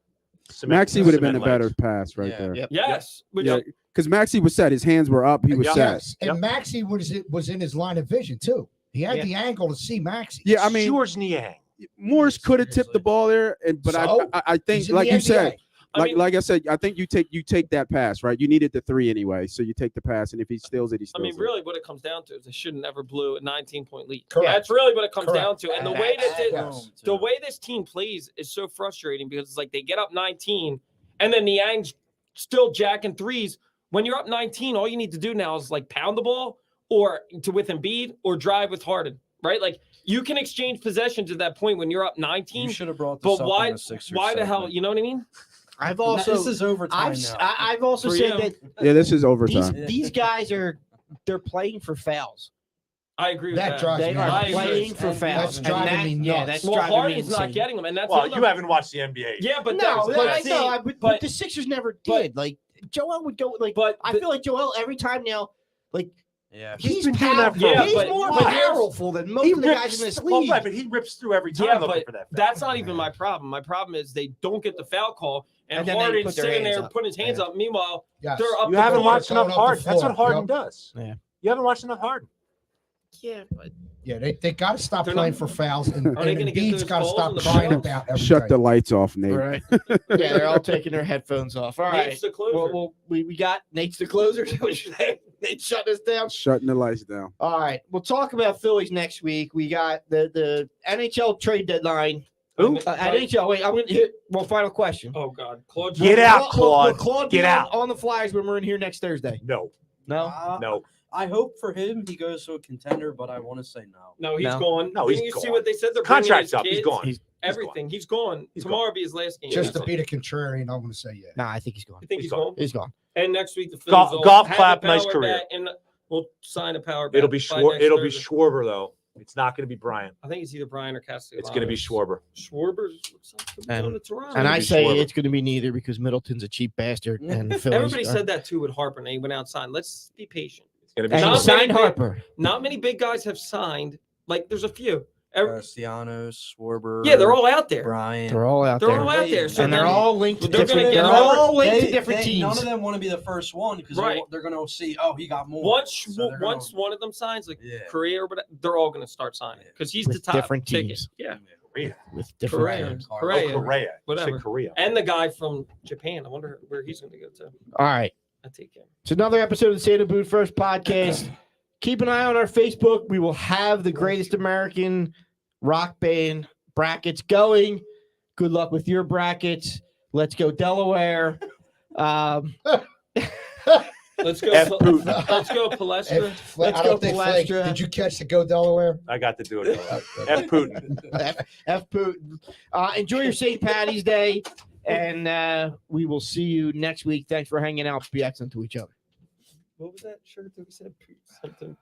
Maxey would have been a cement better legs. pass right Yeah. there. Yep. Yes. Which Yeah, because Maxey was set. His hands were up. He was Yeah. set. Yes, and Yep. Maxey was in his line of vision too. He had Yeah. the angle to see Maxey. Yeah, I mean, George Niang. Morris could have tipped the ball there, but So? I think, He's in like the you said, NBA. I mean, like I said, I think you take that pass, right? You needed the 3 anyway, so you take the pass, and if he steals it, he I steals mean, it. really, what it comes down to is they should never blew a 19-point lead. Correct. That's really what it comes Correct. down to. And the way that Yes. the way this team plays is so frustrating because it's like they get up 19, and then Niang's still jacking threes. When you're up 19, all you need to do now is like pound the ball or with Embiid or drive with Harden, right? Like you can exchange possessions at that point when you're up 19. You should have brought this But up why? in the Sixers Why the hell? segment. You know what I mean? I've Now, also this is overtime I've now. I've also For said you. that Yeah, this is these overtime. these guys they're playing for fouls. I agree with That that. drives They me are I agree. playing for And fouls. that's And driving that- me Yeah, nuts. that's Well, driving me Harden's not insane. getting them, and that's Well, the you other- haven't watched the NBA. Yeah, but No, that's but the Sixers never did. Like Joel would go like. but I feel like Joel every time now, like Yeah. he's been doing that for Yeah, he's but- more but here's- powerful than most of the guys in this league. Right, but he rips through every time Yeah, looking but for that. that's not even my problem. My problem is they don't get the foul call, and And then they Harden's put their sitting hands there up. putting his hands up. Meanwhile, Yes. they're up You the haven't floor. watched enough Going up the Harden. That's what floor. Harden Yep. does. Yeah. You haven't watched enough Harden. Yeah, but Yeah, they got to stop They're playing not- for fouls, and Are they gonna get Embiid's those got to calls stop in the crying playoffs? about everything. Shut the lights off, Nate. Right. Yeah, they're all taking their headphones off. All right. Nate's the closer. Well, we got Nate's the closer. Nate's shut us down. Shutting the lights down. All right. We'll talk about Phillies next week. We got the NHL trade deadline. Who? NHL. Wait, I'm going to hit one final question. Oh God, Claude. Get out, Claude. Will Claude Get be out. on the Flyers when we're in here next Thursday? No, No? no. I hope for him he goes to a contender, but I want to say no. No, he's No. gone. No, Didn't he's you see gone. what they said? They're bringing Contract's his up. He's kids, gone. Everything. He's gone. He's Tomorrow will be his last game. Just to So- be the contrarian, I'm going to say yeah. No, I think he's gone. You think He's he's gone. gone? He's gone. And next week the Golf- Phillies will golf have clap, the nice power career. bat, and we'll sign a power. It'll bat be by Schwar- next It'll be Thursday. Schwarber though. It's not going to be Bryant. I think it's either Brian or Castellanos. It's going to be Schwarber. Schwarber's going to Toronto. And I be say Schwarber. it's going to be neither because Middleton's a cheap bastard. And the Phillies Everybody are- said that too with Harper, and he went outside. Let's be patient. It's going to be And he Not Schwarber. many signed big- Harper. Not many big guys have signed. Like there's a few. Castellanos, Schwarber. Yeah, they're all out there. Bryant. They're all out They're there. all out there. So and they're then- all linked to they're gonna different. get They're over- all linked to different teams. None of them want to be the first one because Right. they're going to see, oh, he got more. Once So they're gonna- once one of them signs, like Yeah. Korea or whatever, they're all going to start signing because he's With the top different ticket. teams. Yeah, Korea. with different Correa. teams. Oh, Korea. Korea. You Whatever. said Korea. And the guy from Japan. I wonder where he's going to go to. All right. I take him. It's another episode of the Santa Boot First podcast. Keep an eye on our Facebook. We will have the greatest American rock band brackets going. Good luck with your brackets. Let's go Delaware. Let's go. F. Putin. Let's go Palestra. Let's I go don't think Flake, Palestra. did you catch the Go Delaware? I got to do it. F. Putin. F. Putin. Enjoy your St. Patty's Day, and we will see you next week. Thanks for hanging out. Be excellent to each other. What was that shirt that we said? Something.